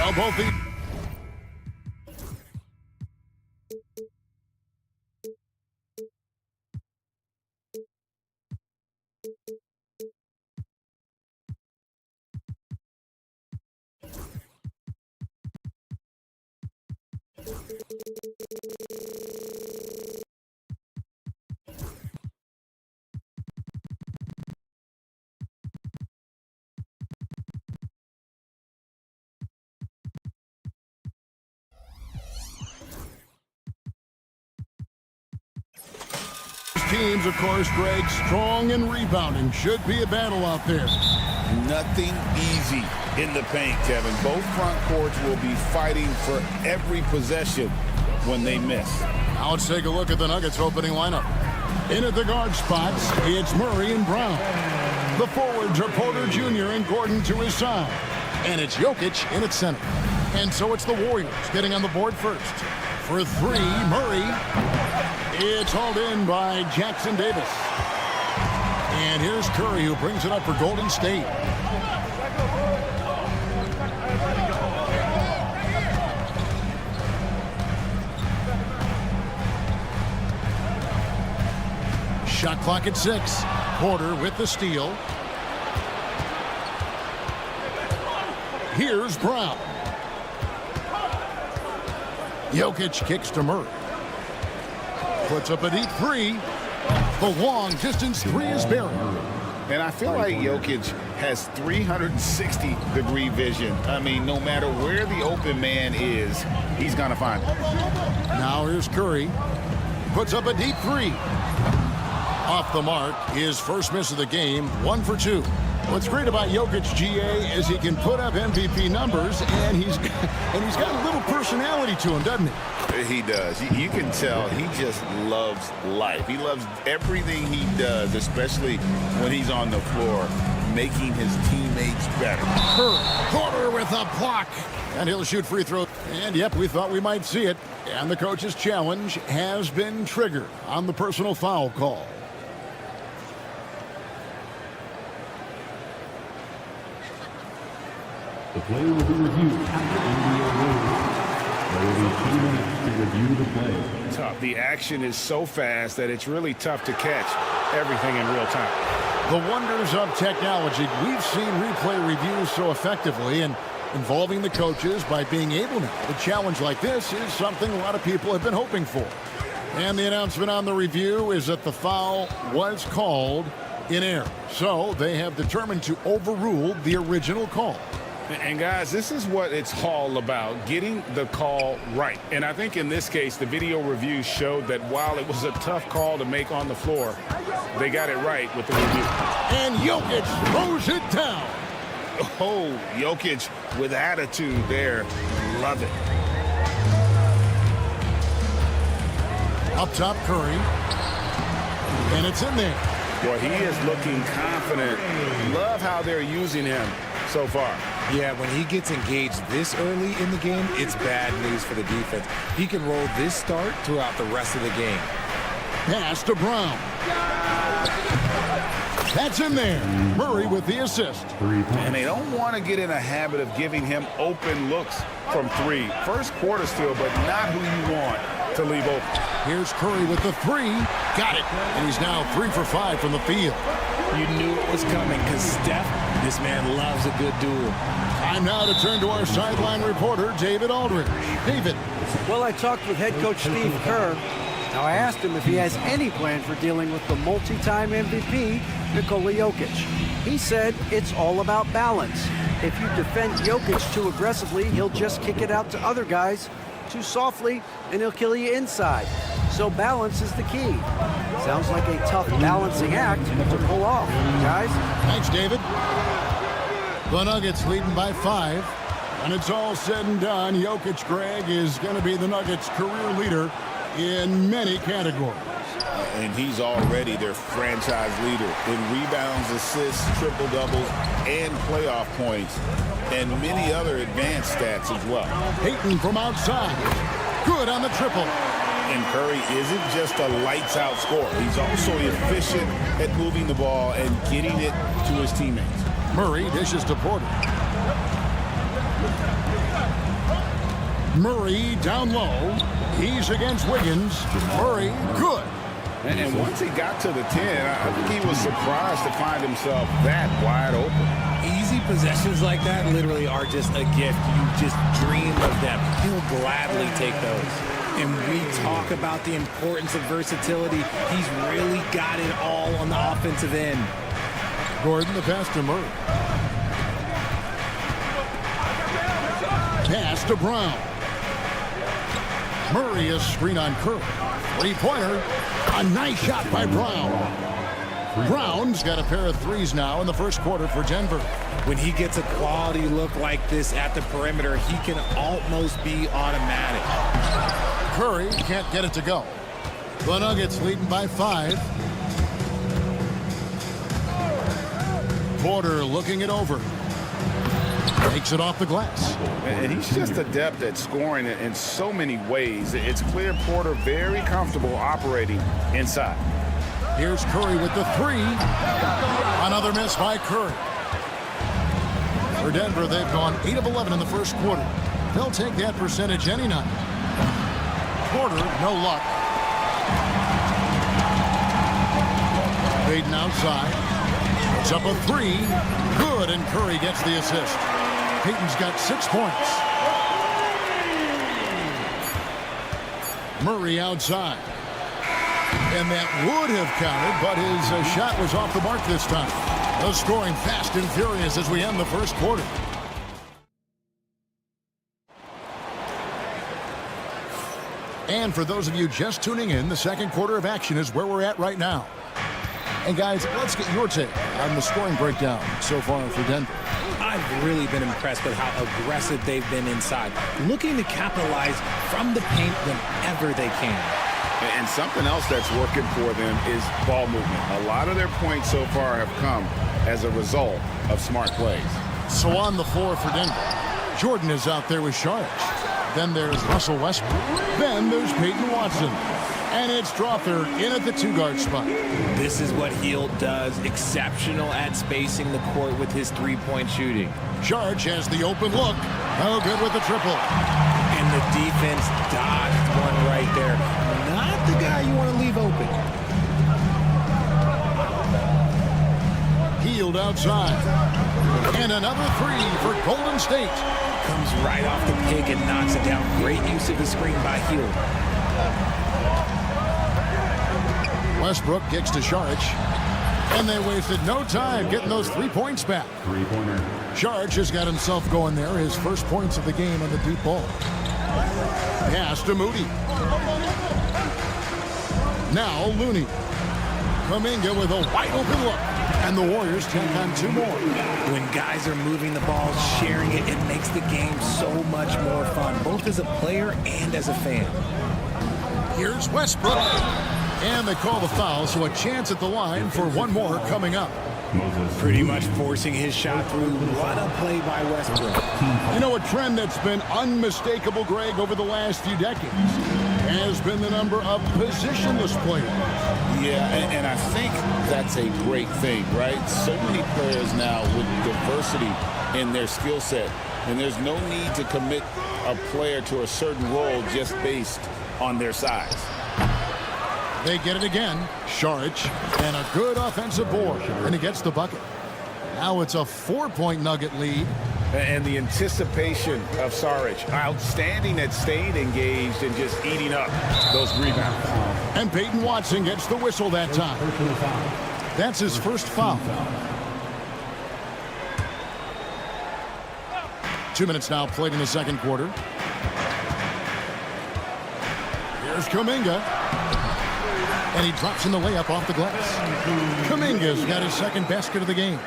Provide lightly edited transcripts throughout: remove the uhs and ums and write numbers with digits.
Well, both the teams, of course, Greg, strong and rebounding. Should be a battle out there. Nothing easy in the paint, Kevin. Both front courts will be fighting for every possession when they miss. Now let's take a look at the Nuggets opening lineup. In at the guard spots, it's Murray and Brown. The forwards are Porter Jr. and Gordon to his side. And it's Jokic in at center. And so it's the Warriors getting on the board first. For three, Murray. It's hauled in by Jackson Davis. And here's Curry, who brings it up for Golden State. Shot clock at 6. Porter with the steal. Here's Brown. Jokic kicks to Murray. Puts up a deep three. The long distance three is buried. And I feel like Jokic has 360-degree vision. I mean, no matter where the open man is, he's going to find it. Now here's Curry. Puts up a deep three. Off the mark, his first miss of the game, 1 for 2. What's great about Jokic, GA, is he can put up MVP numbers, and he's got a little personality to him, doesn't he? He does. You can tell he just loves life. He loves everything he does, especially when he's on the floor, making his teammates better. Porter with a block, and he'll shoot free throw. And yep, we thought we might see it. And the coach's challenge has been triggered on the personal foul call. The play will be reviewed after NBA rules. There will be 2 minutes to review the play. Tough. The action is so fast that it's really tough to catch everything in real time. The wonders of technology. We've seen replay reviews so effectively, and involving the coaches by being able to. A challenge like this is something a lot of people have been hoping for. And the announcement on the review is that the foul was called in error. So they have determined to overrule the original call. And guys, this is what it's all about, getting the call right. And I think in this case, the video review showed that while it was a tough call to make on the floor, they got it right with the review. And Jokic throws it down. Oh, Jokic with attitude there. Love it. Up top, Curry. And it's in there. Boy, he is looking confident. Love how they're using him so far. Yeah, when he gets engaged this early in the game, it's bad news for the defense. He can roll this start throughout the rest of the game. Pass to Brown. That's in there. Murray with the assist. And they don't want to get in a habit of giving him open looks from three. First quarter still, but not who you want to leave open. Here's Curry with the three. Got it. And he's now 3 for 5 from the field. You knew it was coming because Steph, this man loves a good duel. Time now to turn to our sideline reporter, David Aldridge. David. Well, I talked with head coach Steve Kerr. Now, I asked him if he has any plan for dealing with the multi-time MVP, Nikola Jokic. He said it's all about balance. If you defend Jokic too aggressively, he'll just kick it out to other guys, too softly, and he'll kill you inside. So balance is the key. Sounds like a tough balancing act to pull off, guys. Thanks, David. The Nuggets leading by 5. When it's all said and done, Jokic, Greg, is going to be the Nuggets' career leader in many categories. And he's already their franchise leader in rebounds, assists, triple-doubles, and playoff points, and many other advanced stats as well. Payton from outside. Good on the triple. And Curry isn't just a lights-out scorer. He's also efficient at moving the ball and getting it to his teammates. Murray dishes to Porter. Murray down low. He's against Wiggins. Murray, good. And once he got to the 10, I think he was surprised to find himself that wide open. Easy possessions like that literally are just a gift. You just dream of them. He'll gladly take those. And we talk about the importance of versatility. He's really got it all on the offensive end. Gordon, the pass to Murray. Pass to Brown. Murray is screen on Curry. Three-pointer. A nice shot by Brown. Brown's got a pair of threes now in the first quarter for Denver. When he gets a quality look like this at the perimeter, he can almost be automatic. Curry can't get it to go. The Nuggets leading by 5. Porter looking it over. Takes it off the glass. And he's just adept at scoring in so many ways. It's clear Porter very comfortable operating inside. Here's Curry with the 3. Another miss by Curry. For Denver, they've gone 8 of 11 in the first quarter. They'll take that percentage any night. Porter, no luck. Payton outside. It's up a 3. Good, and Curry gets the assist. Payton's got 6 points. Murray outside. And that would have counted, but his shot was off the mark this time. The scoring fast and furious as we end the first quarter. And for those of you just tuning in, the second quarter of action is where we're at right now. And guys, let's get your take on the scoring breakdown so far for Denver. I've really been impressed with how aggressive they've been inside, looking to capitalize from the paint whenever they can. And something else that's working for them is ball movement. A lot of their points so far have come as a result of smart plays. So on the floor for Denver, Jordan is out there with Sharp. Then there's Russell Westbrook. Then there's Peyton Watson. And it's Drawford in at the 2-guard spot. This is what Hield does. Exceptional at spacing the court with his three-point shooting. Charge has the open look. Oh, good with the triple. And the defense dodged one right there. Not the guy you want to leave open. Hield outside. And another 3 for Golden State. Comes right off the pick and knocks it down. Great use of the screen by Hield. Westbrook kicks to Saric. And they wasted no time getting those 3 points back. Three-pointer. Saric has got himself going there. His first points of the game on the deep ball. Pass to Moody. Now Looney. Kuminga with a wide open look. And the Warriors take on 2 more. When guys are moving the ball, sharing it, it makes the game so much more fun, both as a player and as a fan. Here's Westbrook. And they call the foul, so a chance at the line for 1 more coming up. Pretty much forcing his shot through. What a play by Westbrook. You know, a trend that's been unmistakable, Greg, over the last few decades has been the number of positionless players. Yeah, and I think that's a great thing, right? So many players now with diversity in their skill set, and there's no need to commit a player to a certain role just based on their size. They get it again. Saric, and a good offensive board, and he gets the bucket. Now it's a 4-point Nugget lead. And the anticipation of Saric, outstanding at staying engaged and just eating up those rebounds. And Peyton Watson gets the whistle that time. That's his first foul. 2 minutes now played in the second quarter. Here's Kuminga. And he drops in the layup off the glass. Kuminga's got his second basket of the game.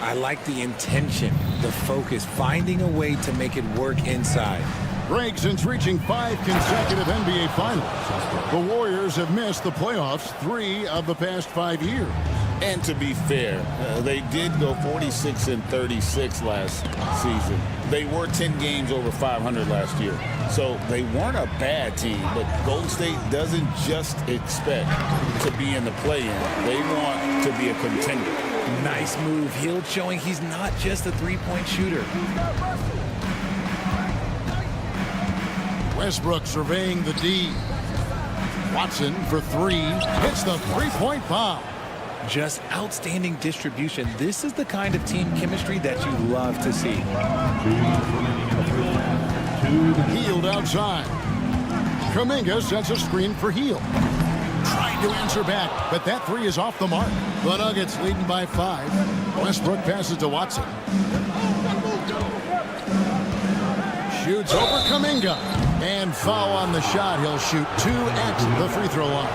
I like the intention, the focus, finding a way to make it work inside. Greg, since reaching 5 consecutive NBA Finals, the Warriors have missed the playoffs 3 of the past 5 years. And to be fair, they did go 46-36 last season. They were 10 games over 500 last year. So they weren't a bad team, but Golden State doesn't just expect to be in the play-in. They want to be a contender. Nice move. Hield showing he's not just a three-point shooter. Westbrook surveying the D. Watson for 3. Hits the three-point bomb. Just outstanding distribution. This is the kind of team chemistry that you love to see. Hield outside. Kuminga sets a screen for Hield. Trying to answer back, but that 3 is off the mark. The Nuggets leading by 5. Westbrook passes to Watson. Shoots over Kuminga. And foul on the shot. He'll shoot 2 at the free throw line.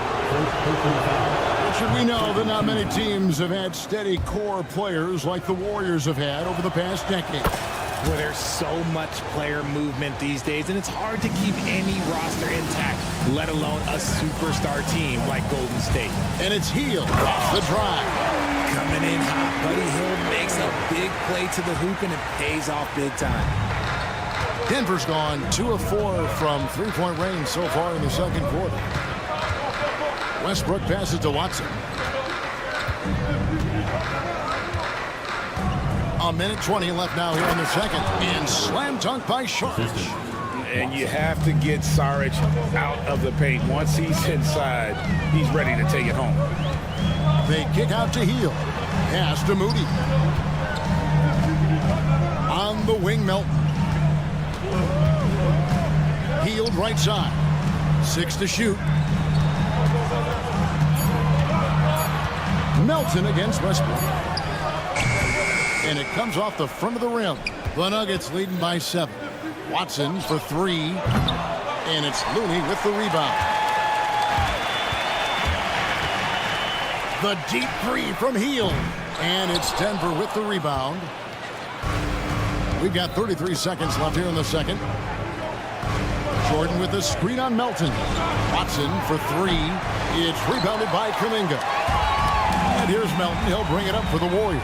We know that not many teams have had steady core players like the Warriors have had over the past decade. Well, there's so much player movement these days, and it's hard to keep any roster intact, let alone a superstar team like Golden State. And it's Hield off the drive. Coming in hot, Buddy Hield makes a big play to the hoop, and it pays off big time. Denver's gone 2 of 4 from three-point range so far in the second quarter. Westbrook passes to Watson. A minute 20 left now here in the second. And slam dunk by Saric. And you have to get Saric out of the paint. Once he's inside, he's ready to take it home. They kick out to Hield. Pass to Moody. On the wing, Melton. Hield right side. 6 to shoot. Melton against Westbrook. And it comes off the front of the rim. The Nuggets leading by 7. Watson for 3. And it's Looney with the rebound. The deep 3 from Hield. And it's Denver with the rebound. We've got 33 seconds left here in the second. Jordan with the screen on Melton. Watson for 3. It's rebounded by Kuminga. And here's Melton. He'll bring it up for the Warriors.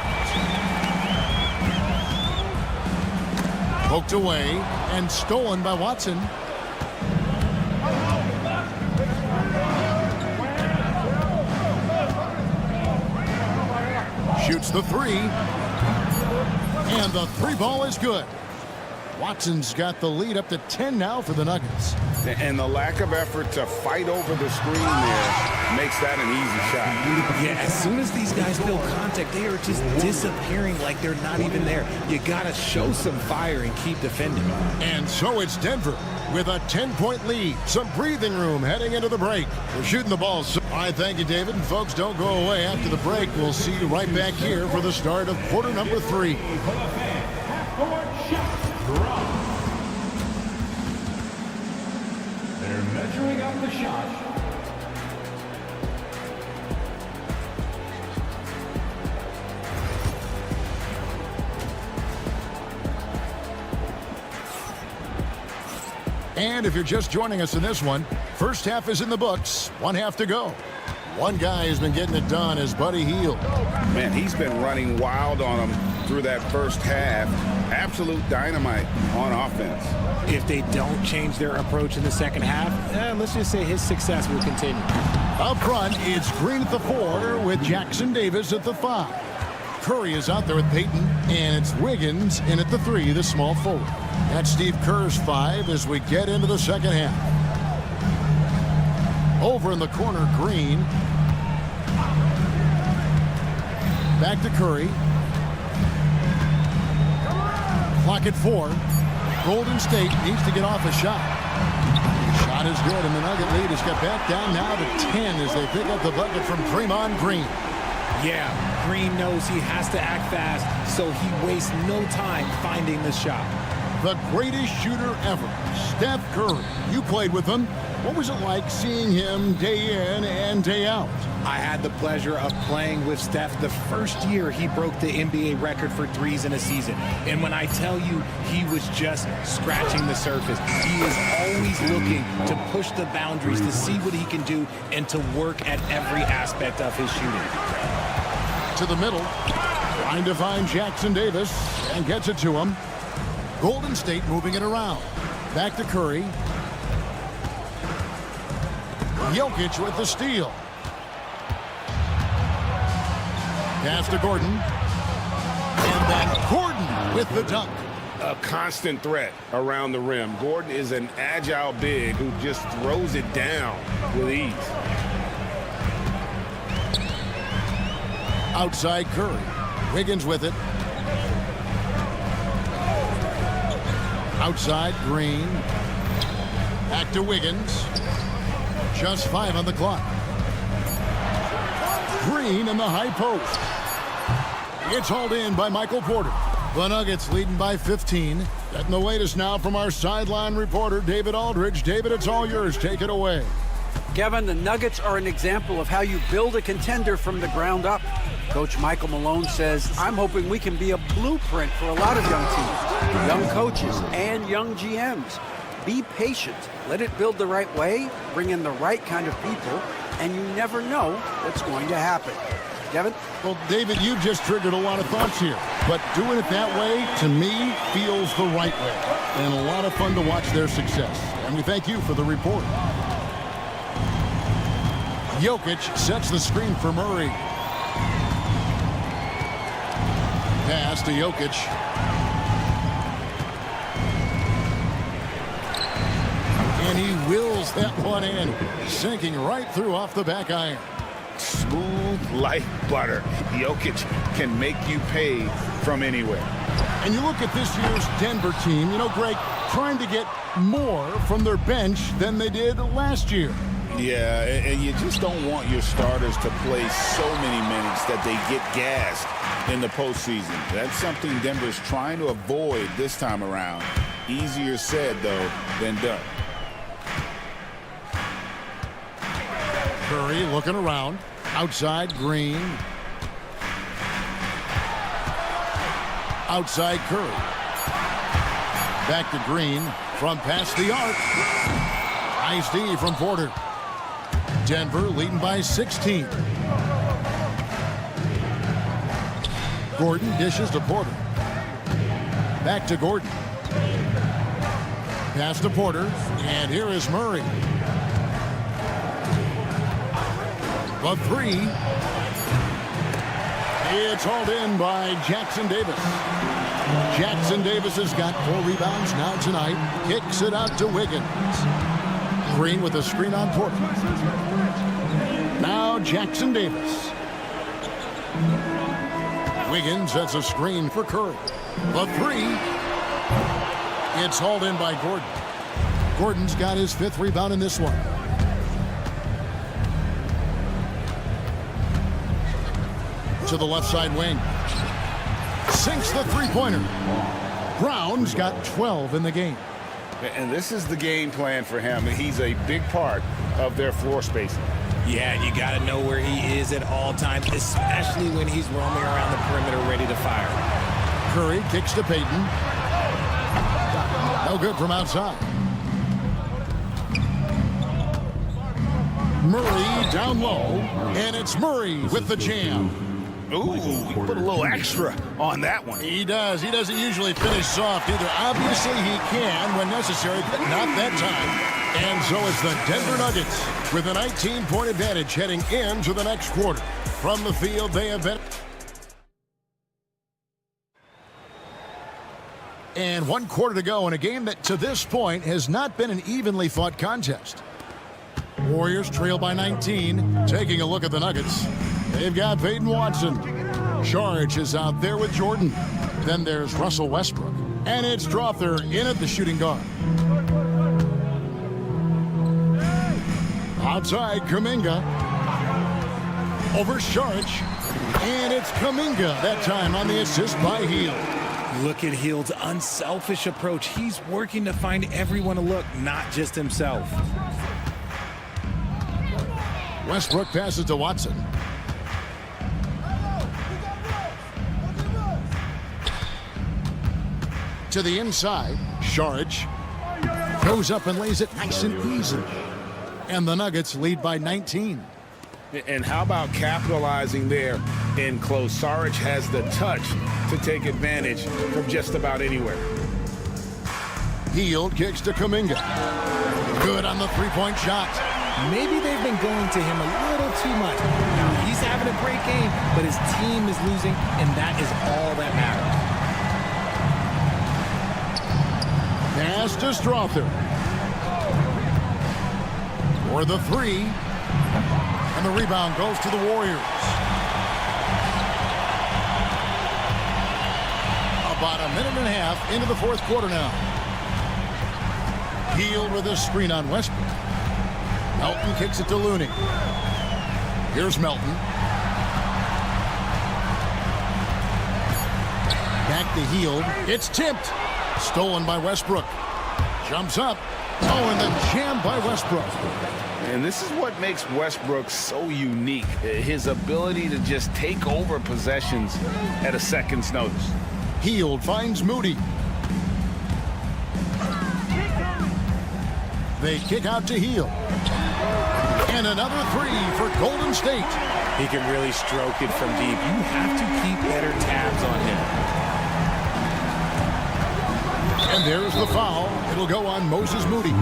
Poked away and stolen by Watson. Shoots the 3. And the 3 ball is good. Watson's got the lead up to 10 now for the Nuggets. And the lack of effort to fight over the screen there makes that an easy shot. Yeah, as soon as these guys feel contact, they are just disappearing like they're not even there. You got to show some fire and keep defending. And so it's Denver with a 10-point lead. Some breathing room heading into the break. We're shooting the ball. All right, thank you, David. And folks, don't go away. After the break, we'll see you right back here for the start of quarter number 3. They're measuring up the shot. And if you're just joining us in this one, first half is in the books. 1 half to go. One guy has been getting it done is Buddy Hield. Man, he's been running wild on him through that first half. Absolute dynamite on offense. If they don't change their approach in the second half, let's just say his success will continue. Up front, it's Green at the 4 with Jackson Davis at the 5. Curry is out there with Payton, and it's Wiggins in at the 3, the small forward. That's Steve Kerr's 5 as we get into the second half. Over in the corner, Green. Back to Curry. Clock at 4. Golden State needs to get off a shot. Shot is good, and the Nugget lead is got back down now to 10 as they pick up the bucket from Draymond Green. Yeah, Green knows he has to act fast, so he wastes no time finding the shot. the greatest shooter ever, Steph Curry. You played with him. What was it like seeing him day in and day out? I had the pleasure of playing with Steph the first year he broke the NBA record for threes in a season. And when I tell you he was just scratching the surface, he is always looking to push the boundaries, to see what he can do, and to work at every aspect of his shooting. To the middle, trying to find Jackson Davis, and gets it to him. Golden State moving it around. Back to Curry. Jokic with the steal. Pass to Gordon. And then Gordon with the dunk. A constant threat around the rim. Gordon is an agile big who just throws it down with ease. Outside Curry. Wiggins with it. Outside Green. Back to Wiggins. Just 5 on the clock. Green in the high post. It's hauled in by Michael Porter. The Nuggets leading by 15. Getting the latest now from our sideline reporter, David Aldridge. David, it's all yours. Take it away. Kevin, the Nuggets are an example of how you build a contender from the ground up. Coach Michael Malone says, I'm hoping we can be a blueprint for a lot of young teams, young coaches, and young GMs. Be patient. Let it build the right way, bring in the right kind of people, and you never know what's going to happen. Kevin? Well, David, you just triggered a lot of thoughts here. But doing it that way, to me, feels the right way. And a lot of fun to watch their success. And we thank you for the report. Jokic sets the screen for Murray. Pass to Jokic. And he wills that one in, sinking right through off the back iron. Smooth like butter. Jokic can make you pay from anywhere. And you look at this year's Denver team, you know, Greg, trying to get more from their bench than they did last year. Yeah, and you just don't want your starters to play so many minutes that they get gassed in the postseason. That's something Denver's trying to avoid this time around. Easier said, though, than done. Curry looking around. Outside Green. Outside Curry. Back to Green from past the arc. Nice D from Porter. Denver leading by 16. Gordon dishes to Porter. Back to Gordon. Pass to Porter. And here is Murray. The three. It's hauled in by Jackson Davis. Jackson Davis has got 4 rebounds now tonight. Kicks it out to Wiggins. Green with a screen on Porter. Now Jackson Davis. Wiggins sets a screen for Curry. The three. It's hauled in by Gordon. Gordon's got his 5th rebound in this one. To the left side wing. Sinks the three-pointer. Brown's got 12 in the game. And this is the game plan for him. He's a big part of their floor spacing. Yeah, you got to know where he is at all times, especially when he's roaming around the perimeter ready to fire. Curry kicks to Payton. No good from outside. Murray down low, and it's Murray with the jam. Ooh, he put a little extra on that one. He does. He doesn't usually finish soft either. Obviously, he can when necessary, but not that time. And so it's the Denver Nuggets with a 19-point advantage heading into the next quarter. From the field, they have been. And 1 quarter to go in a game that, to this point, has not been an evenly fought contest. Warriors trail by 19. Taking a look at the Nuggets. They've got Peyton Watson. George is out there with Jordan. Then there's Russell Westbrook. And it's Strother in at the shooting guard. Outside, Kuminga. Over Saric. And it's Kuminga that time on the assist by Hield. Look at Hield's unselfish approach. He's working to find everyone a look, not just himself. Westbrook passes to Watson. To the inside, Saric goes up and lays it nice and easy. And the Nuggets lead by 19. And how about capitalizing there in close? Saric has the touch to take advantage from just about anywhere. Hield kicks to Kuminga. Good on the three-point shot. Maybe they've been going to him a little too much. Now, he's having a great game, but his team is losing, and that is all that matters. Pass to Strother. For the three. And the rebound goes to the Warriors. About a minute and a half into the fourth quarter now. Hield with a screen on Westbrook. Melton kicks it to Looney. Here's Melton. Back to Hield. It's tipped. Stolen by Westbrook. Jumps up. Oh, and then jammed by Westbrook. And this is what makes Westbrook so unique. His ability to just take over possessions at a second's notice. Hield finds Moody. They kick out to Hield. And another three for Golden State. He can really stroke it from deep. You have to keep better tabs on him. And there's the foul. It'll go on Moses Moody.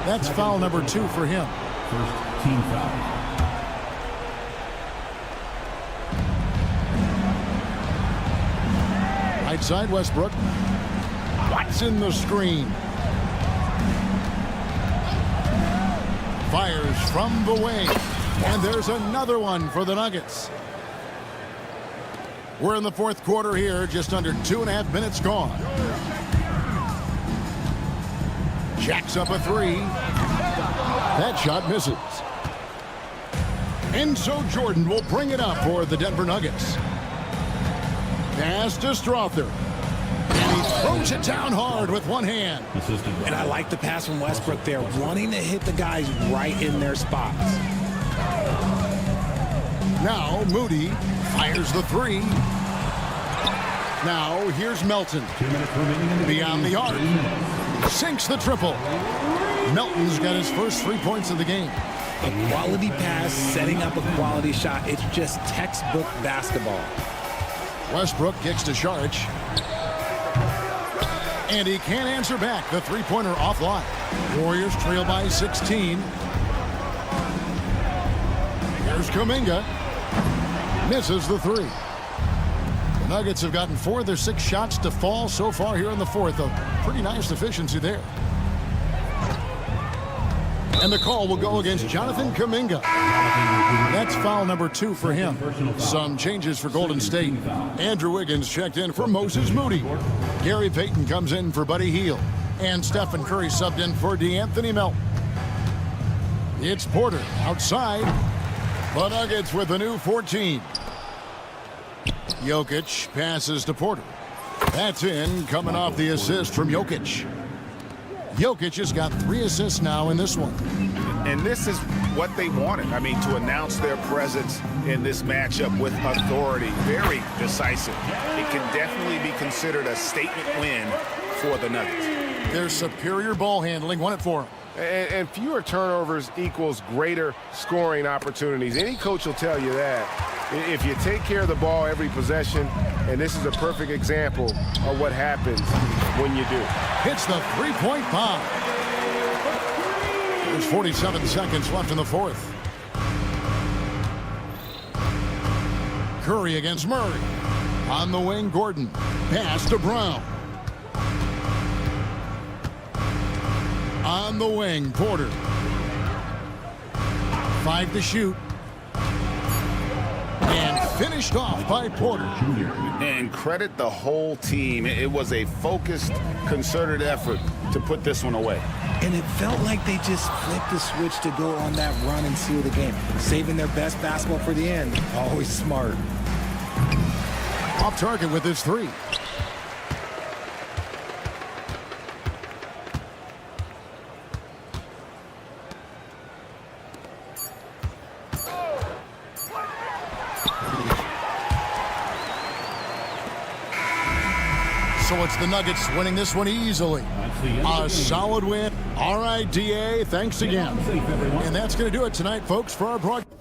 That's foul number 2 for him. First team foul. Right side Westbrook. Watson the screen. Fires from the wing. And there's another one for the Nuggets. We're in the fourth quarter here. Just under 2.5 minutes gone. Jacks up a three. That shot misses. And so Jordan will bring it up for the Denver Nuggets. Pass to Strother. And he throws it down hard with one hand. And I like the pass from Westbrook there, wanting to hit the guys right in their spots. Now Moody fires the three. Now here's Melton. 2 minutes remaining in the Beyond game. the arc. Sinks the triple. Melton's got his first 3 points of the game. A quality pass, setting up a quality shot. It's just textbook basketball. Westbrook kicks to Saric. And he can't answer back. The three-pointer offline. Warriors trail by 16. Here's Kuminga. Misses the three. The Nuggets have gotten 4 of their 6 shots to fall so far here in the fourth. A pretty nice efficiency there. And the call will go against Jonathan Kuminga. That's foul number 2 for him. Some changes for Golden State. Andrew Wiggins checked in for Moses Moody. Gary Payton comes in for Buddy Hield. And Stephen Curry subbed in for DeAnthony Melton. It's Porter outside. The Nuggets with a new 14. Jokic passes to Porter. That's in, coming off the assist from Jokic. Jokic has got 3 assists now in this one. And this is what they wanted. I mean, to announce their presence in this matchup with authority. Very decisive. It can definitely be considered a statement win for the Nuggets. Their superior ball handling won it for them. And fewer turnovers equals greater scoring opportunities. Any coach will tell you that. If you take care of the ball every possession, and this is a perfect example of what happens when you do. Hits the three-point bomb. There's 47 seconds left in the fourth. Curry against Murray. On the wing, Gordon. Pass to Brown. On the wing, Porter. 5 to shoot. And finished off by Porter. And credit the whole team. It was a focused, concerted effort to put this one away. And it felt like they just flipped the switch to go on that run and seal the game. Saving their best basketball for the end. Always smart. Off target with his 3. So it's the Nuggets winning this one easily. A solid win. All right, DA, thanks again. And that's going to do it tonight, folks, for our broadcast.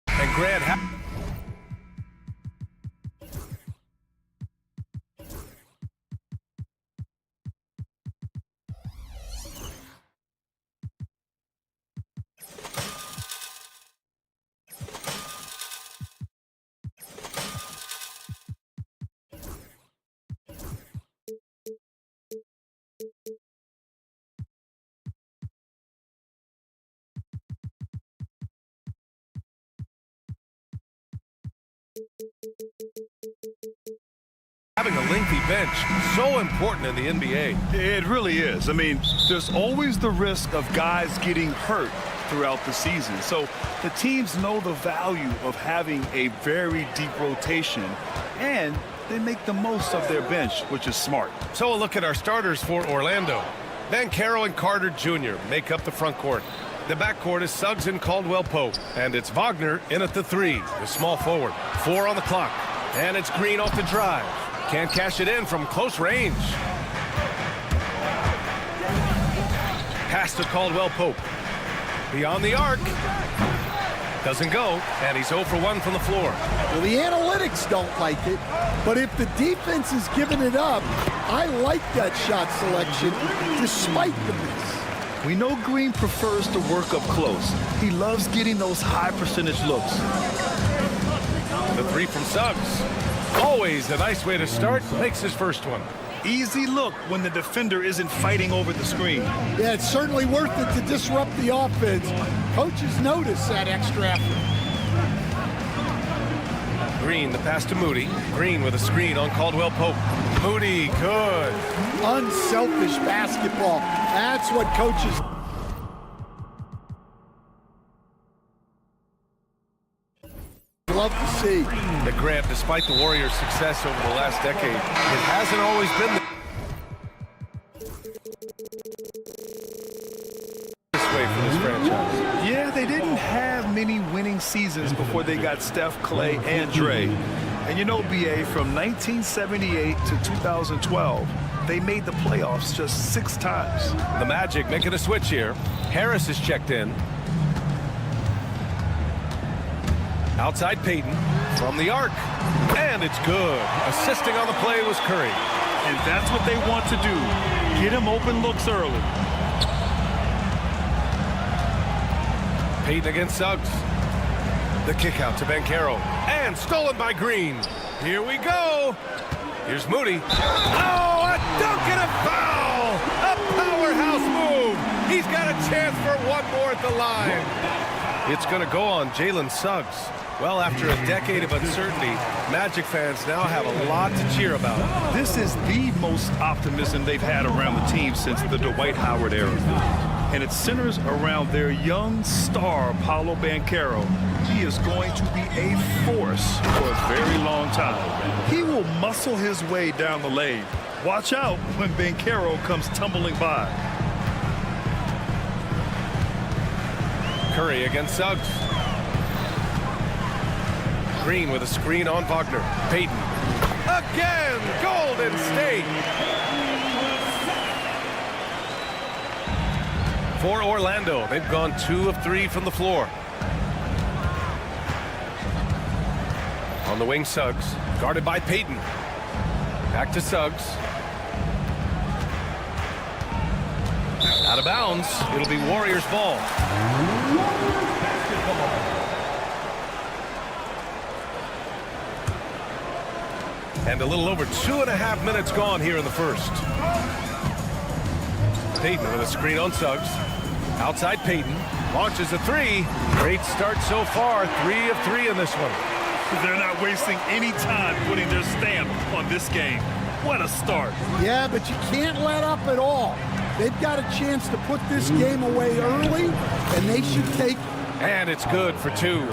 And Grant having a lengthy bench, so important in the NBA. It really is. I mean, there's always the risk of guys getting hurt throughout the season. So the teams know the value of having a very deep rotation, and they make the most of their bench, which is smart. So a look at our starters for Orlando. Banchero and Carter Jr. make up the front court. The backcourt is Suggs and Caldwell-Pope. And it's Wagner in at the 3, the small forward. 4 on the clock. And it's Green off the drive. Can't cash it in from close range. Pass to Caldwell-Pope. Beyond the arc. Doesn't go, and he's 0 for 1 from the floor. Well, the analytics don't like it, but if the defense is giving it up, I like that shot selection despite the miss. We know Green prefers to work up close. He loves getting those high percentage looks. The 3 from Suggs. Always a nice way to start. Makes his first one. Easy look when the defender isn't fighting over the screen. Yeah, it's certainly worth it to disrupt the offense. Coaches notice that extra effort. Green, the pass to Moody. Green with a screen on Caldwell-Pope. Moody, good. Unselfish basketball. That's what coaches... love to see. The Grant, despite the Warriors' success over the last decade, it hasn't always been this way for this franchise. Yeah, they didn't have many winning seasons before they got Steph, Clay, and Dre. And you know, BA, from 1978 to 2012, they made the playoffs just 6 times. The Magic making a switch here. Harris is checked in. Outside Payton from the arc. And it's good. Assisting on the play was Curry. And that's what they want to do. Get him open looks early. Payton against Suggs. The kick out to Banchero. And stolen by Green. Here we go. Here's Moody. Oh, a dunk and a foul. A powerhouse move. He's got a chance for one more at the line. It's going to go on Jalen Suggs. Well, after a decade of uncertainty, Magic fans now have a lot to cheer about. This is the most optimism they've had around the team since the Dwight Howard era. And it centers around their young star, Paolo Banchero. He is going to be a force for a very long time. He will muscle his way down the lane. Watch out when Banchero comes tumbling by. Curry against Suggs. Green with a screen on Wagner. Payton. Again, Golden State. For Orlando, they've gone 2 of 3 from the floor. On the wing, Suggs. Guarded by Payton. Back to Suggs. Out of bounds. It'll be Warriors ball. And a little over 2.5 minutes gone here in the first. Payton with a screen on Suggs. Outside Payton. Launches a 3. Great start so far. 3 of 3 in this one. They're not wasting any time putting their stamp on this game. What a start. Yeah, but you can't let up at all. They've got a chance to put this game away early, and they should take... And it's good for 2.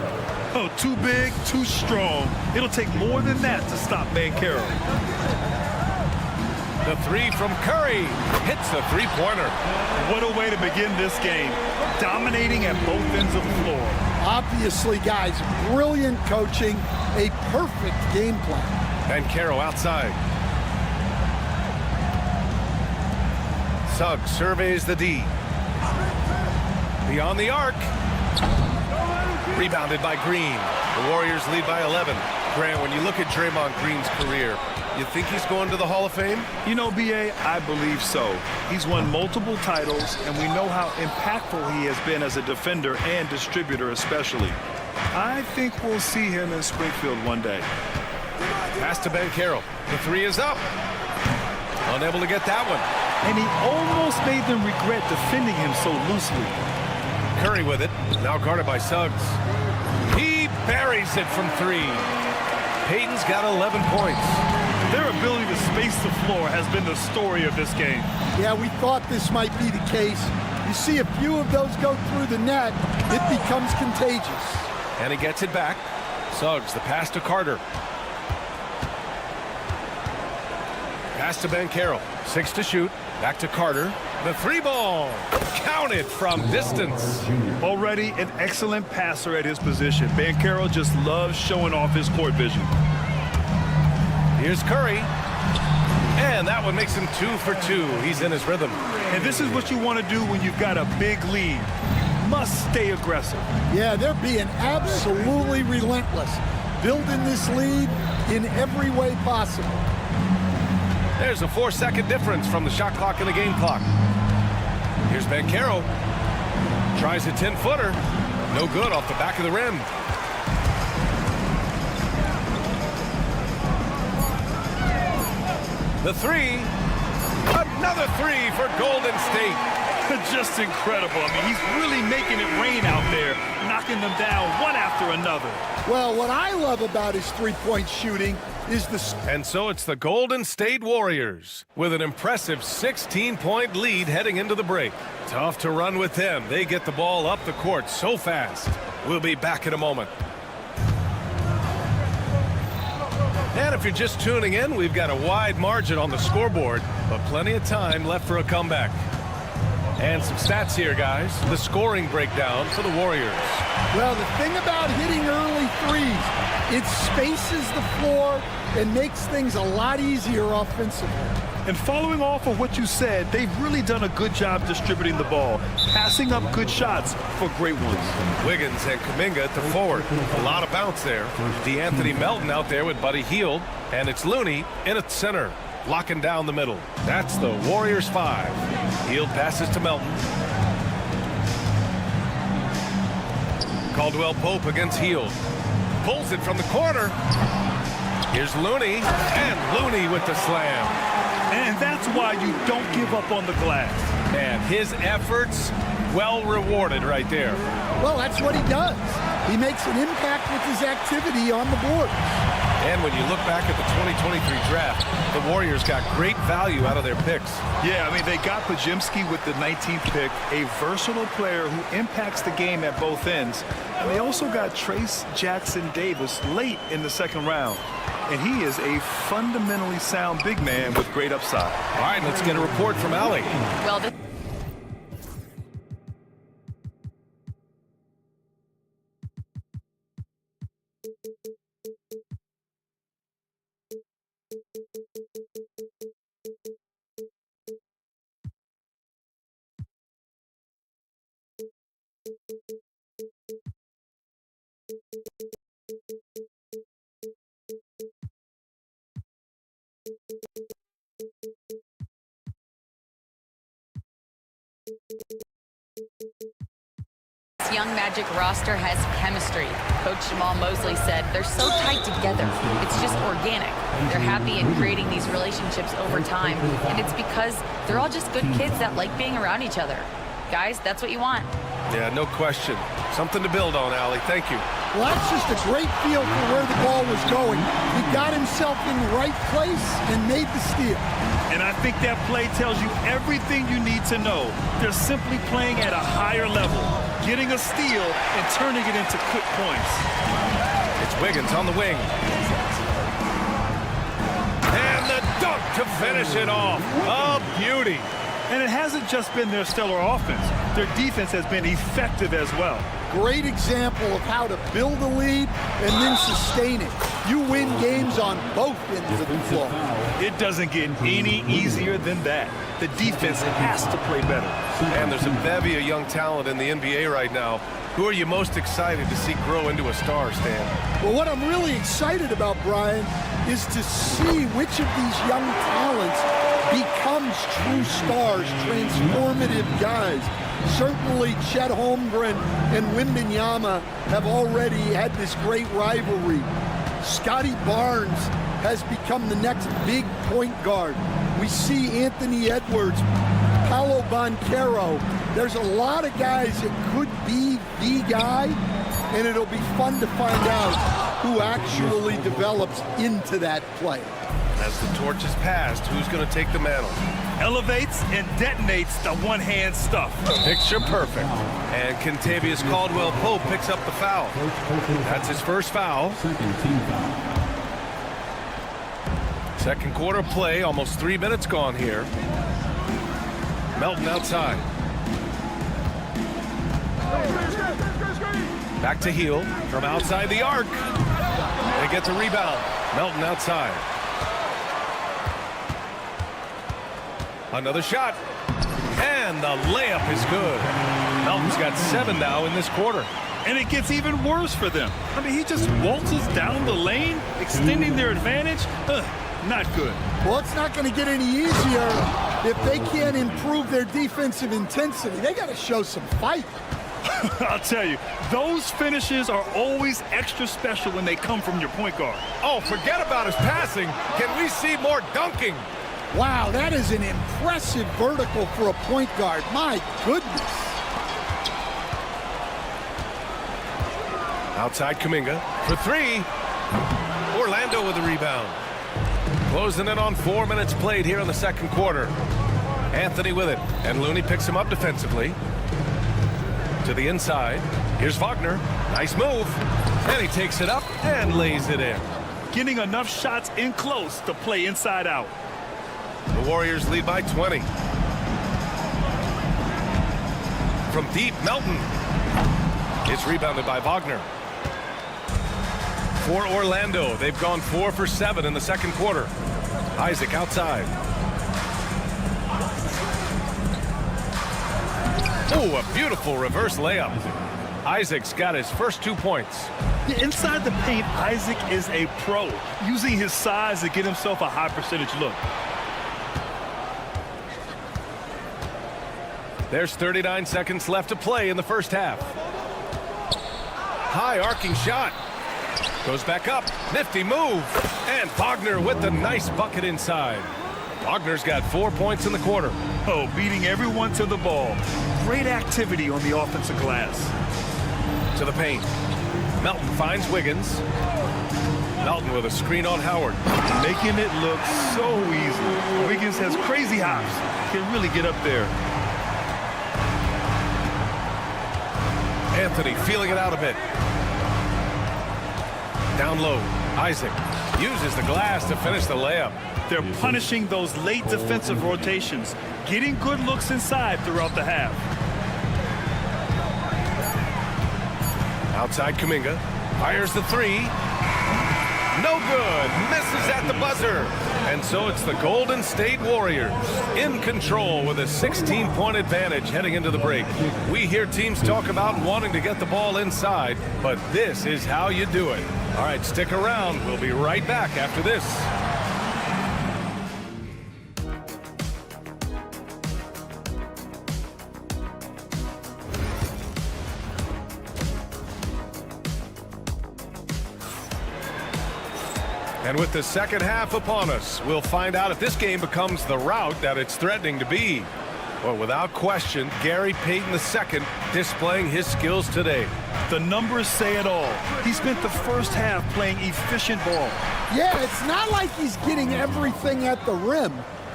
Oh, too big, too strong. It'll take more than that to stop Banchero. The 3 from Curry hits the 3-pointer. What a way to begin this game. Dominating at both ends of the floor. Obviously, guys, brilliant coaching, a perfect game plan. Banchero outside. Suggs surveys the D. Beyond the arc. Rebounded by Green. The Warriors lead by 11. Grant, when you look at Draymond Green's career, you think he's going to the Hall of Fame? You know, B.A., I believe so. He's won multiple titles, and we know how impactful he has been as a defender and distributor especially. I think we'll see him in Springfield one day. Pass to Banchero. The three is up. Unable to get that one. And he almost made them regret defending him so loosely. Curry with it. Now guarded by Suggs. He buries it from three. Payton's got 11 points. Their ability to space the floor has been the story of this game. Yeah, we thought this might be the case. You see a few of those go through the net, it becomes contagious. And he gets it back. Suggs, the pass to Carter. Pass to Banchero. 6 to shoot. Back to Carter. The three ball. Counted from distance. Already an excellent passer at his position. Banchero just loves showing off his court vision. Here's Curry. And that one makes him 2 for 2. He's in his rhythm. And this is what you want to do when you've got a big lead. Must stay aggressive. Yeah, they're being absolutely relentless. Building this lead in every way possible. There's a 4-second difference from the shot clock and the game clock. Here's Banchero. Tries a 10-footer. No good off the back of the rim. The three. Another three for Golden State. Just incredible. I mean, he's really making it rain out there, knocking them down one after another. Well, what I love about his three-point shooting is the... And so it's the Golden State Warriors with an impressive 16-point lead heading into the break. Tough to run with them. They get the ball up the court so fast. We'll be back in a moment. And if you're just tuning in, we've got a wide margin on the scoreboard, but plenty of time left for a comeback. And some stats here, guys. The scoring breakdown for the Warriors. Well, the thing about hitting early threes, it spaces the floor and makes things a lot easier offensively. And following off of what you said, they've really done a good job distributing the ball, passing up good shots for great ones. Wiggins and Kuminga at the forward. A lot of bounce there. DeAnthony Melton out there with Buddy Hield. And it's Looney in at center, locking down the middle. That's the Warriors 5. Hield passes to Melton. Caldwell Pope against Hield. Pulls it from the corner. Here's Looney, and Looney with the slam. And that's why you don't give up on the glass. Man, his efforts well rewarded right there. Well, that's what he does. He makes an impact with his activity on the board. And when you look back at the 2023 draft, the Warriors got great value out of their picks. Yeah, I mean, they got Pajimski with the 19th pick, a versatile player who impacts the game at both ends. And they also got Trace Jackson Davis late in the second round. And he is a fundamentally sound big man with great upside. All right, let's get a report from Allie. Well, this young Magic roster has chemistry. Coach Jamal Mosley said they're so tight together. It's just organic. They're happy in creating these relationships over time, and it's because they're all just good kids that like being around each other. Guys, that's what you want. Yeah, no question. Something to build on, Allie. Thank you. Well, that's just a great feel for where the ball was going. He got himself in the right place and made the steal. And I think that play tells you everything you need to know. They're simply playing at a higher level, getting a steal and turning it into quick points. It's Wiggins on the wing. And the dunk to finish it off. A beauty. And it hasn't just been their stellar offense. Their defense has been effective as well. Great example of how to build a lead and then sustain it. You win games on both ends of the floor. It doesn't get any easier than that. The defense has to play better. And there's a bevy of young talent in the NBA right now. Who are you most excited to see grow into a star, Stan? Well, what I'm really excited about, Brian, is to see which of these young talents becomes true stars, transformative guys. Certainly, Chet Holmgren and Wembanyama have already had this great rivalry. Scotty Barnes has become the next big point guard. We see Anthony Edwards, Paolo Banchero. There's a lot of guys that could be the guy, and it'll be fun to find out who actually develops into that play. As the torch is passed, who's going to take the mantle? Elevates and detonates the one-hand stuff. Picture perfect. And Kentavious Caldwell-Pope picks up the foul. That's his first foul. Second team foul. Second quarter play, almost 3 minutes gone here. Melton outside. Back to Heel from outside the arc. They get the rebound. Melton outside. Another shot. And the layup is good. Melton's got 7 now in this quarter. And it gets even worse for them. I mean, he just waltzes down the lane, extending their advantage. Not good. Well, it's not going to get any easier if they can't improve their defensive intensity. They got to show some fight. I'll tell you, those finishes are always extra special when they come from your point guard. Oh, forget about his passing. Can we see more dunking? Wow, that is an impressive vertical for a point guard. My goodness. Outside Kuminga for 3. Orlando with the rebound. Closing in on 4 minutes played here in the second quarter. Anthony with it, and Looney picks him up defensively. To the inside. Here's Wagner. Nice move. And he takes it up and lays it in. Getting enough shots in close to play inside out. The Warriors lead by 20. From deep, Melton. It's rebounded by Wagner. For Orlando, they've gone 4 for 7 in the second quarter. Isaac outside. Oh, a beautiful reverse layup. Isaac's got his first 2 points. Inside the paint, Isaac is a pro, using his size to get himself a high percentage look. There's 39 seconds left to play in the first half. High arcing shot. Goes back up. Nifty move. And Wagner with the nice bucket inside. Wagner's got 4 points in the quarter. Oh, beating everyone to the ball. Great activity on the offensive glass. To the paint. Melton finds Wiggins. Melton with a screen on Howard. Making it look so easy. Wiggins has crazy hops. Can really get up there. Anthony feeling it out a bit. Down low. Isaac uses the glass to finish the layup. They're punishing those late defensive rotations, getting good looks inside throughout the half. Outside Kuminga. Fires the 3. No good. Misses at the buzzer. And so it's the Golden State Warriors in control with a 16-point advantage heading into the break. We hear teams talk about wanting to get the ball inside, but this is how you do it. All right, stick around. We'll be right back after this. And with the second half upon us, we'll find out if this game becomes the rout that it's threatening to be. Well, without question, Gary Payton II displaying his skills today. The numbers say it all. He spent the first half playing efficient ball. Yeah, it's not like he's getting everything at the rim.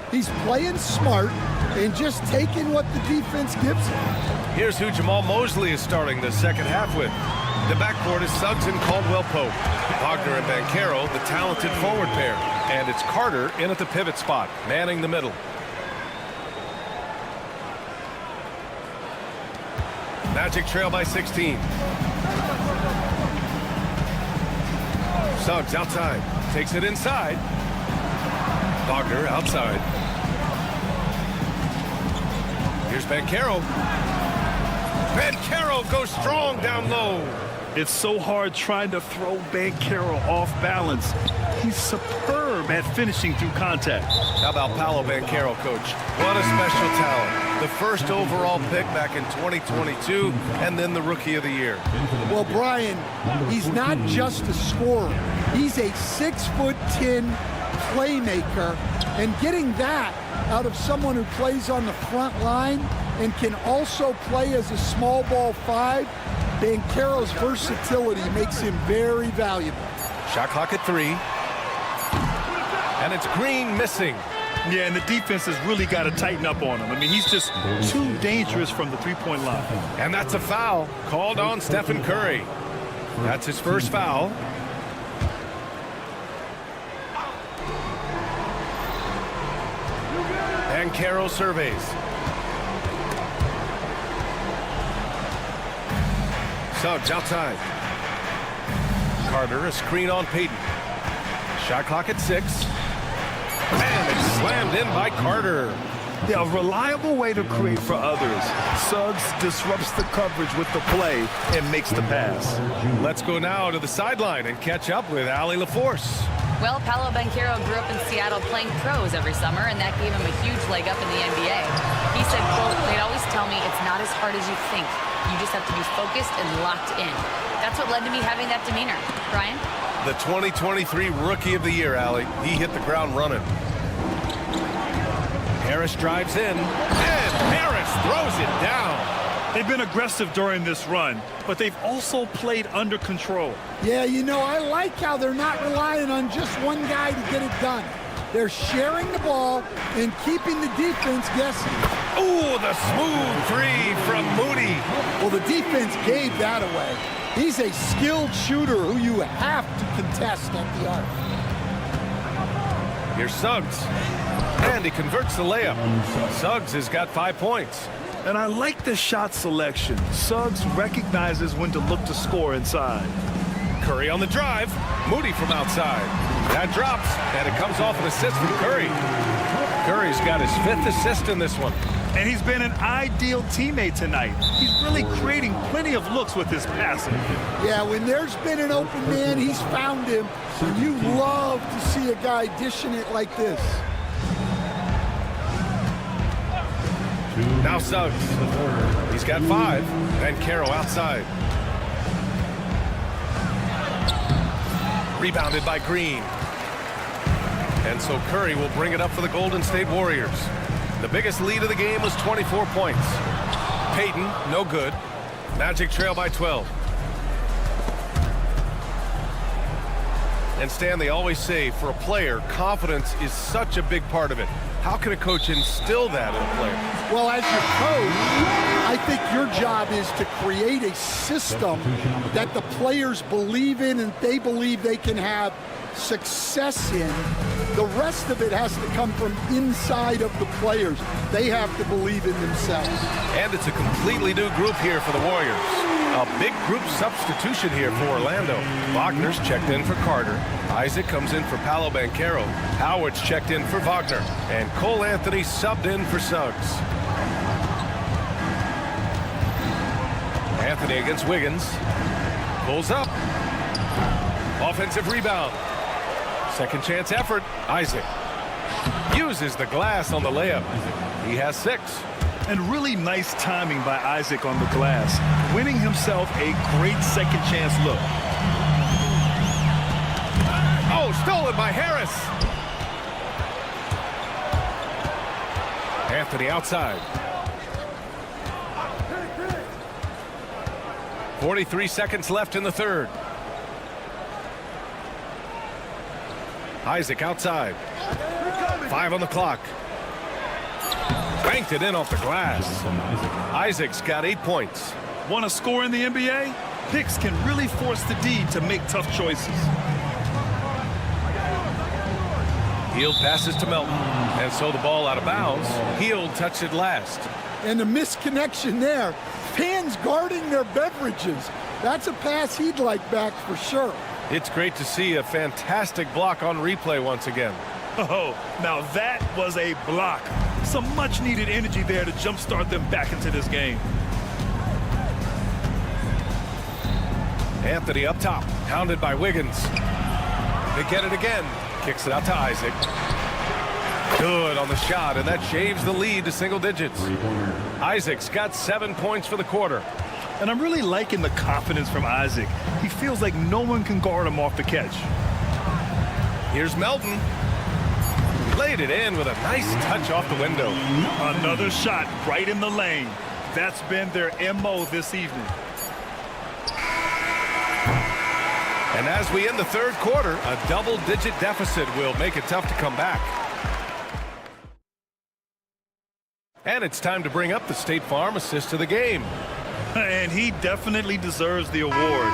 He's playing smart and just taking what the defense gives him. Here's who Jamal Mosley is starting the second half with. The backcourt is Suggs and Caldwell-Pope. Wagner and Banchero, the talented forward pair. And it's Carter in at the pivot spot, manning the middle. Magic trail by 16. Suggs outside. Takes it inside. Wagner outside. Here's Banchero. Banchero goes strong down low. It's so hard trying to throw Banchero off balance. He's superb at finishing through contact. How about Paolo Banchero, Coach? What a special talent. The first overall pick back in 2022, and then the Rookie of the Year. Well, Brian, he's not just a scorer. He's a 6'10" playmaker, and getting that out of someone who plays on the front line and can also play as a small ball 5, Banchero's versatility makes him very valuable. Shot clock at 3. And it's Green missing. Yeah, and the defense has really got to tighten up on him. I mean, he's just too dangerous from the three-point line. And that's a foul called on Stephen Curry. That's his first foul. Banchero surveys. Suggs outside. Carter, a screen on Payton. Shot clock at 6. And it's slammed in by Carter. Yeah, a reliable way to create for others. Suggs disrupts the coverage with the play and makes the pass. Let's go now to the sideline and catch up with Allie LaForce. Well, Paolo Banchero grew up in Seattle playing pros every summer, and that gave him a huge leg up in the NBA. He said, quote, "They'd always tell me it's not as hard as you think. You just have to be focused and locked in." That's what led to me having that demeanor. Brian? The 2023 Rookie of the Year, Allie. He hit the ground running. Harris drives in, and Harris throws it down. They've been aggressive during this run, but they've also played under control. Yeah, you know, I like how they're not relying on just one guy to get it done. They're sharing the ball and keeping the defense guessing. Ooh, the smooth 3 from Moody. Well, the defense gave that away. He's a skilled shooter who you have to contest at the arc. Here's Suggs. And he converts the layup. Suggs has got 5 points. And I like the shot selection. Suggs recognizes when to look to score inside. Curry on the drive. Moody from outside. That drops, and it comes off an assist from Curry. Curry's got his 5th assist in this one. And he's been an ideal teammate tonight. He's really creating plenty of looks with his passing. Yeah, when there's been an open man, he's found him. And you love to see a guy dishing it like this. Now Suggs. He's got 5. Banchero outside. Rebounded by Green. And so Curry will bring it up for the Golden State Warriors. The biggest lead of the game was 24 points. Payton, no good. Magic trail by 12. And Stan, they always say, for a player, confidence is such a big part of it. How can a coach instill that in a player? Well, as your coach, I think your job is to create a system that the players believe in and they believe they can have success in. The rest of it has to come from inside of the players. They have to believe in themselves. And it's a completely new group here for the Warriors. A big group substitution here for Orlando. Wagner's checked in for Carter. Isaac comes in for Paolo Banchero. Howard's checked in for Wagner. And Cole Anthony subbed in for Suggs. Anthony against Wiggins. Pulls up. Offensive rebound. Second chance effort. Isaac uses the glass on the layup. He has 6. And really nice timing by Isaac on the glass, winning himself a great second chance look. Oh, stolen by Harris. Anthony outside. 43 seconds left in the third. Isaac outside. 5 on the clock. Banked it in off the glass. Isaac's got 8 points. Want to score in the NBA? Picks can really force the D to make tough choices. Hield passes to Melton. And so the ball out of bounds. Hield touched it last. And a misconnection there. Fans guarding their beverages. That's a pass he'd like back for sure. It's great to see a fantastic block on replay once again. Oh, now that was a block. Some much-needed energy there to jumpstart them back into this game. Anthony up top, hounded by Wiggins. They get it again. Kicks it out to Isaac. Good on the shot, and that shaves the lead to single digits. Isaac's got 7 points for the quarter. And I'm really liking the confidence from Isaac. He feels like no one can guard him off the catch. Here's Melton. Laid it in with a nice touch off the window. Another shot right in the lane. That's been their MO this evening. And as we end the third quarter, a double-digit deficit will make it tough to come back. And it's time to bring up the State Farm assist to the game. And he definitely deserves the award.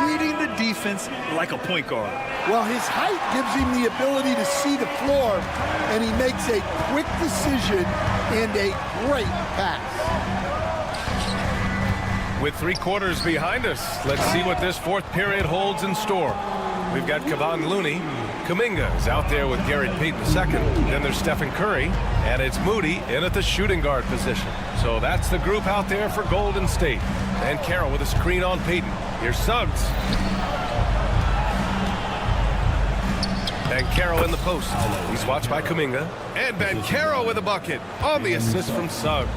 Reading the defense like a point guard. Well, his height gives him the ability to see the floor, and he makes a quick decision and a great pass. With 3 quarters behind us, let's see what this fourth period holds in store. We've got Kevon Looney. Kuminga is out there with Garrett Payton II. Then there's Stephen Curry. And it's Moody in at the shooting guard position. So that's the group out there for Golden State. And Carroll with a screen on Payton. Here's Suggs. Banchero in the post. He's watched by Kuminga. And Banchero with a bucket on the assist from Suggs.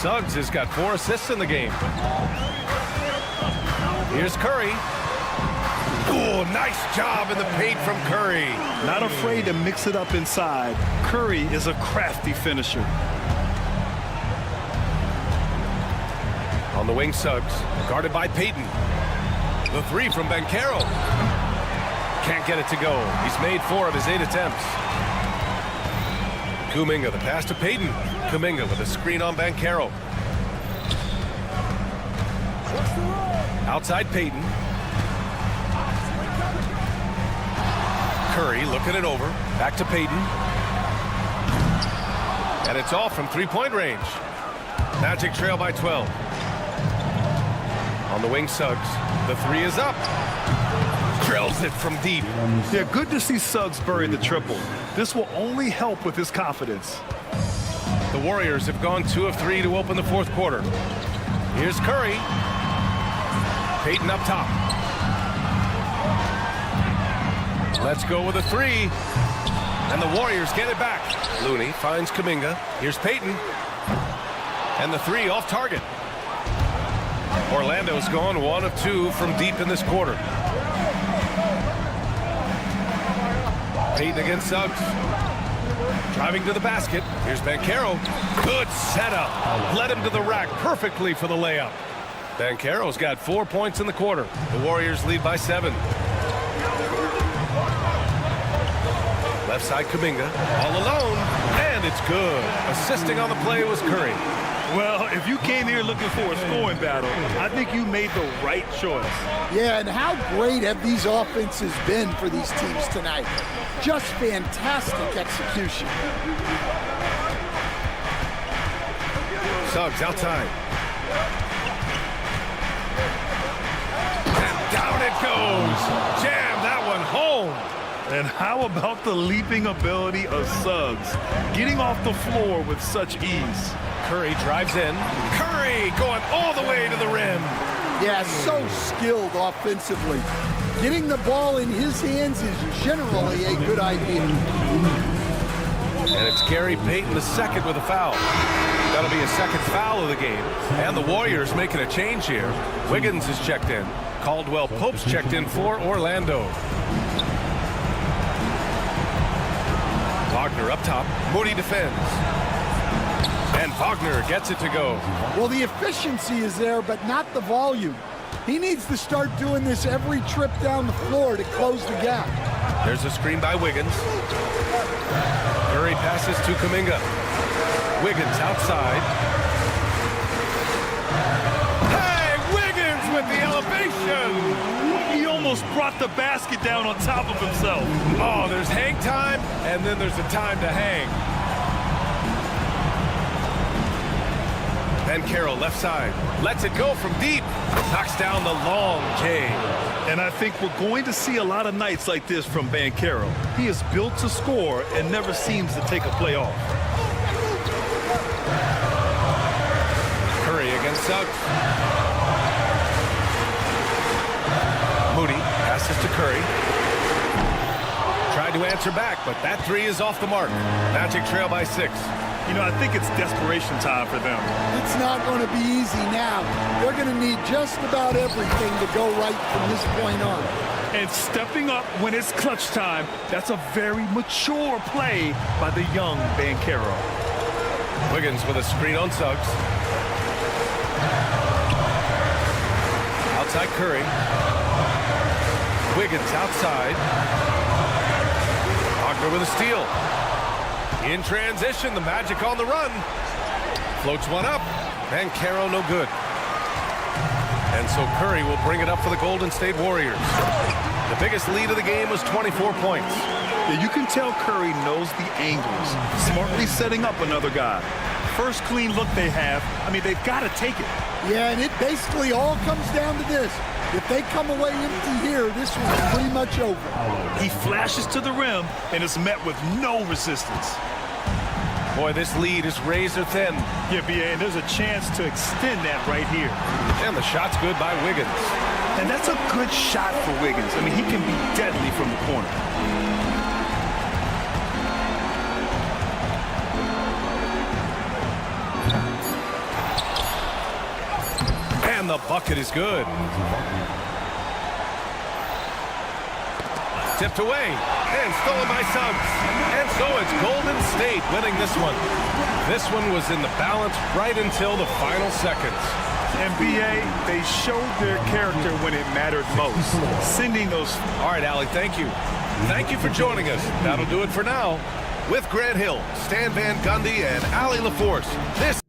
Suggs has got 4 assists in the game. Here's Curry. Oh, nice job in the paint from Curry. Not afraid to mix it up inside. Curry is a crafty finisher. On the wing, Suggs, guarded by Payton. The 3 from Banchero. Can't get it to go. He's made 4 of his 8 attempts. Kuminga, the pass to Payton. Kuminga with a screen on Banchero. Outside Payton. Curry looking it over. Back to Payton. And it's off from 3-point range. Magic trail by 12. On the wing, Suggs. The 3 is up. Drills it from deep. Yeah, good to see Suggs bury the triple. This will only help with his confidence. The Warriors have gone 2 of 3 to open the fourth quarter. Here's Curry. Payton up top. Let's go with a 3. And the Warriors get it back. Looney finds Kuminga. Here's Payton. And the 3 off target. Orlando's gone 1 of 2 from deep in this quarter. Payton against Suggs. Driving to the basket. Here's Banchero. Good setup. Led him to the rack perfectly for the layup. Banchero's got 4 points in the quarter. The Warriors lead by 7. Left side Kuminga. All alone. And it's good. Assisting on the play was Curry. Well, if you came here looking for a scoring battle, I think you made the right choice. Yeah, and how great have these offenses been for these teams tonight? Just fantastic execution. Suggs outside. And down it goes. Jam that one home. And how about the leaping ability of Suggs? Getting off the floor with such ease. Curry drives in. Curry going all the way to the rim. Yeah, so skilled offensively. Getting the ball in his hands is generally a good idea. And it's Gary Payton II with a foul. That'll be his second foul of the game. And the Warriors making a change here. Wiggins is checked in. Caldwell Pope's checked in for Orlando. Wagner up top. Moody defends. And Wagner gets it to go. Well, the efficiency is there, but not the volume. He needs to start doing this every trip down the floor to close the gap. There's a screen by Wiggins. Curry passes to Kuminga. Wiggins outside. Hey, Wiggins with the elevation! He almost brought the basket down on top of himself. Oh, there's hang time, and then there's a time to hang. And Carroll left side. Lets it go from deep. Knocks down the long J. And I think we're going to see a lot of nights like this from Banchero. He is built to score and never seems to take a play off. Suggs. Moody passes to Curry. Tried to answer back, but that three is off the mark. Magic trail by 6. You know, I think it's desperation time for them. It's not going to be easy now. They're going to need just about everything to go right from this point on. And stepping up when it's clutch time, that's a very mature play by the young Banchero. Wiggins with a screen on Suggs. Outside Curry. Wiggins outside. Wagner with a steal. In transition, the Magic on the run. Floats one up. Banchero no good. And so Curry will bring it up for the Golden State Warriors. The biggest lead of the game was 24 points. Yeah, you can tell Curry knows the angles, smartly setting up another guy. First clean look they have, I mean, they've got to take it. Yeah, and it basically all comes down to this. If they come away empty here, this was pretty much over. He flashes to the rim and is met with no resistance. Boy, this lead is razor thin. Yeah, BA, and there's a chance to extend that right here. And the shot's good by Wiggins. And that's a good shot for Wiggins. I mean, he can be deadly from the corner. And the bucket is good. Tipped away and stolen by Suggs. And so it's Golden State winning this one. This one was in the balance right until the final seconds. And BA, they showed their character when it mattered most. Sending those. All right, Allie, thank you. Thank you for joining us. That'll do it for now. With Grant Hill, Stan Van Gundy, and Allie LaForce, this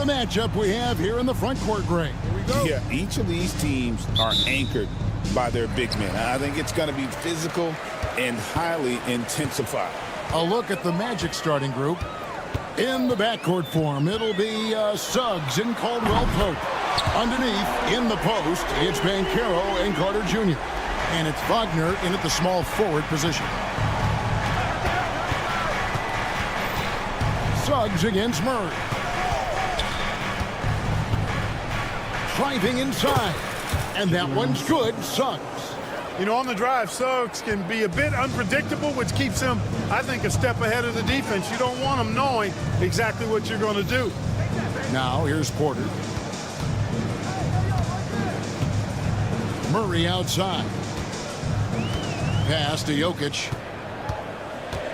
matchup we have here in the front court, Greg. Yeah, each of these teams are anchored by their big men. I think it's going to be physical and highly intensified. A look at the Magic starting group. In the backcourt form, it'll be Suggs and Caldwell Pope. Underneath, in the post, it's Banchero and Carter Jr. And it's Wagner in at the small forward position. Suggs against Murray. Driving inside. And that one's good. Suggs. You know, on the drive, Suggs can be a bit unpredictable, which keeps him, I think, a step ahead of the defense. You don't want him knowing exactly what you're going to do. Now, here's Porter. Murray outside. Pass to Jokic.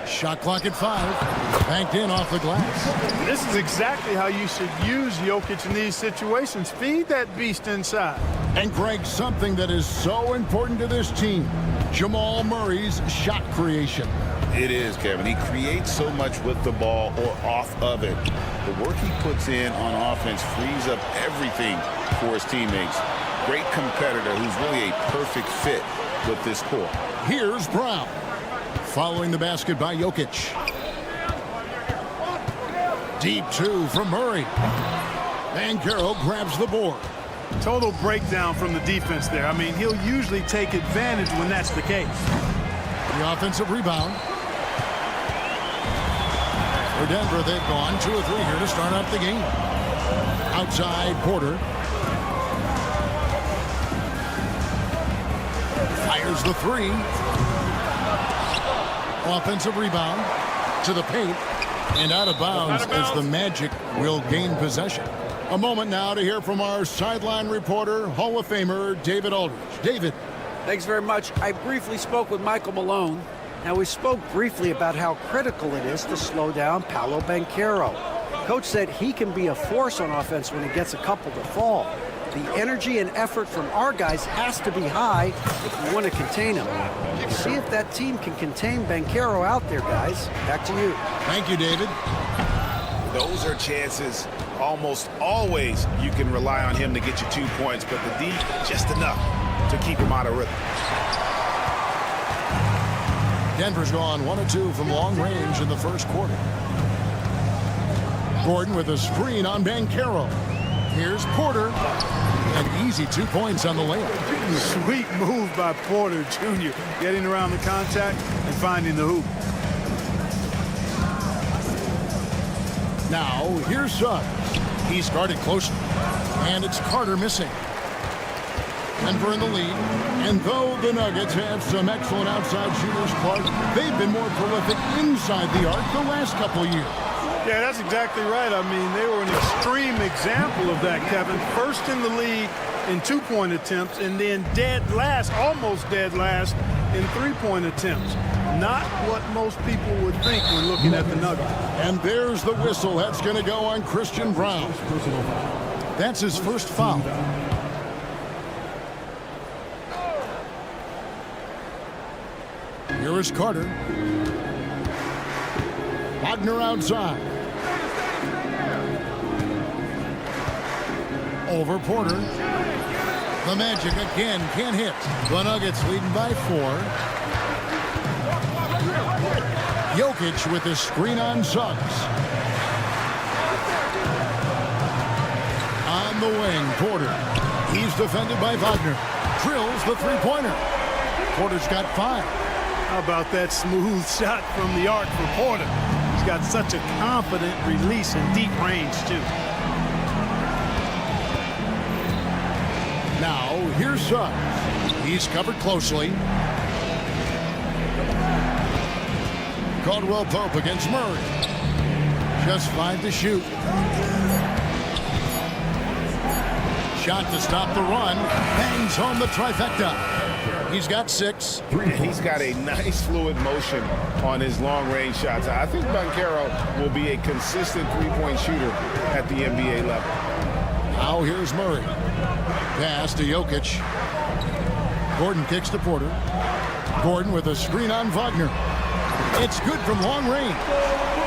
Shot clock at 5. Banked in off the glass. This is exactly how you should use Jokic in these situations. Feed that beast inside. And Greg, something that is so important to this team, Jamal Murray's shot creation. It is, Kevin. He creates so much with the ball or off of it. The work he puts in on offense frees up everything for his teammates. Great competitor who's really a perfect fit with this core. Here's Brown. Following the basket by Jokic. Deep 2 from Murray. Banchero grabs the board. Total breakdown from the defense there. I mean, he'll usually take advantage when that's the case. The offensive rebound. For Denver, they've gone 2 or 3 here to start out the game. Outside, Porter. Fires the 3. Offensive rebound to the paint and out of bounds as the Magic will gain possession. A moment now to hear from our sideline reporter, Hall of Famer David Aldridge. David. Thanks very much. I briefly spoke with Michael Malone. Now, we spoke briefly about how critical it is to slow down Paolo Banchero. Coach said he can be a force on offense when he gets a couple to fall. The energy and effort from our guys has to be high if we want to contain him. See if that team can contain Banchero out there, guys. Back to you. Thank you, David. Those are chances almost always you can rely on him to get you 2 points, but the D just enough to keep him out of rhythm. Denver's gone 1 of 2 from long range in the first quarter. Gordon with a screen on Banchero. Here's Porter. An easy 2 points on the layup. Sweet move by Porter Jr. Getting around the contact and finding the hoop. Now, here's Suggs. He's guarded closely. And it's Carter missing. Denver in the lead. And though the Nuggets have some excellent outside shooters, Clark, they've been more prolific inside the arc the last couple years. Yeah, that's exactly right. I mean, they were an extreme example of that, Kevin. First in the league in 2-point attempts, and then dead last, almost dead last, in 3-point attempts. Not what most people would think when looking at the Nuggets. And there's the whistle. That's going to go on Christian Brown. That's his first foul. Here is Carter. Wagner outside. Over Porter. The Magic again can't hit. The Nuggets leading by 4. Jokic with the screen on Suggs. On the wing, Porter. He's defended by Wagner. Drills the 3-pointer. Porter's got 5. How about that smooth shot from the arc for Porter? He's got such a confident release in deep range, too. Now, here's Suggs. He's covered closely. Caldwell Pope against Murray. Just 5 to shoot. Shot to stop the run. Bangs home the trifecta. He's got 6. He's got a nice fluid motion on his long-range shots. I think Banchero will be a consistent 3-point shooter at the NBA level. Now here's Murray. Pass to Jokic. Gordon kicks to Porter. Gordon with a screen on Wagner. It's good from long range.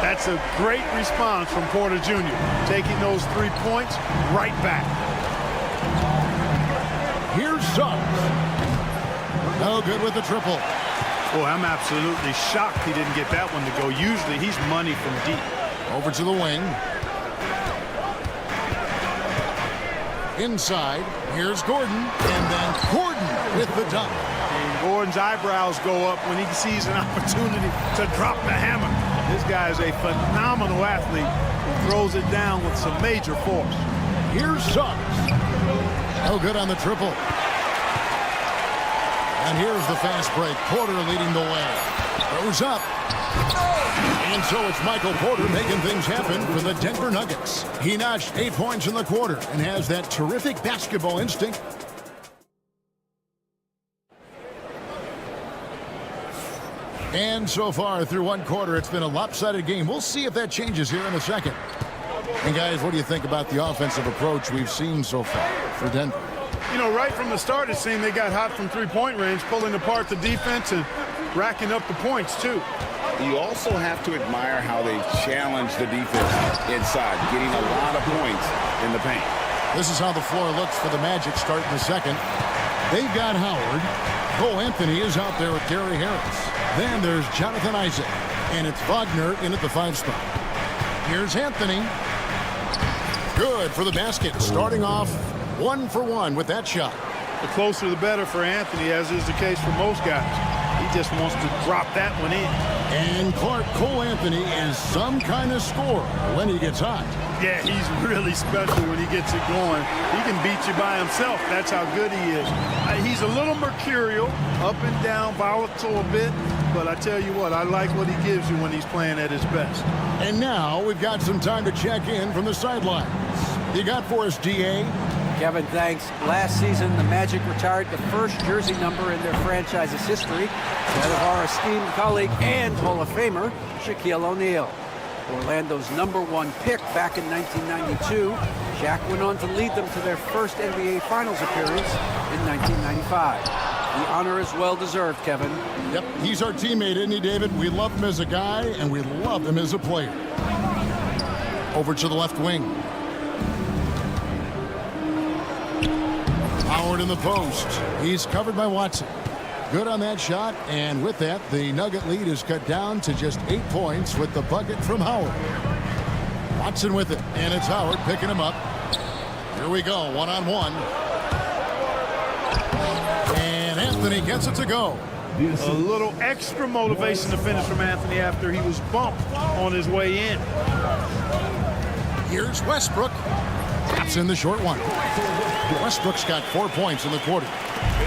That's a great response from Porter Jr. Taking those 3 points right back. Here's Suggs. No good with the triple. Boy, I'm absolutely shocked he didn't get that one to go. Usually he's money from deep. Over to the wing. Inside, here's Gordon, and then Gordon with the dunk. And Gordon's eyebrows go up when he sees an opportunity to drop the hammer. This guy is a phenomenal athlete who throws it down with some major force. Here's Suggs. No good on the triple. And here's the fast break. Porter leading the way. Goes up. And so it's Michael Porter making things happen for the Denver Nuggets. He notched 8 points in the quarter and has that terrific basketball instinct. And so far through one quarter, it's been a lopsided game. We'll see if that changes here in a second. And guys, what do you think about the offensive approach we've seen so far for Denver? You know, right from the start, it seemed they got hot from three-point range, pulling apart the defense and racking up the points, too. You also have to admire how they challenge the defense inside, getting a lot of points in the paint. This is how the floor looks for the Magic starting the second. They've got Howard. Cole Anthony is out there with Gary Harris. Then there's Jonathan Isaac. And it's Wagner in at the 5 spot. Here's Anthony. Good for the basket. Starting off 1 for 1 with that shot. The closer the better for Anthony, as is the case for most guys. He just wants to drop that one in. And Clark, Cole Anthony is some kind of scorer when he gets hot. Yeah, he's really special when he gets it going. He can beat you by himself. That's how good he is. He's a little mercurial, up and down, volatile a bit. But I tell you what, I like what he gives you when he's playing at his best. And now we've got some time to check in from the sidelines. You got for us, D.A.? Kevin, thanks. Last season, the Magic retired the first jersey number in their franchise's history, that of our esteemed colleague and Hall of Famer, Shaquille O'Neal. Orlando's #1 pick back in 1992, Shaq went on to lead them to their first NBA Finals appearance in 1995. The honor is well-deserved, Kevin. Yep, he's our teammate, isn't he, David? We love him as a guy, and we love him as a player. Over to the left wing. Howard in the post. He's covered by Watson. Good on that shot, and with that, the Nugget lead is cut down to just 8 points with the bucket from Howard. Watson with it, and it's Howard picking him up. Here we go, one-on-one. And Anthony gets it to go. A little extra motivation to finish from Anthony after he was bumped on his way in. Here's Westbrook. Taps in the short one. Westbrook's got 4 points in the quarter.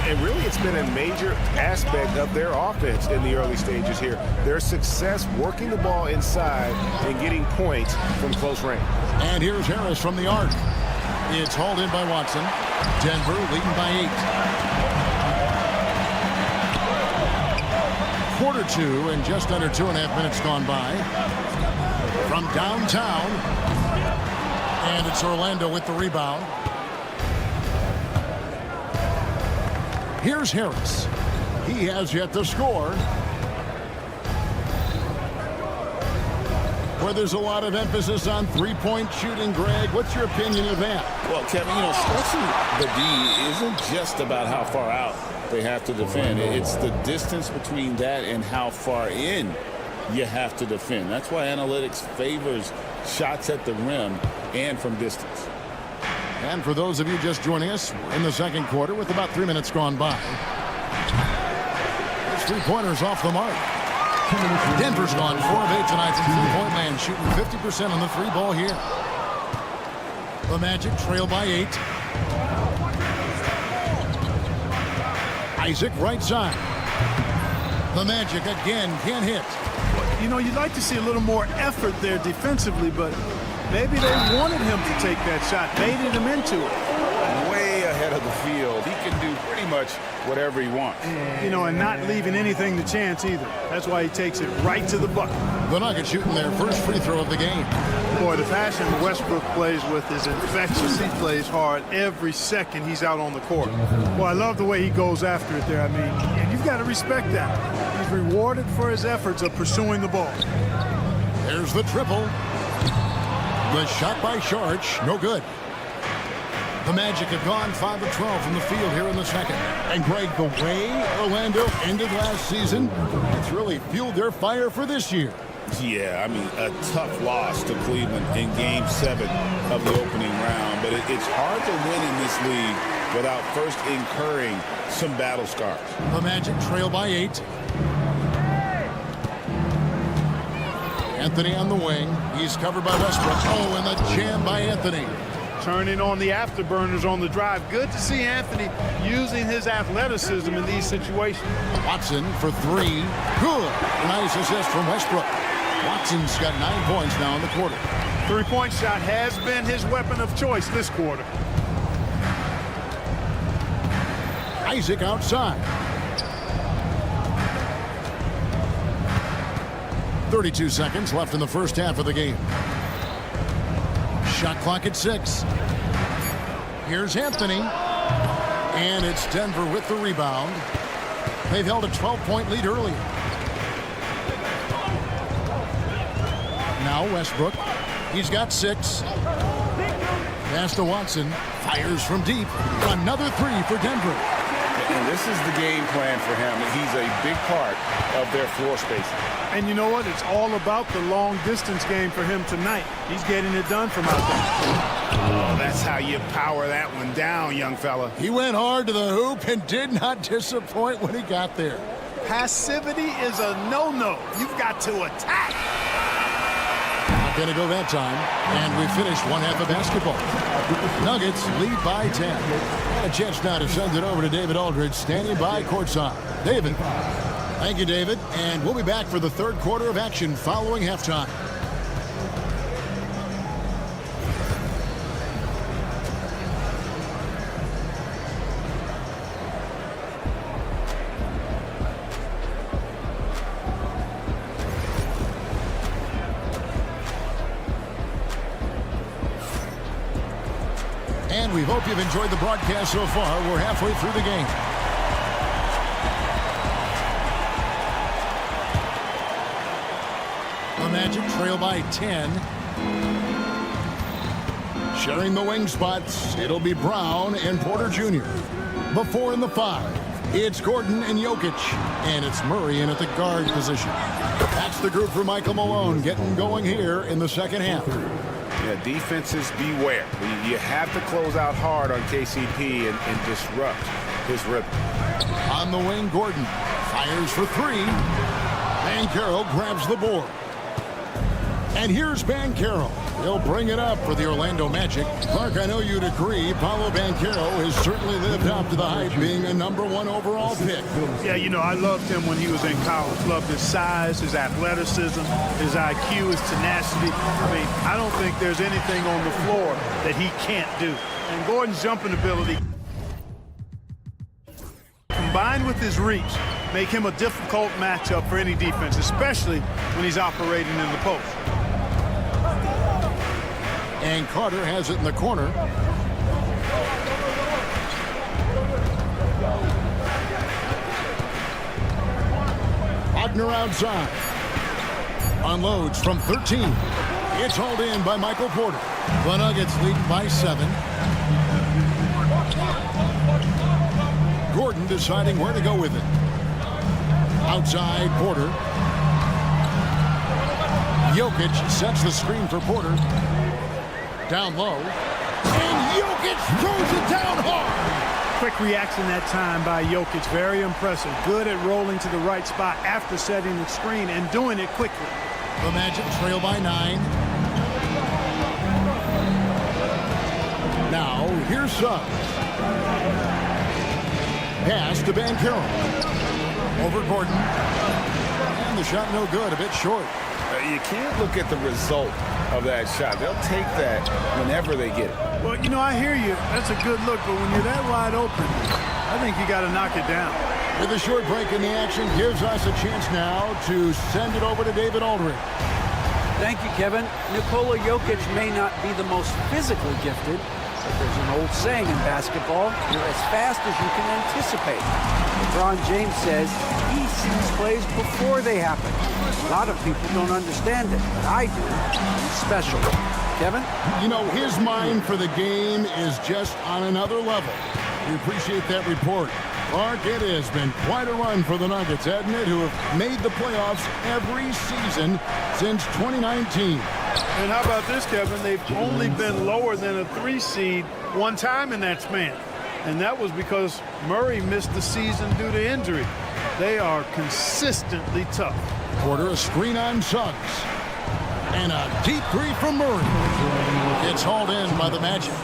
And really, it's been a major aspect of their offense in the early stages here. Their success working the ball inside and getting points from close range. And here's Harris from the arc. It's hauled in by Watson. Denver leading by 8. Quarter 2 and just under 2.5 minutes gone by. From downtown. And it's Orlando with the rebound. Here's Harris. He has yet to score. Where there's a lot of emphasis on three-point shooting, Greg. What's your opinion of that? Well, Kevin, you know, stretching the D isn't just about how far out they have to defend. It's the distance between that and how far in you have to defend. That's why analytics favors shots at the rim and from distance. And for those of you just joining us, we're in the second quarter with about 3 minutes gone by. Those three-pointers off the mark. Denver's gone 4 of 8 tonight from three-point land, shooting 50% on the three ball here. The Magic trail by 8. Isaac right side. The Magic again can't hit. You know, you'd like to see a little more effort there defensively, but maybe they wanted him to take that shot, baited him into it. Way ahead of the field. He can do pretty much whatever he wants. You know, and not leaving anything to chance either. That's why he takes it right to the bucket. The Nuggets shooting their first free throw of the game. Boy, the passion Westbrook plays with is infectious. He plays hard every second he's out on the court. Well, I love the way he goes after it there. I mean, you've got to respect that. He's rewarded for his efforts of pursuing the ball. There's the triple. The shot by Sharch, no good. The Magic have gone 5 of 12 from the field here in the second. And Greg, the way Orlando ended last season, it's really fueled their fire for this year. Yeah, I mean, a tough loss to Cleveland in Game 7 of the opening round. But it's hard to win in this league without first incurring some battle scars. The Magic trail by 8. Anthony on the wing. He's covered by Westbrook. Oh, and the jam by Anthony. Turning on the afterburners on the drive. Good to see Anthony using his athleticism in these situations. Watson for 3. Good. Nice assist from Westbrook. Watson's got 9 points now in the quarter. Three-point shot has been his weapon of choice this quarter. Isaac outside. 32 seconds left in the first half of the game. Shot clock at 6. Here's Anthony. And it's Denver with the rebound. They've held a 12-point lead earlier. Now Westbrook. He's got 6. Pass to Watson. Fires from deep. Another 3 for Denver. And this is the game plan for him. He's a big part of their floor spacing. And you know what? It's all about the long-distance game for him tonight. He's getting it done from out there. Oh, that's how you power that one down, young fella. He went hard to the hoop and did not disappoint when he got there. Passivity is a no-no. You've got to attack. Not going to go that time. And we finished one half of basketball. Nuggets lead by 10. And a chance now to send it over to David Aldridge, standing by courtside. David. Thank you, David. And we'll be back for the third quarter of action following halftime. And we hope you've enjoyed the broadcast so far. We're halfway through the game. The Magic trail by 10. Sharing the wing spots, it'll be Brown and Porter Jr. The 4 and the 5. It's Gordon and Jokic. And it's Murray in at the guard position. That's the group for Michael Malone getting going here in the second half. Yeah, defenses beware. You have to close out hard on KCP and disrupt his rhythm. On the wing, Gordon fires for 3. Banchero grabs the board. And here's Banchero. He'll bring it up for the Orlando Magic. Clark, I know you'd agree, Paolo Banchero has certainly lived up to the hype, being a #1 overall pick. Yeah, you know, I loved him when he was in college. Loved his size, his athleticism, his IQ, his tenacity. I mean, I don't think there's anything on the floor that he can't do. And Gordon's jumping ability, combined with his reach, make him a difficult matchup for any defense, especially when he's operating in the post. And Carter has it in the corner. Wagner outside. Unloads from 13. It's hauled in by Michael Porter. The Nuggets lead by 7. Gordon deciding where to go with it. Outside Porter. Jokic sets the screen for Porter. Down low. And Jokic throws it down hard. Quick reaction that time by Jokic. Very impressive. Good at rolling to the right spot after setting the screen and doing it quickly. The Magic trail by 9. Now, here's Suggs. Pass to Banchero. Over Gordon. And the shot no good, a bit short. You can't look at the result of that shot. They'll take that whenever they get it. Well, you know, I hear you. That's a good look, but when you're that wide open, I think you got to knock it down. With a short break in the action, gives us a chance now to send it over to David Aldridge. Thank you, Kevin. Nikola Jokic may not be the most physically gifted, There's an old saying in basketball, you're as fast as you can anticipate. LeBron James says he sees plays before they happen. A lot of people don't understand it, but I do. He's special. Kevin? You know, his mind for the game is just on another level. We appreciate that report. Clark, it has been quite a run for the Nuggets, hasn't it, who have made the playoffs every season since 2019. And how about this, Kevin? They've only been lower than a 3 seed one time in that span. And that was because Murray missed the season due to injury. They are consistently tough. Porter, a screen on Suggs. And a deep three from Murray. It's hauled in by the Magic.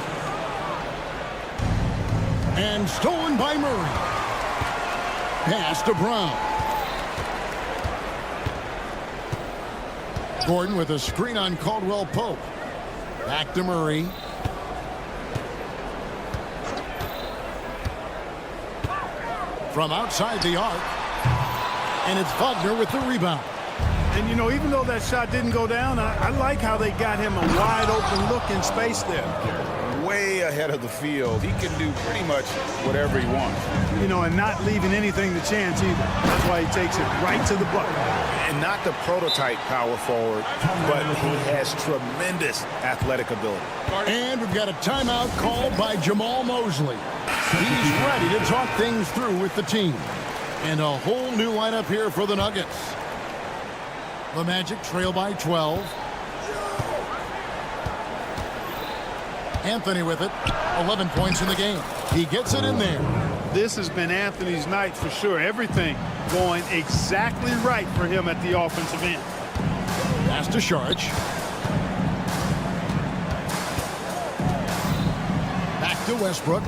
And stolen by Murray. Pass to Brown. Gordon with a screen on Caldwell Pope. Back to Murray. From outside the arc. And it's Wagner with the rebound. And, you know, even though that shot didn't go down, I like how they got him a wide open look in space there. Way ahead of the field. He can do pretty much whatever he wants. You know, and not leaving anything to chance either. That's why he takes it right to the bucket. And not the prototype power forward, but he has tremendous athletic ability. And we've got a timeout called by Jamal Mosley. He's ready to talk things through with the team. And a whole new lineup here for the Nuggets. The Magic trail by 12. Anthony with it. 11 points in the game. He gets it in there. This has been Anthony's night for sure. Everything going exactly right for him at the offensive end. Pass to Saric. Back to Westbrook.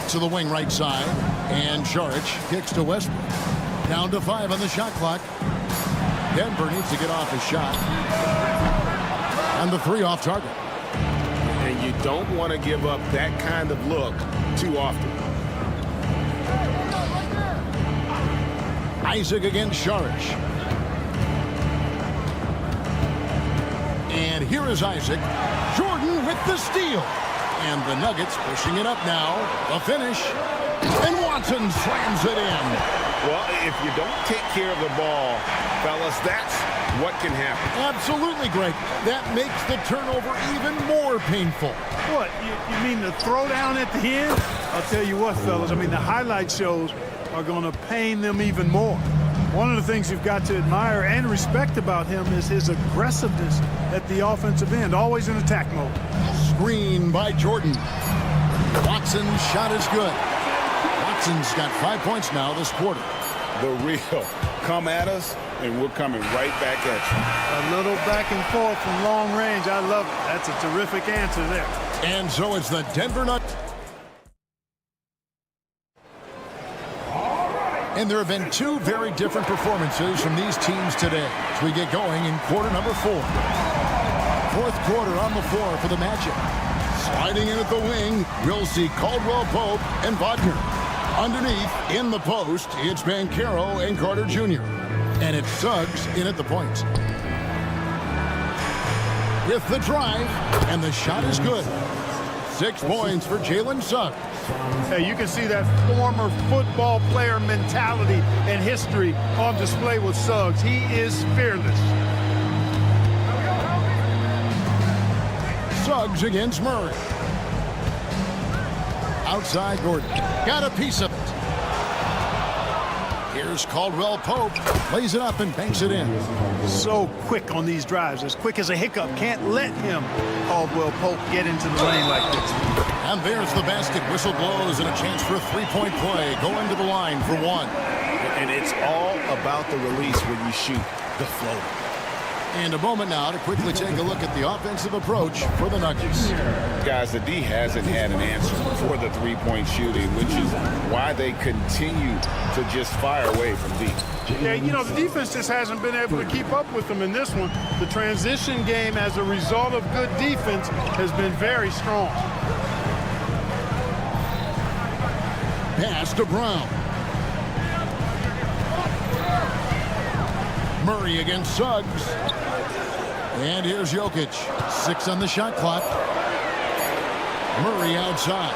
To the wing right side. And Saric kicks to Westbrook. Down to 5 on the shot clock. Denver needs to get off his shot. And the 3 off target. And you don't want to give up that kind of look too often. Isaac against Saric. And here is Isaac. Jordan with the steal. And the Nuggets pushing it up now. A finish. And Watson slams it in. Well, if you don't take care of the ball, fellas, that's what can happen. Absolutely, Greg. That makes the turnover even more painful. What, you mean the throwdown at the end? I'll tell you what, fellas, I mean, the highlight shows are going to pain them even more. One of the things you've got to admire and respect about him is his aggressiveness at the offensive end, always in attack mode. Screen by Jordan. Watson's shot is good. Watson's got 5 points now this quarter. The real come at us, and we're coming right back at you. A little back and forth from long range. I love it. That's a terrific answer there. And so it's the Denver Nuggets. And there have been 2 very different performances from these teams today as we get going in quarter number 4. 4th quarter on the floor for the Magic. Sliding in at the wing, we'll see Caldwell Pope and Wagner. Underneath, in the post, it's Banchero and Carter Jr. And it's Suggs in at the point. With the drive, and the shot is good. 6 points for Jalen Suggs. Hey, you can see that former football player mentality and history on display with Suggs. He is fearless. Suggs against Murray. Outside Gordon. Got a piece of it. Here's Caldwell Pope. Plays it up and banks it in. So quick on these drives. As quick as a hiccup. Can't let him, Caldwell Pope, get into the lane like this. And there's the basket. Whistle blows and a chance for a 3-point play. Going to the line for 1. And it's all about the release when you shoot the floater. And a moment now to quickly take a look at the offensive approach for the Nuggets. Guys, the D hasn't had an answer for the 3-point shooting, which is why they continue to just fire away from deep. Yeah, you know, the defense just hasn't been able to keep up with them in this one. The transition game, as a result of good defense, has been very strong. Pass to Brown. Murray against Suggs. And here's Jokic. 6 on the shot clock. Murray outside.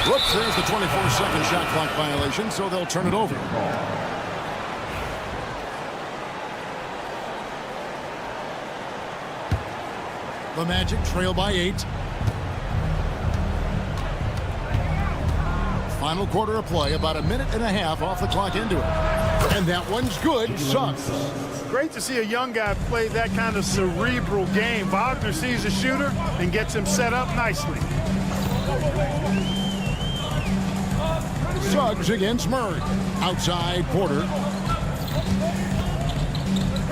Whoops, there's the 24-second shot clock violation, so they'll turn it over. The Magic trail by 8. Final quarter of play, about a minute and a half off the clock into it. And that one's good. Suggs. Great to see a young guy play that kind of cerebral game. Wagner sees a shooter and gets him set up nicely. Suggs against Murray. Outside Porter.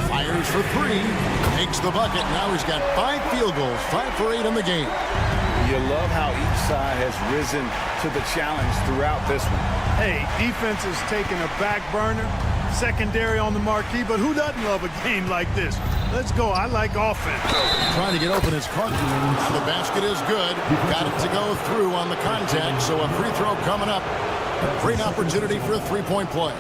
Fires for 3. Makes the bucket. Now he's got 5 field goals. 5 for 8 in the game. You love how each side has risen to the challenge throughout this one. Hey, defense is taking a back burner. Secondary on the marquee, but who doesn't love a game like this? Let's go. I like offense. Trying to get open his car. The basket is good. Got it to go through on the contact, so a free throw coming up. A great opportunity for a three-point play.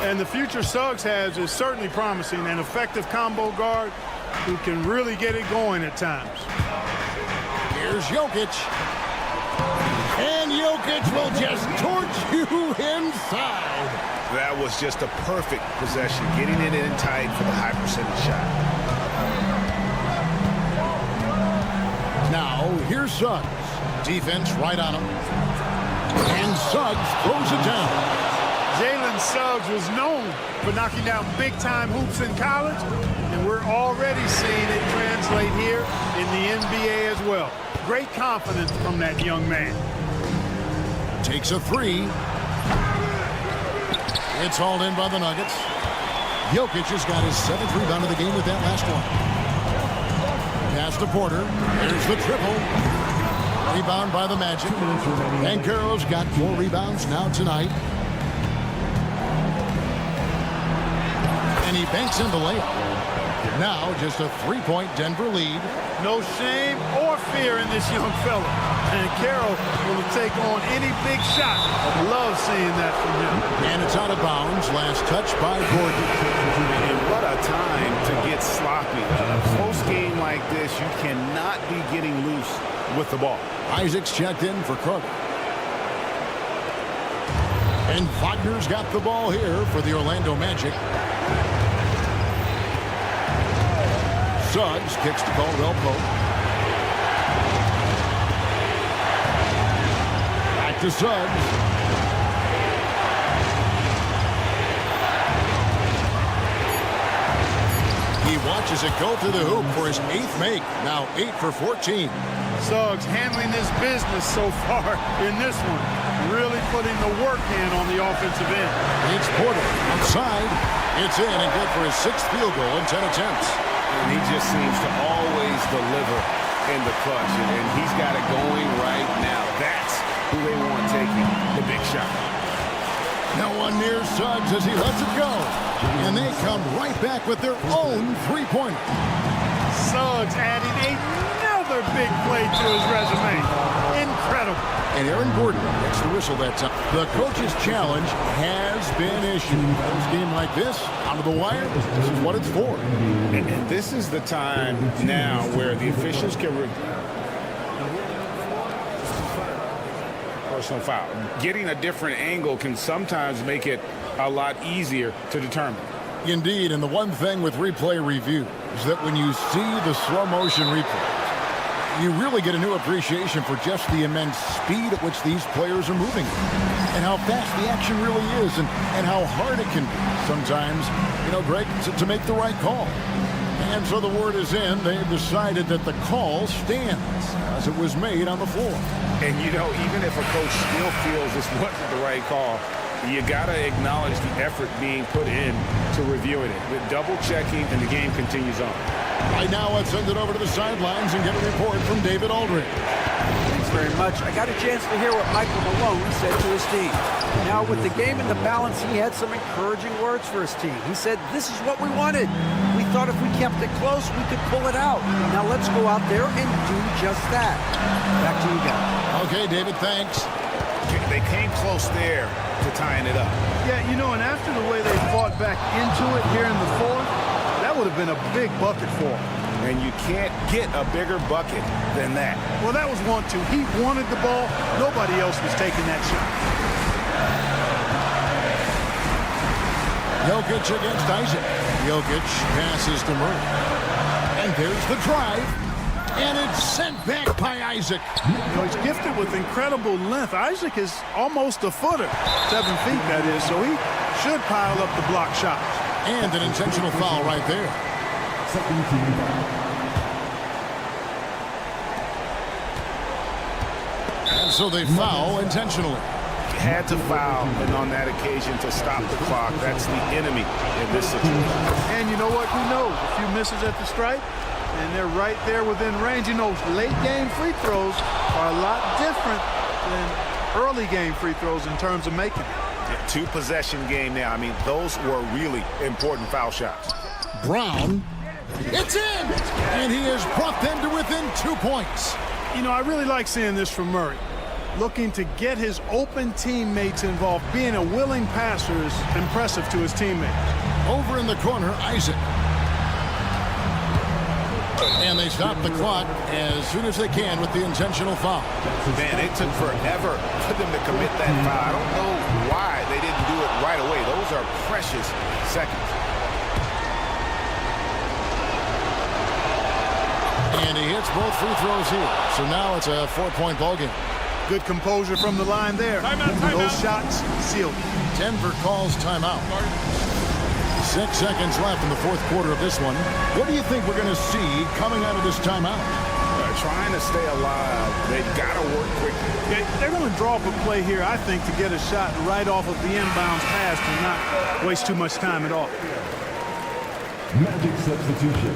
And the future Suggs has is certainly promising. An effective combo guard who can really get it going at times. Here's Jokic. And Jokic will just torch you inside. That was just a perfect possession, getting it in tight for the high percentage shot. Now, here's Suggs. Defense right on him. And Suggs throws it down. Jalen Suggs was known for knocking down big-time hoops in college, and we're already seeing it translate here in the NBA as well. Great confidence from that young man. Takes a 3. It's hauled in by the Nuggets. Jokic has got his 7th rebound of the game with that last one. Pass to Porter. There's the triple. Rebound by the Magic. And Carroll's got 4 rebounds now tonight. And he banks in the layup. Now just a 3-point Denver lead. No shame or fear in this young fella. And Carroll will take on any big shot. Love seeing that from him. And it's out of bounds. Last touch by Gordon. And what a time to get sloppy. A close game like this, you cannot be getting loose with the ball. Isaac's checked in for Kroger. And Wagner's got the ball here for the Orlando Magic. Suggs kicks to Caldwell Pope. Back to Suggs. He watches it go through the hoop for his 8th make. Now 8 for 14. Suggs handling this business so far in this one. Really putting the work in on the offensive end. It's Porter outside. It's in and good for his 6th field goal in 10 attempts. And he just seems to always deliver in the clutch. And he's got it going right now. That's who they want taking the big shot. No one near Suggs as he lets it go. And they come right back with their own three-pointer. Suggs adding another big play to his resume. Incredible. And Aaron Gordon gets the whistle that time. The coach's challenge has been issued. A game like this, out of the wire, this is what it's for. And this is the time now where the officials can personal foul. Getting a different angle can sometimes make it a lot easier to determine. Indeed, and the one thing with replay review is that when you see the slow motion replay, you really get a new appreciation for just the immense speed at which these players are moving and how fast the action really is and how hard it can be sometimes, you know, Greg, to make the right call. And so the word is in. They've decided that the call stands as it was made on the floor. And, you know, even if a coach still feels this wasn't the right call, you got to acknowledge the effort being put in to reviewing it. With double checking, and the game continues on. Right now, let's send it over to the sidelines and get a report from David Aldridge. Thanks very much. I got a chance to hear what Michael Malone said to his team. Now, with the game in the balance, he had some encouraging words for his team. He said, this is what we wanted. We thought if we kept it close, we could pull it out. Now, let's go out there and do just that. Back to you guys. Okay, David, thanks. They came close there to tying it up. Yeah, you know, and after the way they fought back into it here in the fourth, that would have been a big bucket for him. And you can't get a bigger bucket than that. Well, that was 1-2. He wanted the ball. Nobody else was taking that shot. Jokic against Isaac. Jokic passes to Murray. And there's the drive. And it's sent back by Isaac. You know, he's gifted with incredible length. Isaac is almost a footer. 7 feet, that is. So he should pile up the block shots. And an intentional foul right there. Second team foul. And so they foul intentionally. Had to foul, and on that occasion to stop the clock. That's the enemy in this situation. And you know what? Who knows? A few misses at the stripe, and they're right there within range. You know, late game free throws are a lot different than early game free throws in terms of making it. Yeah, 2-possession game now. I mean, those were really important foul shots. Brown. It's in! And he has brought them to within 2 points. You know, I really like seeing this from Murray. Looking to get his open teammates involved. Being a willing passer is impressive to his teammates. Over in the corner, Isaac. And they stop the clock as soon as they can with the intentional foul. Man, it took forever for them to commit that foul. I don't know why they didn't do it right away. Those are precious seconds. And he hits both free throws here. So now it's a 4-point ball game. Good composure from the line there. Those shots sealed. Denver calls timeout. 6 seconds left in the fourth quarter of this one. What do you think we're going to see coming out of this timeout? Trying to stay alive. They've got to work quickly. They're going to draw up a play here, I think, to get a shot right off of the inbounds pass and not waste too much time at all. Magic substitution.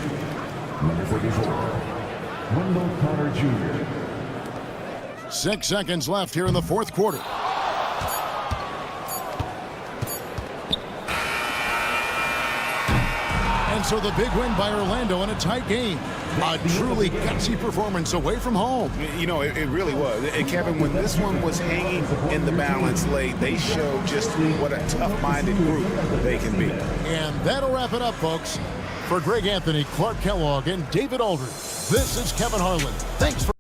Number 44. Wendell Carter Jr. 6 seconds left here in the fourth quarter. And so the big win by Orlando in a tight game. A truly gutsy performance away from home. You know, it really was. And Kevin, when this one was hanging in the balance late, they showed just what a tough-minded group they can be. And that'll wrap it up, folks. For Greg Anthony, Clark Kellogg, and David Aldridge, this is Kevin Harlan. Thanks for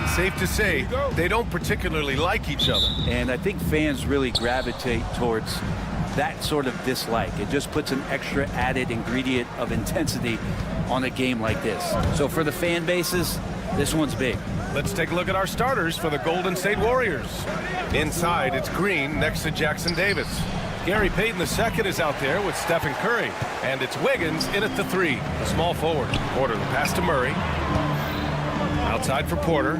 And safe to say, they don't particularly like each other. And I think fans really gravitate towards that sort of dislike. It just puts an extra added ingredient of intensity on a game like this. So for the fan bases, this one's big. Let's take a look at our starters for the Golden State Warriors. Inside, it's Green next to Jackson Davis. Gary Payton II is out there with Stephen Curry. And it's Wiggins in at the 3, the small forward. Porter, the pass to Murray. Outside for Porter.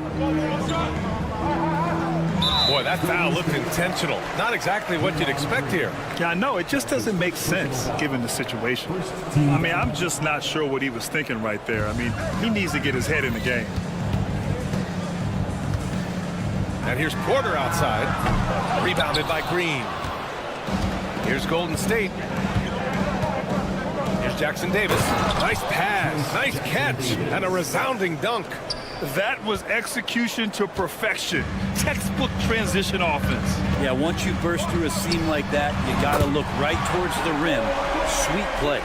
Boy, that foul looked intentional. Not exactly what you'd expect here. Yeah, I know. It just doesn't make sense given the situation. I mean, I'm just not sure what he was thinking right there. I mean, he needs to get his head in the game. And here's Porter outside. Rebounded by Green. Here's Golden State. Here's Jackson Davis. Nice pass, nice catch, and a resounding dunk. That was execution to perfection. Textbook transition offense. Yeah, once you burst through a seam like that, you got to look right towards the rim. Sweet play.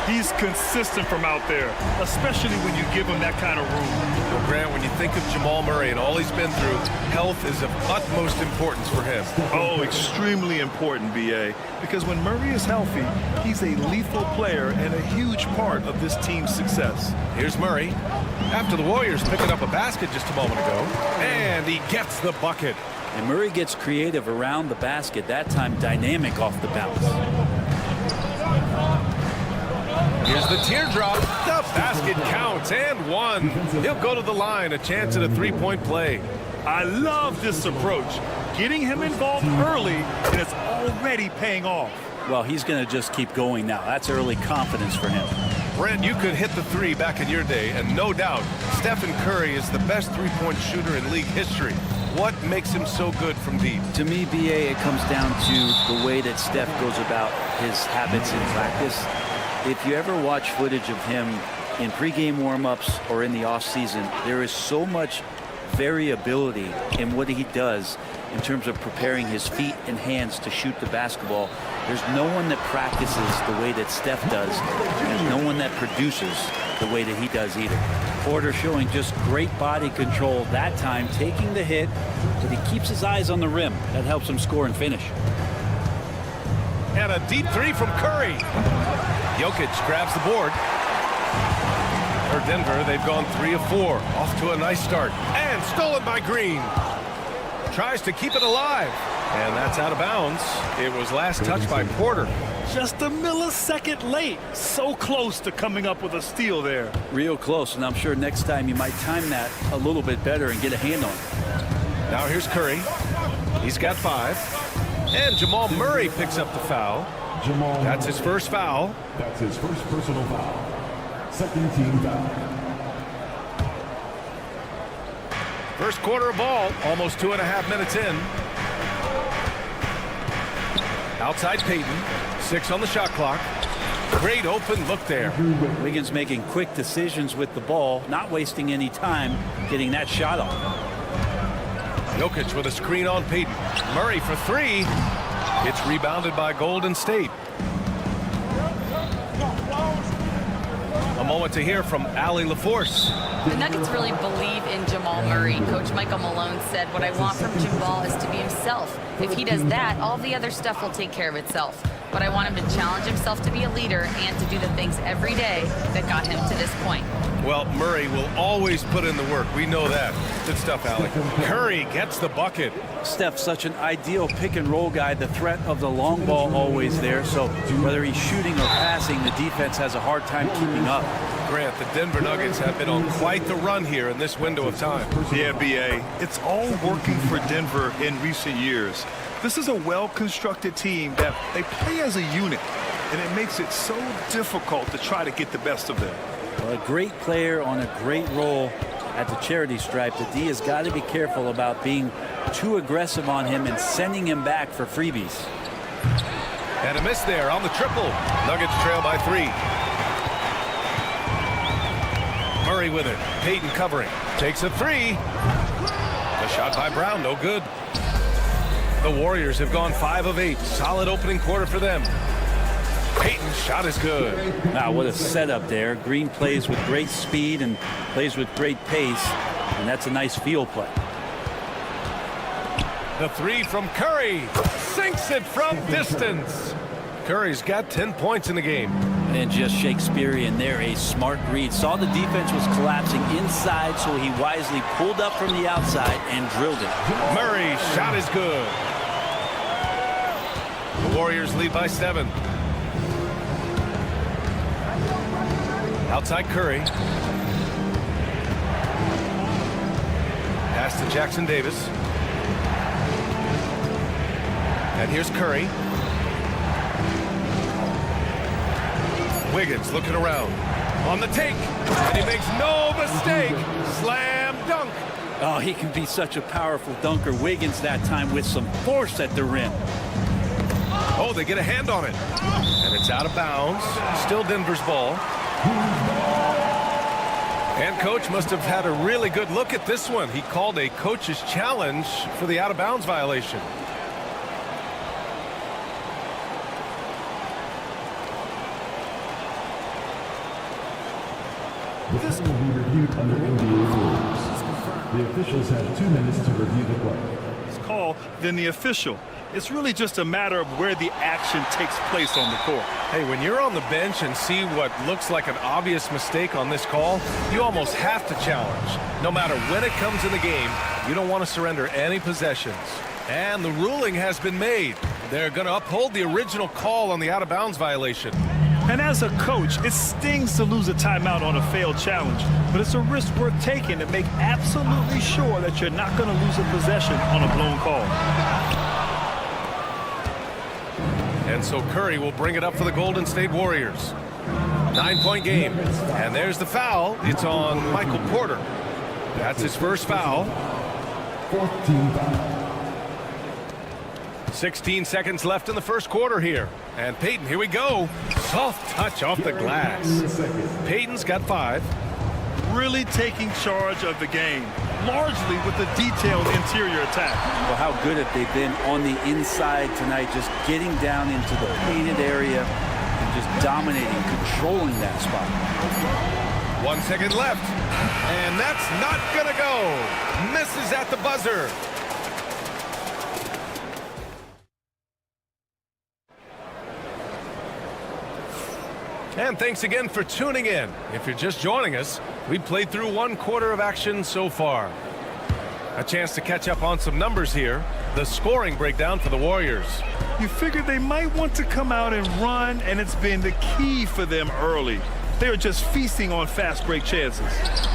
He's consistent from out there, especially when you give him that kind of room. Well, Grant, when you think of Jamal Murray and all he's been through, health is of utmost importance for him. Oh, extremely important, B.A., because when Murray is healthy, he's a lethal player and a huge part of this team's success. Here's Murray. After the Warriors picking up a basket just a moment ago, and he gets the bucket. And Murray gets creative around the basket, that time dynamic off the bounce. Here's the teardrop. The basket counts, and one. He'll go to the line, a chance at a three-point play. I love this approach. Getting him involved early, and it's already paying off. Well, he's going to just keep going now. That's early confidence for him. Brent, you could hit the 3 back in your day, and no doubt, Stephen Curry is the best three-point shooter in league history. What makes him so good from deep? To me, B.A., it comes down to the way that Steph goes about his habits in practice. If you ever watch footage of him in pregame warm-ups or in the offseason, there is so much variability in what he does in terms of preparing his feet and hands to shoot the basketball. There's no one that practices the way that Steph does. There's no one that produces the way that he does either. Porter showing just great body control that time, taking the hit, but he keeps his eyes on the rim. That helps him score and finish. And a deep 3 from Curry. Jokic grabs the board. For Denver, they've gone 3 of 4. Off to a nice start. And stolen by Green. Tries to keep it alive. And that's out of bounds. It was last touched by Porter. Just a millisecond late. So close to coming up with a steal there. Real close, and I'm sure next time you might time that a little bit better and get a hand on it. Now here's Curry. He's got 5. And Jamal Murray picks up the foul. That's his first foul. That's his first personal foul. Second team foul. First quarter of ball, almost 2.5 minutes in. Outside Payton, 6 on the shot clock. Great open look there. Wiggins making quick decisions with the ball, not wasting any time getting that shot off. Jokic with a screen on Payton. Murray for 3. It's rebounded by Golden State. A moment to hear from Allie LaForce. The Nuggets really believe in Jamal Murray. Coach Michael Malone said, what I want from Jamal is to be himself. If he does that, all the other stuff will take care of itself. But I want him to challenge himself to be a leader and to do the things every day that got him to this point. Well, Murray will always put in the work. We know that. Good stuff, Alec. Curry gets the bucket. Steph, such an ideal pick-and-roll guy. The threat of the long ball always there. So whether he's shooting or passing, the defense has a hard time keeping up. Grant, the Denver Nuggets have been on quite the run here in this window of time. Yeah, B.A., it's all working for Denver in recent years. This is a well-constructed team that they play as a unit, and it makes it so difficult to try to get the best of them. Well, a great player on a great role at the charity stripe. The D has got to be careful about being too aggressive on him and sending him back for freebies. And a miss there on the triple. Nuggets trail by 3. Murray with it. Payton covering. Takes a 3. The shot by Brown, no good. The Warriors have gone 5 of 8. Solid opening quarter for them. Payton's shot is good. Wow, what a setup there. Green plays with great speed and plays with great pace. and that's a nice field play. The three from Curry. Sinks it from distance. Curry's got 10 points in the game. And just Shakespearean there, a smart read. Saw the defense was collapsing inside, so he wisely pulled up from the outside and drilled it. Murray's shot is good. The Warriors lead by 7. Outside Curry. Pass to Jackson Davis. And here's Curry. Wiggins looking around. On the take. And he makes no mistake. Slam dunk. Oh, he can be such a powerful dunker. Wiggins that time with some force at the rim. Oh, they get a hand on it. And it's out of bounds. Still Denver's ball. And coach must have had a really good look at this one. He called a coach's challenge for the out of bounds violation. This will be reviewed under NBA rules. The officials have 2 minutes to review the play. It's called, then the official. It's really just a matter of where the action takes place on the court. Hey, when you're on the bench and see what looks like an obvious mistake on this call, you almost have to challenge. No matter when it comes in the game, you don't want to surrender any possessions. And the ruling has been made. They're going to uphold the original call on the out-of-bounds violation. And as a coach, it stings to lose a timeout on a failed challenge, but it's a risk worth taking to make absolutely sure that you're not going to lose a possession on a blown call. And so Curry will bring it up for the Golden State Warriors. 9-point game. And there's the foul. It's on Michael Porter. That's his first foul. 4th team foul. 16 seconds left in the first quarter here. And Payton, here we go. Soft touch off the glass. Payton's got 5. Really taking charge of the game, largely with a detailed interior attack. Well, how good have they been on the inside tonight, just getting down into the painted area and just dominating, controlling that spot. 1 second left. And that's not gonna go. Misses at the buzzer. And thanks again for tuning in. If you're just joining us, we played through 1 quarter of action so far. A chance to catch up on some numbers here. The scoring breakdown for the Warriors. You figured they might want to come out and run, and it's been the key for them early. They're just feasting on fast break chances.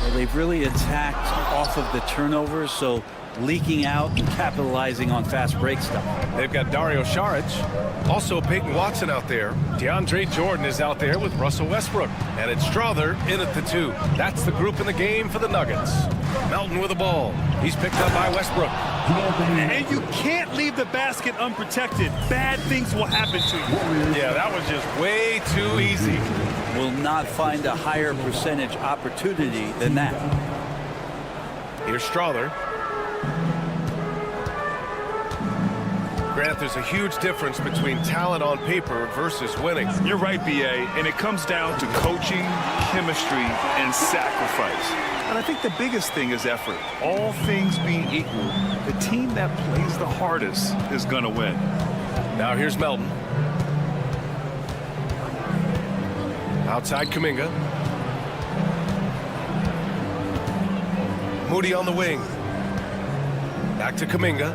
Well, they've really attacked off of the turnovers, so leaking out and capitalizing on fast break stuff. They've got Dario Saric, also Peyton Watson out there. DeAndre Jordan is out there with Russell Westbrook. And it's Strother in at the 2. That's the group in the game for the Nuggets. Melton with the ball. He's picked up by Westbrook. And you can't leave the basket unprotected. Bad things will happen to you. Yeah, that was just way too easy. Will not find a higher percentage opportunity than that. Here's Strother. Grant, there's a huge difference between talent on paper versus winning. You're right, B.A., and it comes down to coaching, chemistry, and sacrifice. And I think the biggest thing is effort. All things being equal, the team that plays the hardest is going to win. Now here's Melton. Outside Kuminga. Moody on the wing. Back to Kuminga.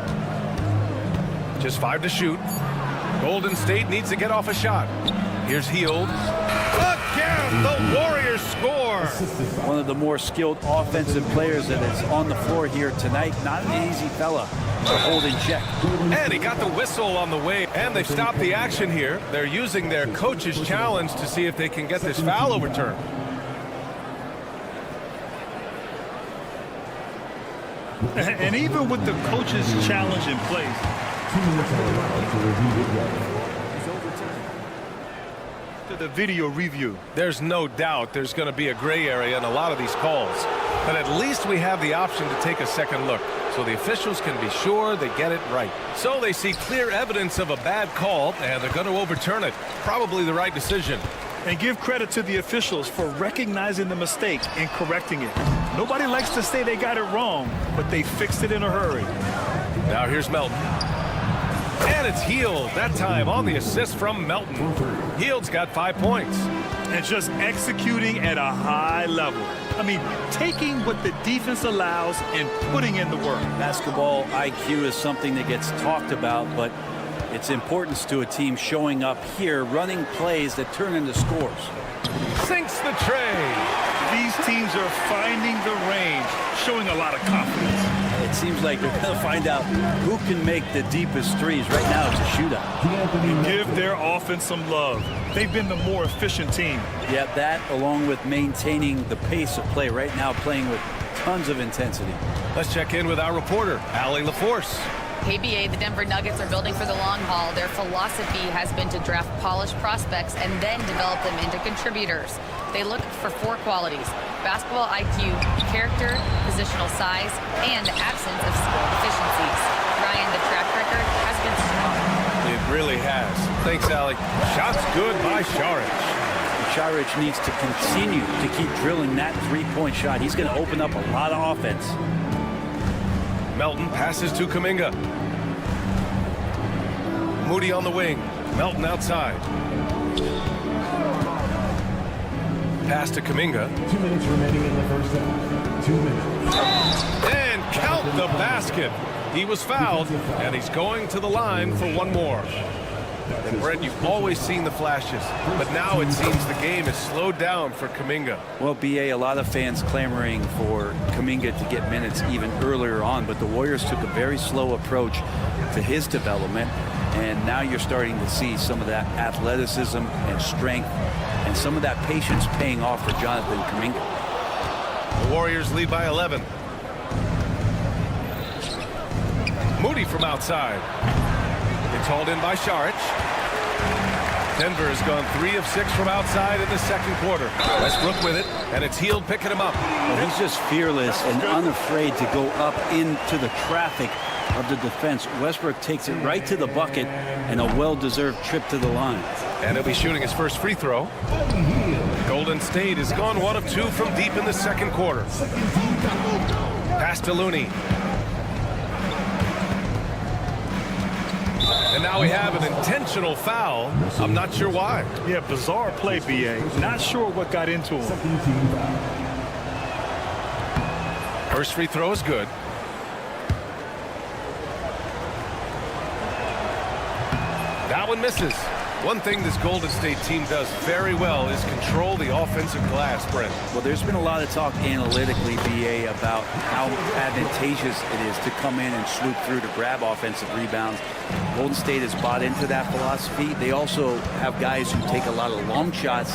Just 5 to shoot. Golden State needs to get off a shot. Here's Hield. Again, the Warriors score. One of the more skilled offensive players that is on the floor here tonight. Not an easy fella to hold in check. And he got the whistle on the way. And they've stopped the action here. They're using their coach's challenge to see if they can get this foul overturned. And even with the coach's challenge in place, 2 minutes are allowed to review the play. to the video review. There's no doubt there's going to be a gray area in a lot of these calls. But at least we have the option to take a second look, so the officials can be sure they get it right. So they see clear evidence of a bad call, and they're going to overturn it. Probably the right decision. And give credit to the officials for recognizing the mistake and correcting it. Nobody likes to say they got it wrong, but they fixed it in a hurry. Now here's Melton. And it's Hield, that time on the assist from Melton. Hield's got 5 points. And just executing at a high level. I mean, taking what the defense allows and putting in the work. Basketball IQ is something that gets talked about, but its importance to a team showing up here, running plays that turn into scores. Sinks the tray. These teams are finding the range, showing a lot of confidence. It seems like they're going to find out who can make the deepest threes. Right now, it's a shootout. Give their offense some love. They've been the more efficient team. Yeah, that along with maintaining the pace of play. Right now, playing with tons of intensity. Let's check in with our reporter, Allie LaForce. KBA, the Denver Nuggets are building for the long haul. Their philosophy has been to draft polished prospects and then develop them into contributors. They look for 4 qualities: basketball IQ, character, positional size, and the absence of skill deficiencies. Ryan, the track record has been strong. It really has. Thanks, Allie. Shots good by Šarić. Šarić needs to continue to keep drilling that three-point shot. He's going to open up a lot of offense. Melton passes to Kuminga. Moody on the wing. Melton outside. Pass to Kuminga. 2 minutes remaining in the first half. 2 minutes. And count the basket. He was fouled, and he's going to the line for one more. And Brent, you've always seen the flashes, but now it seems the game is slowed down for Kuminga. Well, BA, a lot of fans clamoring for Kuminga to get minutes even earlier on, but the Warriors took a very slow approach to his development, and now you're starting to see some of that athleticism and strength and some of that patience paying off for Jonathan Kuminga. The Warriors lead by 11. Moody from outside. It's hauled in by Šarić. Denver has gone 3 of 6 from outside in the second quarter. Westbrook with it, and it's Hield picking him up. Well, he's just fearless and unafraid to go up into the traffic of the defense. Westbrook takes it right to the bucket and a well-deserved trip to the line. And he'll be shooting his first free throw. Golden State has gone 1 of 2 from deep in the second quarter. Pass to Looney. And now we have an intentional foul. I'm not sure why. Yeah, bizarre play, BA. Not sure what got into him. First free throw is good. That one misses. One thing this Golden State team does very well is control the offensive glass, Brent. Well, there's been a lot of talk analytically, BA, about how advantageous it is to come in and swoop through to grab offensive rebounds. Golden State has bought into that philosophy. They also have guys who take a lot of long shots,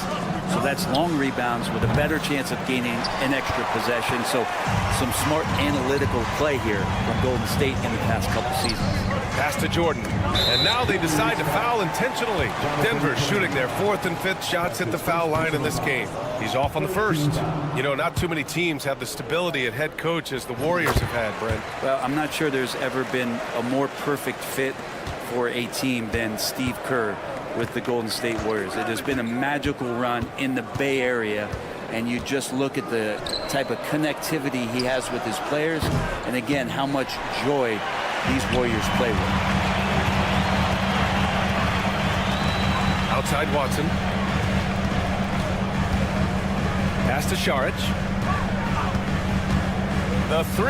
so that's long rebounds with a better chance of gaining an extra possession. So some smart analytical play here from Golden State in the past couple seasons. Pass to Jordan. And now they decide to foul intentionally. Denver shooting their 4th and 5th shots at the foul line in this game. He's off on the first. You know, not too many teams have the stability at head coach as the Warriors have had, Brent. Well, I'm not sure there's ever been a more perfect fit for a team than Steve Kerr with the Golden State Warriors. It has been a magical run in the Bay Area, and you just look at the type of connectivity he has with his players, and again, how much joy these Warriors play with. Outside Watson. Pass to Šarić. The 3.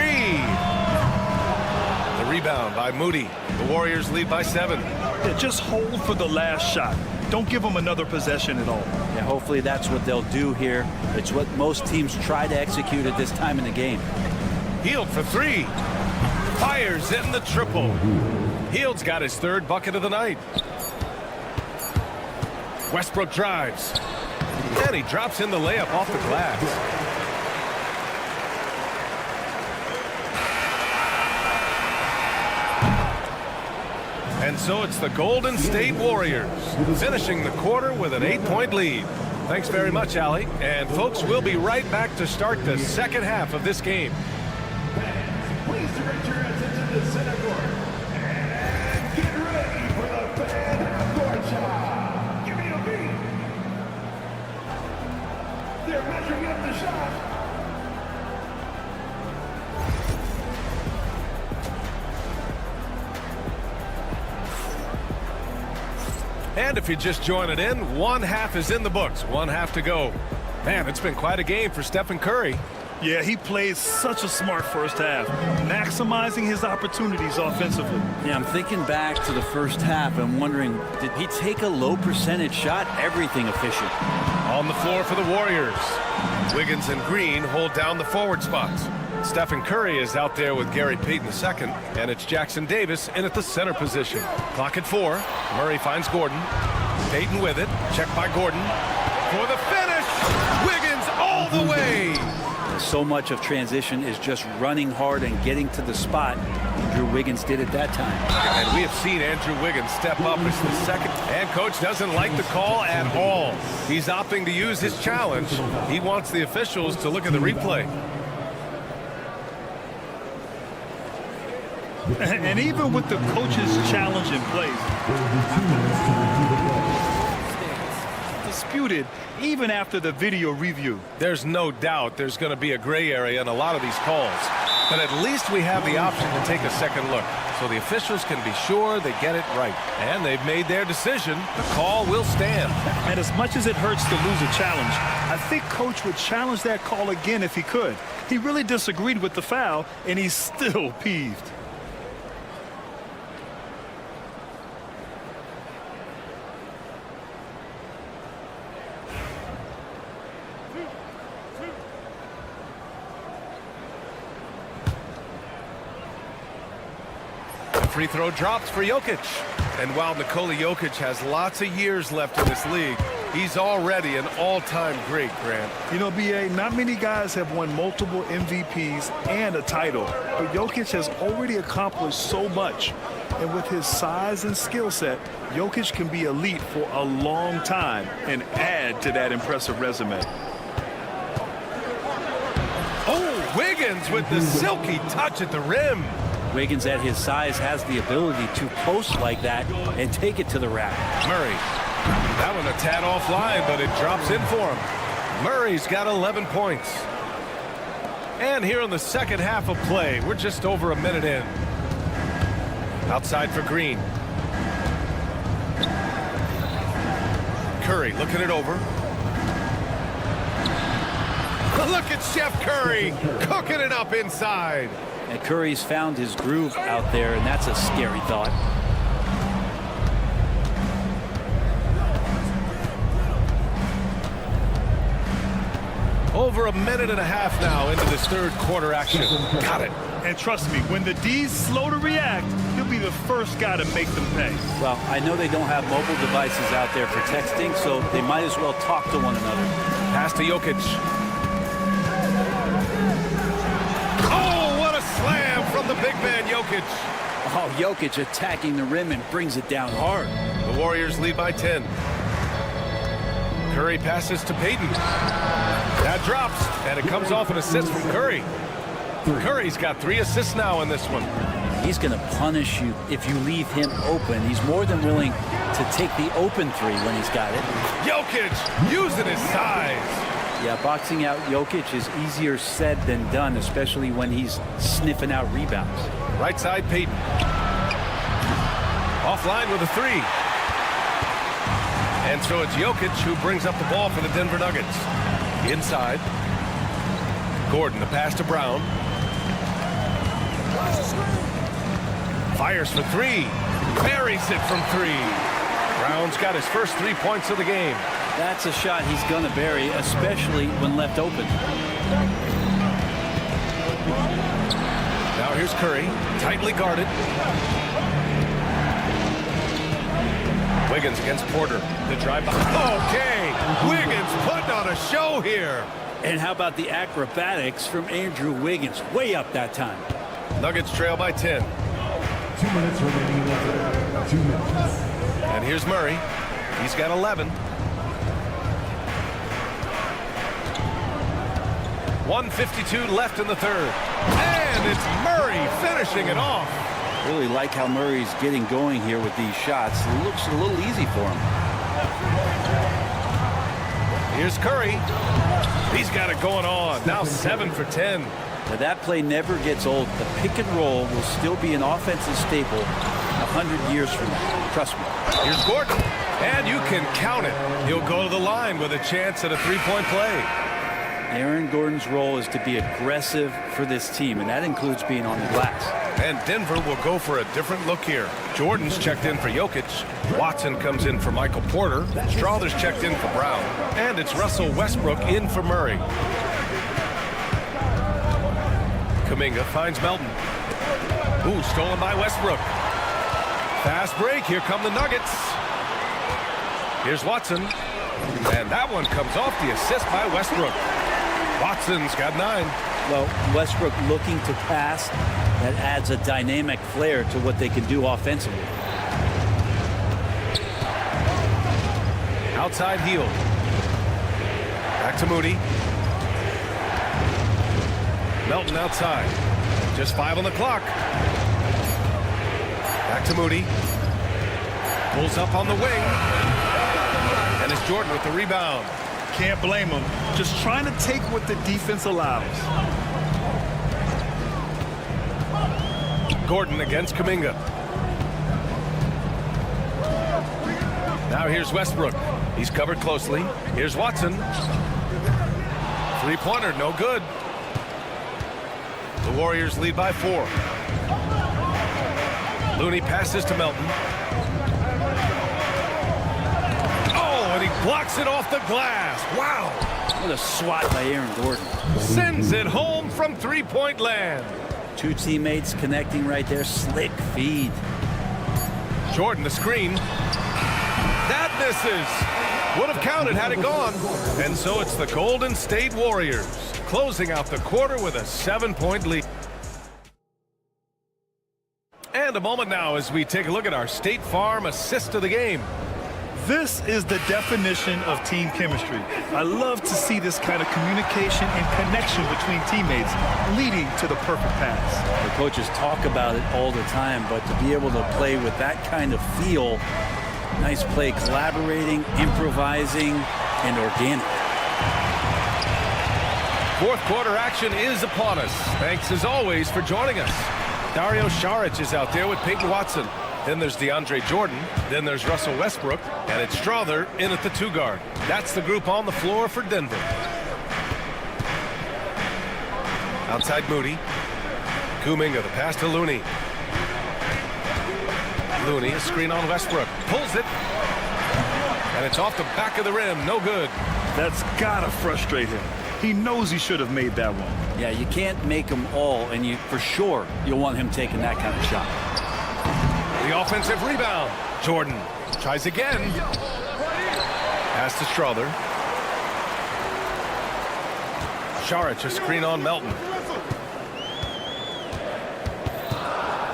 The rebound by Moody. The Warriors lead by 7. Yeah, just hold for the last shot. Don't give them another possession at all. Yeah, hopefully that's what they'll do here. It's what most teams try to execute at this time in the game. Hield for 3. Fires in the triple. Hield's got his 3rd bucket of the night. Westbrook drives. And he drops in the layup off the glass. And so it's the Golden State Warriors finishing the quarter with an 8-point lead. Thanks very much, Allie. And folks, we'll be right back to start the second half of this game. Please direct your attention to center court. And get ready for the fan court shot. Give me a beat. And if you're just joining in, one half is in the books. One half to go. Man, it's been quite a game for Stephen Curry. Yeah, he played such a smart first half, maximizing his opportunities offensively. Yeah, I'm thinking back to the first half and wondering, did he take a low percentage shot? Everything efficient. On the floor for the Warriors. Wiggins and Green hold down the forward spots. Stephen Curry is out there with Gary Payton II, and it's Jackson Davis in at the center position. Clock at 4. Murray finds Gordon. Payton with it. Checked by Gordon. For the finish! Wiggins all the way! So much of transition is just running hard and getting to the spot. Andrew Wiggins did it that time. And we have seen Andrew Wiggins step up as the second. And coach doesn't like the call at all. He's opting to use his challenge. He wants the officials to look at the replay. And even with the coach's challenge in place, disputed even after the video review. There's no doubt there's going to be a gray area in a lot of these calls. But at least we have the option to take a second look. So the officials can be sure they get it right. And they've made their decision. The call will stand. And as much as it hurts to lose a challenge, I think coach would challenge that call again if he could. He really disagreed with the foul, and he's still peeved. Free throw drops for Jokic. And while Nikola Jokic has lots of years left in this league, he's already an all-time great, Grant. You know, B.A., not many guys have won multiple MVPs and a title, but Jokic has already accomplished so much. And with his size and skill set, Jokic can be elite for a long time and add to that impressive resume. Oh, Wiggins with the silky touch at the rim. Wiggins at his size has the ability to post like that and take it to the rack. Murray. That one a tad offline, but it drops in for him. Murray's got 11 points. And here in the second half of play, we're just over a minute in. Outside for Green. Curry looking it over. Look at Chef Curry cooking it up inside. And Curry's found his groove out there, and that's a scary thought. Over a minute and a half now into this third quarter action. Got it. And trust me, when the D's slow to react, he'll be the first guy to make them pay. Well, I know they don't have mobile devices out there for texting, so they might as well talk to one another. Pass to Jokic. From the big man, Jokic. Oh, Jokic attacking the rim and brings it down hard. The Warriors lead by 10. Curry passes to Payton. That drops, and it comes off an assist from Curry. Curry's got 3 assists now in this one. He's going to punish you if you leave him open. He's more than willing to take the open 3 when he's got it. Jokic using his size. Yeah, boxing out Jokic is easier said than done, especially when he's sniffing out rebounds. Right side, Payton. Offline with a 3. And so it's Jokic who brings up the ball for the Denver Nuggets. Inside. Gordon, the pass to Brown. Fires for 3. Buries it from 3. Brown's got his first 3 points of the game. That's a shot he's going to bury, especially when left open. Now here's Curry, tightly guarded. Wiggins against Porter. The drive behind. Okay, Wiggins putting on a show here. And how about the acrobatics from Andrew Wiggins? Way up that time. Nuggets trail by 10. 2 minutes remaining. 2 minutes. And here's Murray. He's got 11. 1:52 left in the third. And it's Murray finishing it off. Really like how Murray's getting going here with these shots. It looks a little easy for him. Here's Curry. He's got it going on. Now 7 for 10. Now that play never gets old. The pick and roll will still be an offensive staple 100 years from now. Trust me. Here's Gordon, and you can count it. He'll go to the line with a chance at a three-point play. Aaron Gordon's role is to be aggressive for this team, and that includes being on the glass. And Denver will go for a different look here. Jordan's checked in for Jokic. Watson comes in for Michael Porter. Strawther's checked in for Brown. And it's Russell Westbrook in for Murray. Kuminga finds Melton. Ooh, stolen by Westbrook. Fast break. Here come the Nuggets. Here's Watson. And that one comes off the assist by Westbrook. Watson's got 9. Well, Westbrook looking to pass, that adds a dynamic flair to what they can do offensively. Outside heel. Back to Moody. Melton outside. Just 5 on the clock. Back to Moody. Pulls up on the wing. And it's Jordan with the rebound. Can't blame him. Just trying to take what the defense allows. Gordon against Kuminga. Now here's Westbrook. He's covered closely. Here's Watson. Three-pointer, no good. The Warriors lead by 4. Looney passes to Melton. And he blocks it off the glass. Wow. What a swat by Aaron Gordon. Sends it home from three-point land. 2 teammates connecting right there. Slick feed. Jordan the screen. That misses. Would have counted had it gone. And so it's the Golden State Warriors closing out the quarter with a 7-point lead. And a moment now as we take a look at our State Farm assist of the game. This is the definition of team chemistry. I love to see this kind of communication and connection between teammates leading to the perfect pass. The coaches talk about it all the time, but to be able to play with that kind of feel, nice play, collaborating, improvising, and organic. Fourth quarter action is upon us. Thanks as always for joining us. Dario Saric is out there with Peyton Watson. Then there's DeAndre Jordan. Then there's Russell Westbrook. And it's Strawther in at the 2 guard. That's the group on the floor for Denver. Outside Moody. Kuminga, the pass to Looney. Looney, a screen on Westbrook. Pulls it. And it's off the back of the rim. No good. That's gotta frustrate him. He knows he should have made that one. Yeah, you can't make them all, and for sure you'll want him taking that kind of shot. The offensive rebound. Jordan tries again. Pass to Strawther. Saric, a screen on Melton.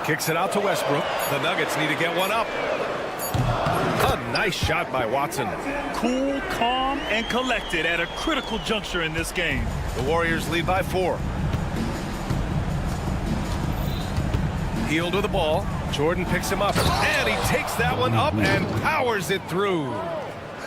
Kicks it out to Westbrook. The Nuggets need to get one up. A nice shot by Watson. Cool, calm, and collected at a critical juncture in this game. The Warriors lead by 4. Heel to the ball. Jordan picks him up, and he takes that one up and powers it through.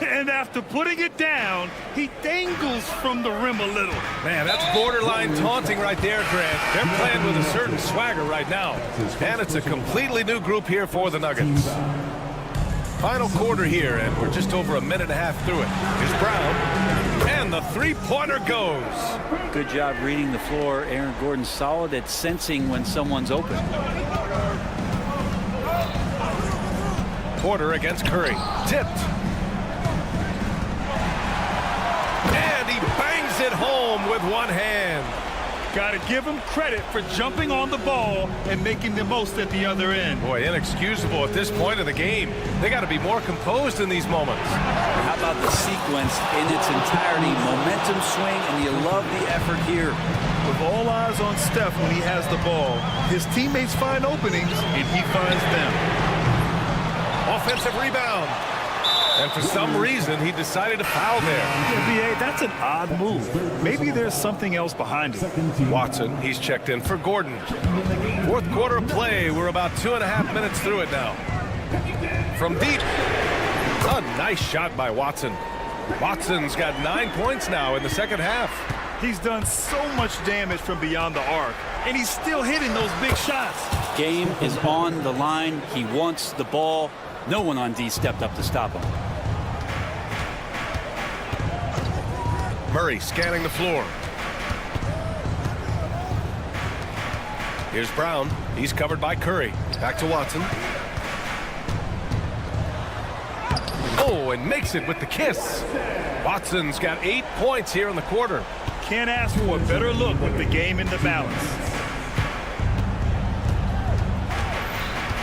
And after putting it down, he dangles from the rim a little. Man, that's borderline taunting right there, Grant. They're playing with a certain swagger right now. And it's a completely new group here for the Nuggets. Final quarter here, and we're just over a minute and a half through it. Here's Brown, and the three-pointer goes. Good job reading the floor. Aaron Gordon's solid at sensing when someone's open. Porter against Curry. Tipped. And he bangs it home with one hand. Got to give him credit for jumping on the ball and making the most at the other end. Boy, inexcusable at this point of the game. They got to be more composed in these moments. How about the sequence in its entirety? Momentum swing, and you love the effort here. With all eyes on Steph when he has the ball, his teammates find openings, and he finds them. Offensive rebound. And for some reason, he decided to foul there. Yeah, B.A., that's an odd move. Maybe there's something else behind it. Watson, he's checked in for Gordon. Fourth quarter of play. We're about 2.5 minutes through it now. From deep. A nice shot by Watson. Watson's got 9 points now in the second half. He's done so much damage from beyond the arc, and he's still hitting those big shots. Game is on the line. He wants the ball. No one on D stepped up to stop him. Murray scanning the floor. Here's Brown. He's covered by Curry. Back to Watson. Oh, and makes it with the kiss. Watson's got 8 points here in the quarter. Can't ask for a better look with the game in the balance.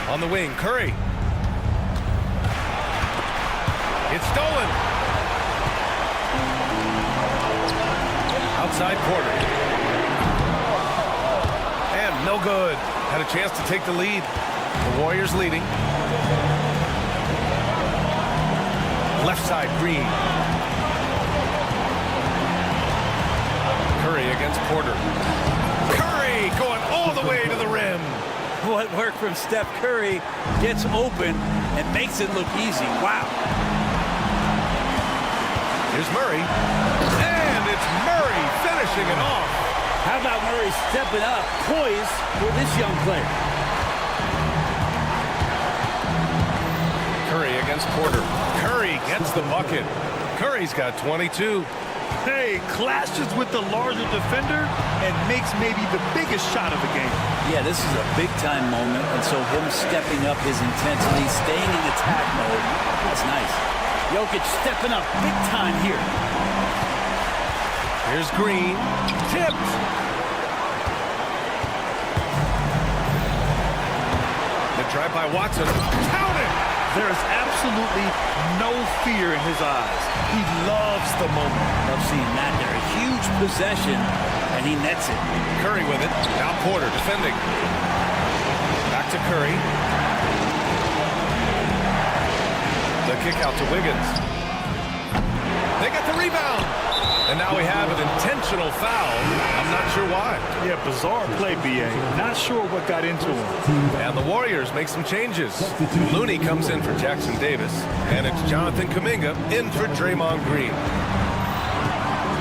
On the wing, Curry. It's stolen. Outside Porter. And no good. Had a chance to take the lead. The Warriors leading. Left side, Green. Curry against Porter. Curry going all the way to the rim. What work from Steph Curry, gets open and makes it look easy. Wow. Here's Murray. And it's Murray finishing it off. How about Murray stepping up, poised for this young player? Curry against Porter. Curry gets the bucket. Curry's got 22. Hey, clashes with the larger defender and makes maybe the biggest shot of the game. Yeah, this is a big-time moment, and so him stepping up his intensity, staying in attack mode, that's nice. Jokic stepping up big time here. Here's Green. Tipped. The drive by Watson. Counted. There is absolutely no fear in his eyes. He loves the moment. Love seeing that there. A huge possession, and he nets it. Curry with it. Now Porter defending. Back to Curry. The kick out to Wiggins. They get the rebound. And now we have an intentional foul. I'm not sure why. Yeah, bizarre play, B.A. Not sure what got into him. And the Warriors make some changes. Looney comes in for Jackson Davis. And it's Jonathan Kuminga in for Draymond Green.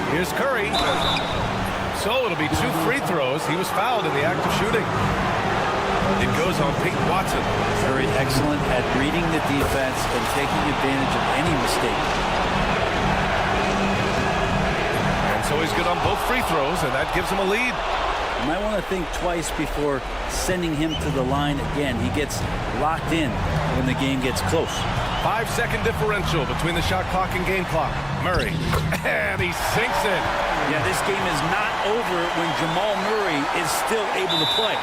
Here's Curry. So it'll be 2 free throws. He was fouled in the act of shooting. It goes on Peyton Watson. Very excellent at reading the defense and taking advantage of any mistake. So he's good on both free throws, and that gives him a lead. You might want to think twice before sending him to the line again. He gets locked in when the game gets close. 5-second differential between the shot clock and game clock. Murray, and he sinks it. Yeah, this game is not over when Jamal Murray is still able to play.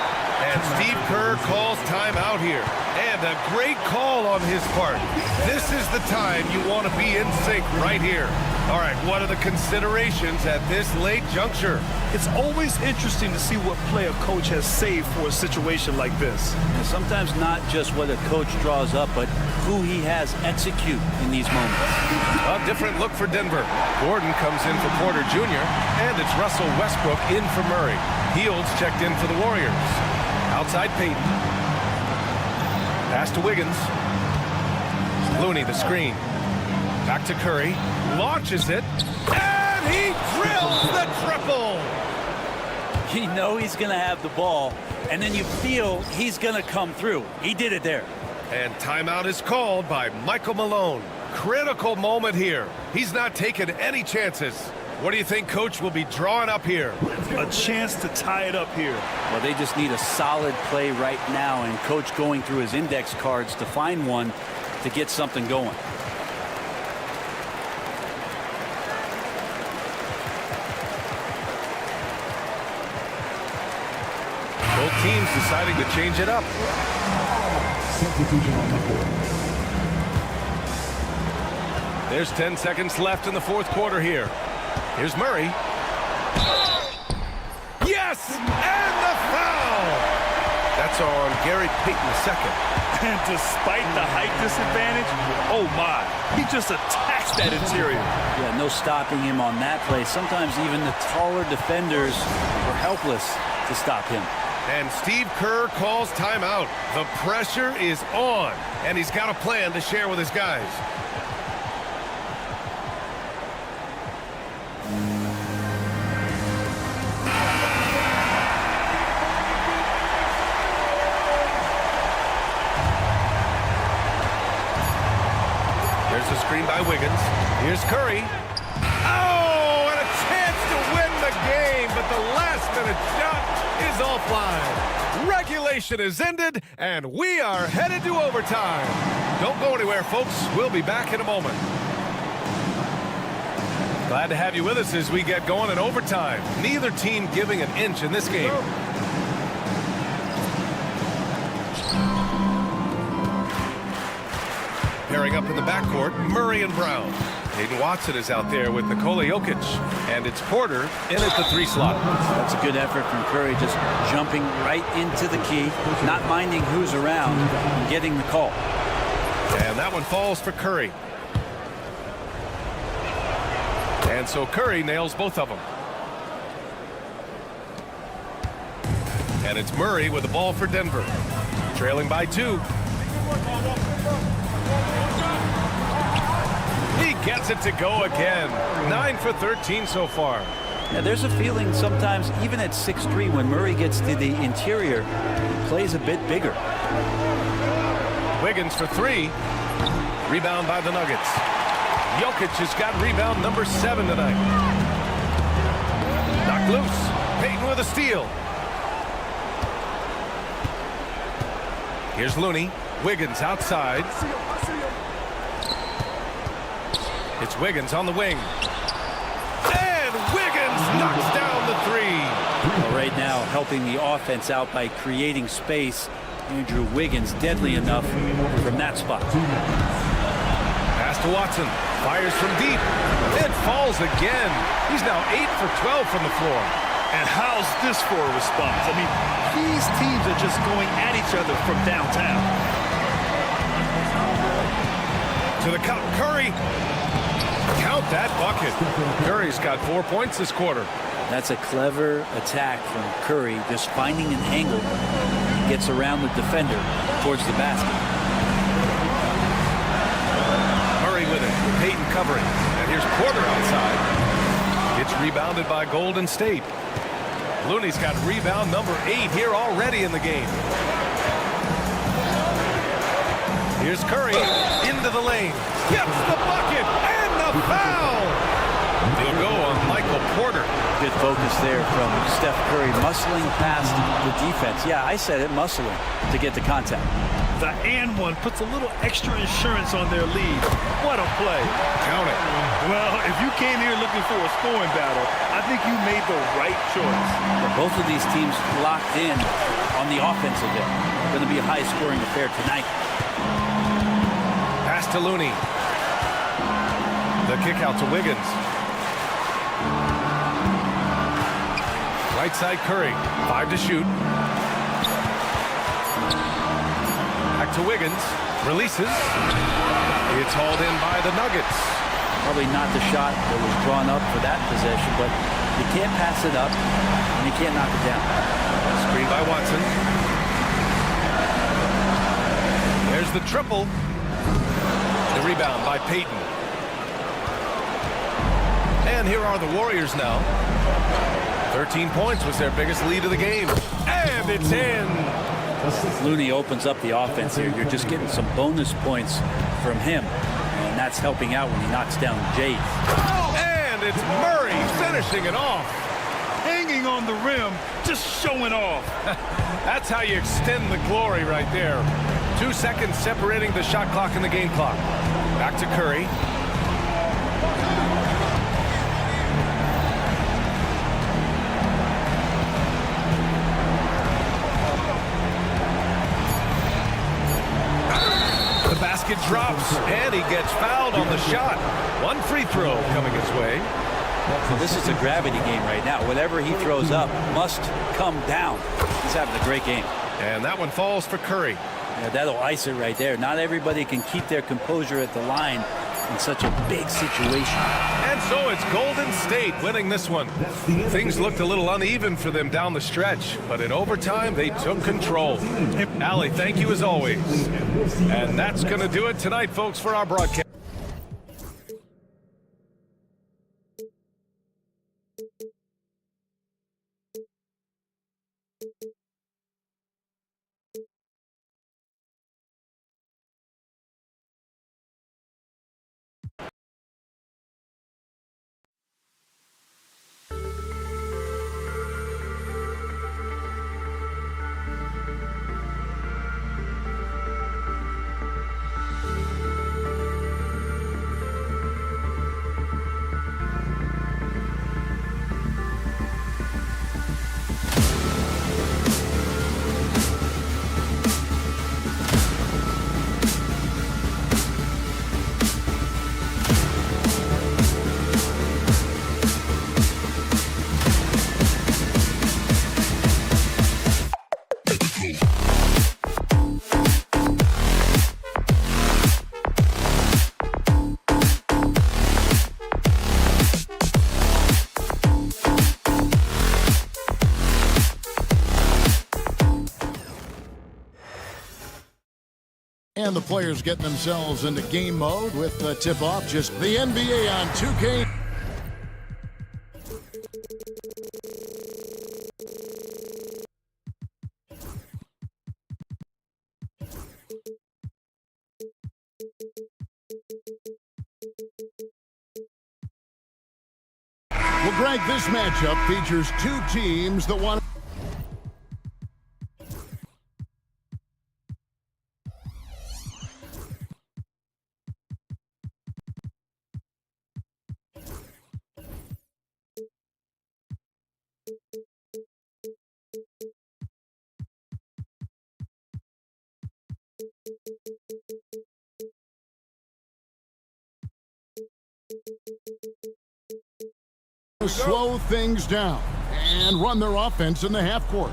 And Steve Kerr calls timeout here. And a great call on his part. This is the time you want to be in sync right here. All right, what are the considerations at this late juncture? It's always interesting to see what play a coach has saved for a situation like this. And sometimes not just what a coach draws up, but who he has execute in these moments. A different look for Denver. Gordon comes in for Porter Jr., and it's Russell Westbrook in for Murray. Fields checked in for the Warriors. Outside Peyton. Pass to Wiggins. Looney the screen. Back to Curry. Launches it. And he drills the triple. You know he's going to have the ball, and then you feel he's going to come through. He did it there. And timeout is called by Michael Malone. Critical moment here. He's not taking any chances. What do you think Coach will be drawing up here? A chance to tie it up here. Well, they just need a solid play right now, and Coach going through his index cards to find one to get something going. Both teams deciding to change it up. There's 10 seconds left in the fourth quarter here. Here's Murray. Yes! And the foul! That's on Gary Payton II. And despite the height disadvantage, oh my, he just attacks that interior. Yeah, no stopping him on that play. Sometimes even the taller defenders were helpless to stop him. And Steve Kerr calls timeout. The pressure is on, and he's got a plan to share with his guys. There's the screen by Wiggins. Here's Curry. Oh, and a chance to win the game, but the last-minute shot is offline. Regulation is ended, and we are headed to overtime. Don't go anywhere, folks. We'll be back in a moment. Glad to have you with us as we get going in overtime. Neither team giving an inch in this game. Pairing up in the backcourt, Murray and Brown. Hayden Watson is out there with Nikola Jokic, and it's Porter in at the 3 slot. That's a good effort from Curry, just jumping right into the key, not minding who's around, and getting the call. And that one falls for Curry. And so Curry nails both of them. And it's Murray with the ball for Denver. Trailing by 2. He gets it to go again. 9 for 13 so far. Yeah, there's a feeling sometimes, even at 6'3", when Murray gets to the interior, he plays a bit bigger. Wiggins for 3. Rebound by the Nuggets. Jokic has got rebound number 7 tonight. Knocked loose. Payton with a steal. Here's Looney. Wiggins outside. It's Wiggins on the wing. And Wiggins knocks down the 3. Well, right now, helping the offense out by creating space. Andrew Wiggins deadly enough from that spot. Pass to Watson. Fires from deep. It falls again. He's now 8 for 12 from the floor. And how's this for a response? I mean, these teams are just going at each other from downtown. To the cup, Curry. Count that bucket. Curry's got 4 points this quarter. That's a clever attack from Curry, just finding an angle. He gets around the defender towards the basket. Murray with it. Payton covering. And here's Porter outside. It's rebounded by Golden State. Looney's got rebound number 8 here already in the game. Here's Curry into the lane. Gets the bucket and the foul. He'll go on Michael Porter. Good focus there from Steph Curry, muscling past the defense. Yeah, I said it, muscling to get the contact. The and one puts a little extra insurance on their lead. What a play. Count it. Well, if you came here looking for a scoring battle, I think you made the right choice. Both of these teams locked in on the offensive end. Going to be a high-scoring affair tonight. Pass to Looney. The kick out to Wiggins. Right side Curry. 5 to shoot. Back to Wiggins. Releases. It's hauled in by the Nuggets. Probably not the shot that was drawn up for that possession, but you can't pass it up and you can't knock it down. Screen by Watson. There's the triple. The rebound by Payton. And here are the Warriors now. 13 points was their biggest lead of the game. And it's in. Looney opens up the offense here. You're just getting some bonus points from him. And that's helping out when he knocks down Jay. And it's Murray finishing it off. Hanging on the rim, just showing off. That's how you extend the glory right there. 2 seconds separating the shot clock and the game clock. Back to Curry. The basket drops, and he gets fouled on the shot. 1 free throw coming his way. So this is a gravity game right now. Whatever he throws up must come down. He's having a great game. And that one falls for Curry. Yeah, that'll ice it right there. Not everybody can keep their composure at the line in such a big situation. And so it's Golden State winning this one. Things looked a little uneven for them down the stretch, but in overtime, they took control. Allie, thank you as always. And that's going to do it tonight, folks, for our broadcast. And the players getting themselves into game mode with the tip-off. Just the NBA on 2K. Well, Greg, this matchup features two teams that want... slow things down and run their offense in the half court.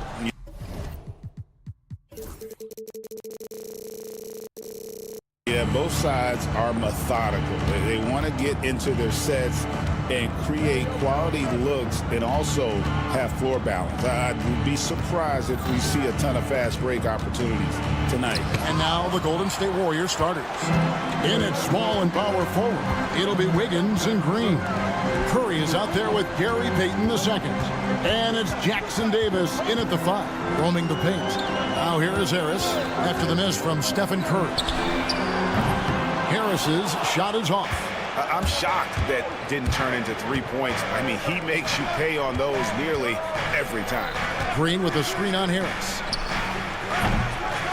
Yeah, both sides are methodical. They want to get into their sets and create quality looks and also have floor balance. I'd be surprised if we see a ton of fast break opportunities tonight. And now the Golden State Warriors starters. In at small and power forward, it'll be Wiggins and Green. Curry is out there with Gary Payton II. And it's Jackson Davis in at the 5, roaming the paint. Now here is Harris after the miss from Stephen Curry. Harris's shot is off. I'm shocked that didn't turn into 3 points. I mean, he makes you pay on those nearly every time. Green with a screen on Harris.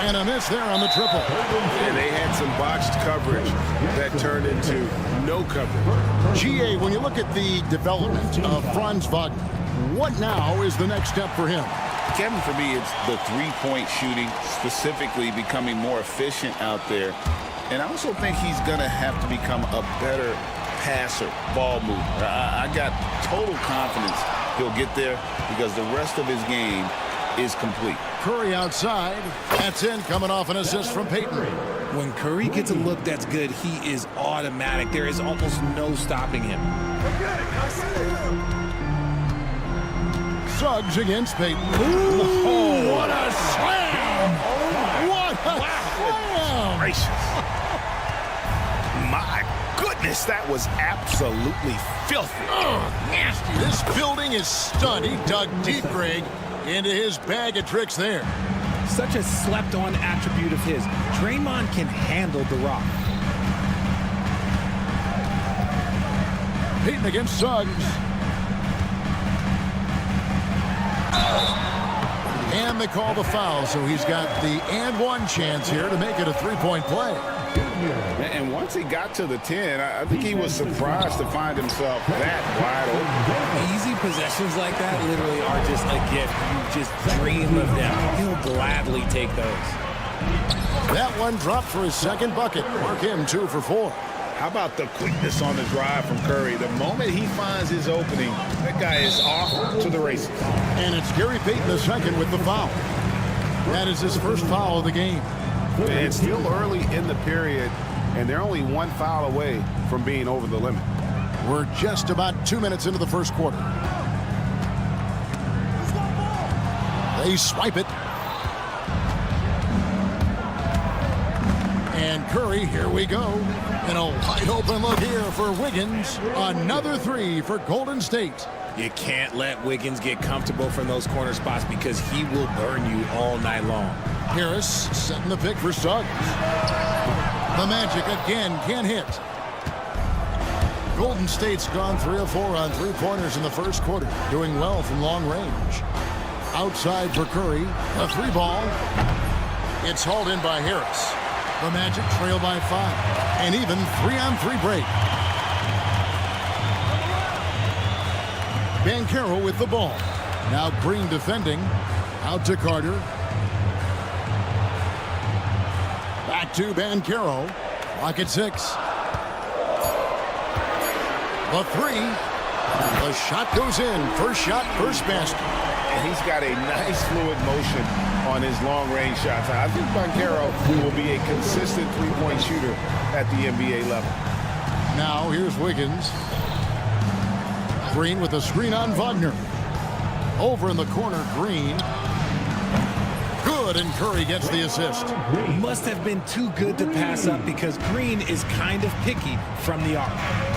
And a miss there on the triple. And they had some botched coverage that turned into no coverage. GA, when you look at the development of Franz Wagner, what now is the next step for him? Kevin, for me, it's the three-point shooting, specifically becoming more efficient out there. And I also think he's going to have to become a better passer, ball mover. I got total confidence he'll get there because the rest of his game is complete. Curry outside. That's in, coming off an assist from Payton. When Curry gets a look that's good, he is automatic. There is almost no stopping him. Suggs against Payton. Ooh, what a slam! What a slam! Gracious. My goodness, that was absolutely filthy. Nasty. This building is stunned. He dug deep, Greg, into his bag of tricks there. Such a slept-on attribute of his. Draymond can handle the rock. Payton against Suggs. And they call the foul, so he's got the and-one chance here to make it a three-point play. And once he got to the 10, I think he was surprised to find himself that wide open. Easy possessions like that literally are just a gift. You just dream of them. He'll gladly take those. That one dropped for his second bucket. Mark him 2 for 4. How about the quickness on the drive from Curry? The moment he finds his opening, that guy is off to the races. And it's Gary Payton II with the foul. That is his first foul of the game. It's still early in the period, and they're only 1 foul away from being over the limit. We're just about 2 minutes into the first quarter. They swipe it. And Curry, here we go. And a wide open look here for Wiggins. Another 3 for Golden State. You can't let Wiggins get comfortable from those corner spots because he will burn you all night long. Harris setting the pick for Suggs. The Magic again can't hit. Golden State's gone 3 of 4 on 3-pointers in the first quarter, doing well from long range. Outside for Curry, a 3-ball. It's hauled in by Harris. The Magic trail by 5, and even 3-on-3 break. Banchero with the ball. Now Green defending. Out to Carter. Back to Banchero. Clock at 6. The 3. The shot goes in. First shot, first basket. And he's got a nice fluid motion on his long-range shots. I think Banchero will be a consistent three-point shooter at the NBA level. Now here's Wiggins. Green with a screen on Wagner. Over in the corner, Green. Good good, and Curry gets the assist. Must have been too good to pass up because Green is kind of picky from the arc.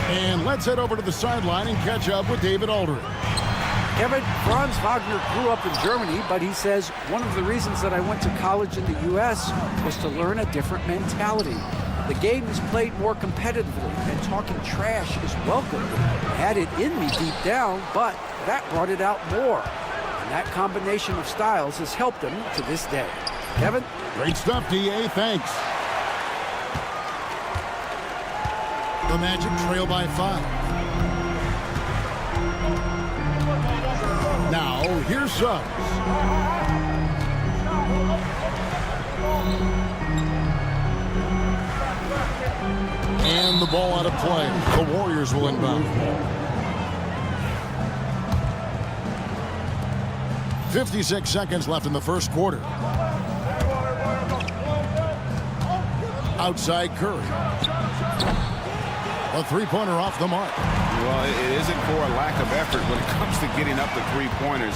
And let's head over to the sideline and catch up with David Aldridge. Kevin, Franz Wagner grew up in Germany, but he says one of the reasons that I went to college in the U.S. was to learn a different mentality. The game is played more competitively, and talking trash is welcomed. I had it in me deep down, but that brought it out more. And that combination of styles has helped him to this day. Kevin? Great stuff, D.A. Thanks. The Magic trail by 5. Now, here's Suggs. And the ball out of play. The Warriors will inbound. 56 seconds left in the first quarter. Outside Curry. A three-pointer off the mark. Well, it isn't for a lack of effort when it comes to getting up the three-pointers,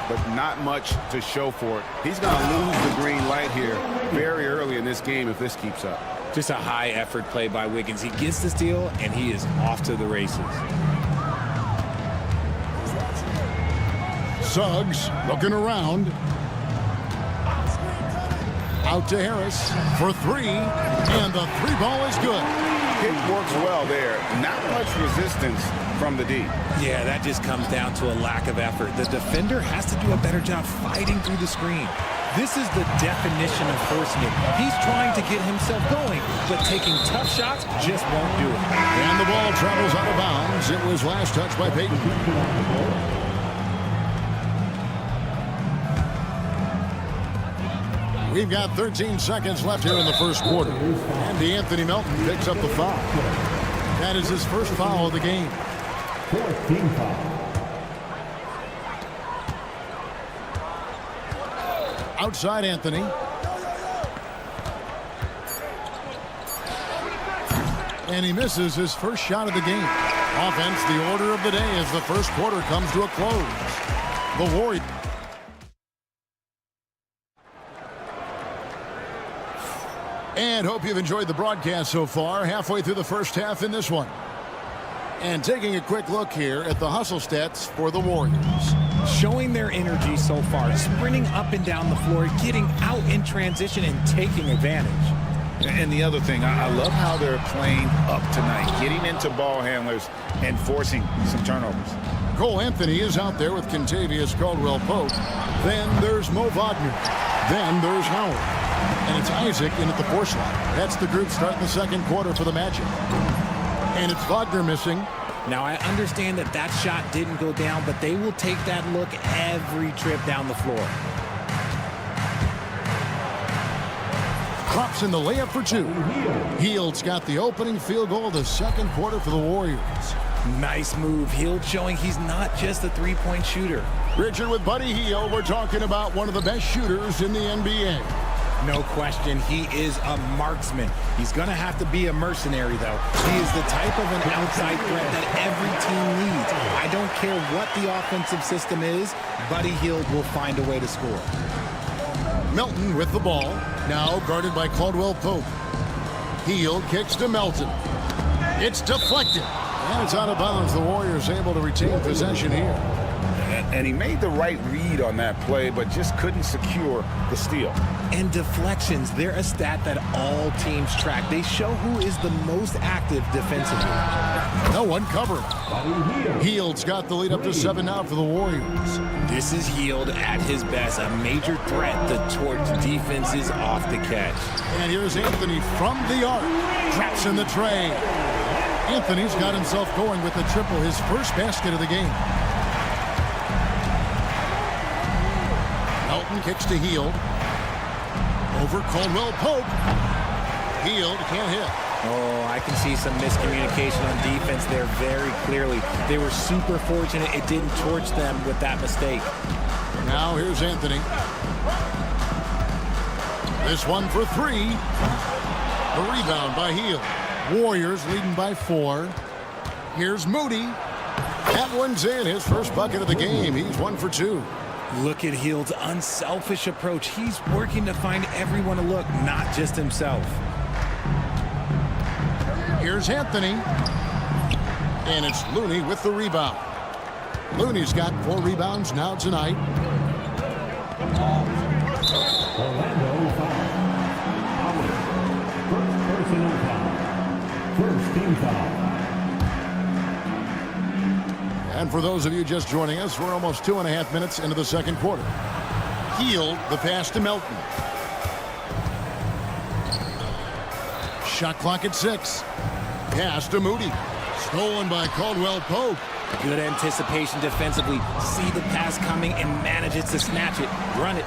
but not much to show for it. He's going to lose the green light here very early in this game if this keeps up. Just a high-effort play by Wiggins. He gets the steal, and he is off to the races. Suggs looking around. Out to Harris for three, and the three ball is good. It works well there. Not much resistance from the D. Yeah, that just comes down to a lack of effort. The defender has to do a better job fighting through the screen. This is the definition of forcing it. He's trying to get himself going, but taking tough shots just won't do it. And the ball travels out of bounds. It was last touched by Payton. We've got 13 seconds left here in the first quarter. And Anthony Melton picks up the foul. That is his first foul of the game. 14 foul. Outside Anthony. And he misses his first shot of the game. Offense, the order of the day as the first quarter comes to a close. The Warriors. And hope you've enjoyed the broadcast so far. Halfway through the first half in this one. And taking a quick look here at the hustle stats for the Warriors. Showing their energy so far, sprinting up and down the floor, getting out in transition and taking advantage. And the other thing, I love how they're playing up tonight, getting into ball handlers and forcing some turnovers. Cole Anthony is out there with Kentavious Caldwell-Pope. Then there's Mo Wagner. Then there's Howard. And it's Isaac in at the 4 slot. That's the group starting the second quarter for the Magic. And it's Wagner missing. Now, I understand that that shot didn't go down, but they will take that look every trip down the floor. Drops in the layup for 2. Hield's got the opening field goal of the second quarter for the Warriors. Nice move. Hield showing he's not just a three-point shooter. Richard, with Buddy Hield, we're talking about one of the best shooters in the NBA. No question, he is a marksman. He's going to have to be a mercenary, though. He is the type of an outside threat that every team needs. I don't care what the offensive system is, Buddy Hield will find a way to score. Melton with the ball, now guarded by Caldwell-Pope. Hield kicks to Melton. It's deflected, and it's out of bounds. The Warriors able to retain possession here. And he made the right read on that play, but just couldn't secure the steal. And deflections, they're a stat that all teams track. They show who is the most active defensively. No one covered. Hield's got the lead up to 7 now for the Warriors. This is Hield at his best, a major threat to torch defenses off the catch. And here's Anthony from the arc. Drops in the tray. Anthony's got himself going with the triple, his first basket of the game. Melton kicks to Hield. Over Caldwell-Pope. Hield can't hit. Oh, I can see some miscommunication on defense there very clearly. They were super fortunate it didn't torch them with that mistake. Now here's Anthony. This one for 3. The rebound by Hield. Warriors leading by 4. Here's Moody. That one's in, his first bucket of the game. He's 1 for 2. Look at Hield's unselfish approach. He's working to find everyone to look, not just himself. Here's Anthony. And it's Looney with the rebound. Looney's got 4 rebounds now tonight. Orlando foul. First personal foul. First team foul. And for those of you just joining us, we're almost 2.5 minutes into the second quarter. Hield the pass to Melton. Shot clock at 6. Pass to Moody. Stolen by Caldwell Pope. Good anticipation defensively. See the pass coming and manages to snatch it. Run it.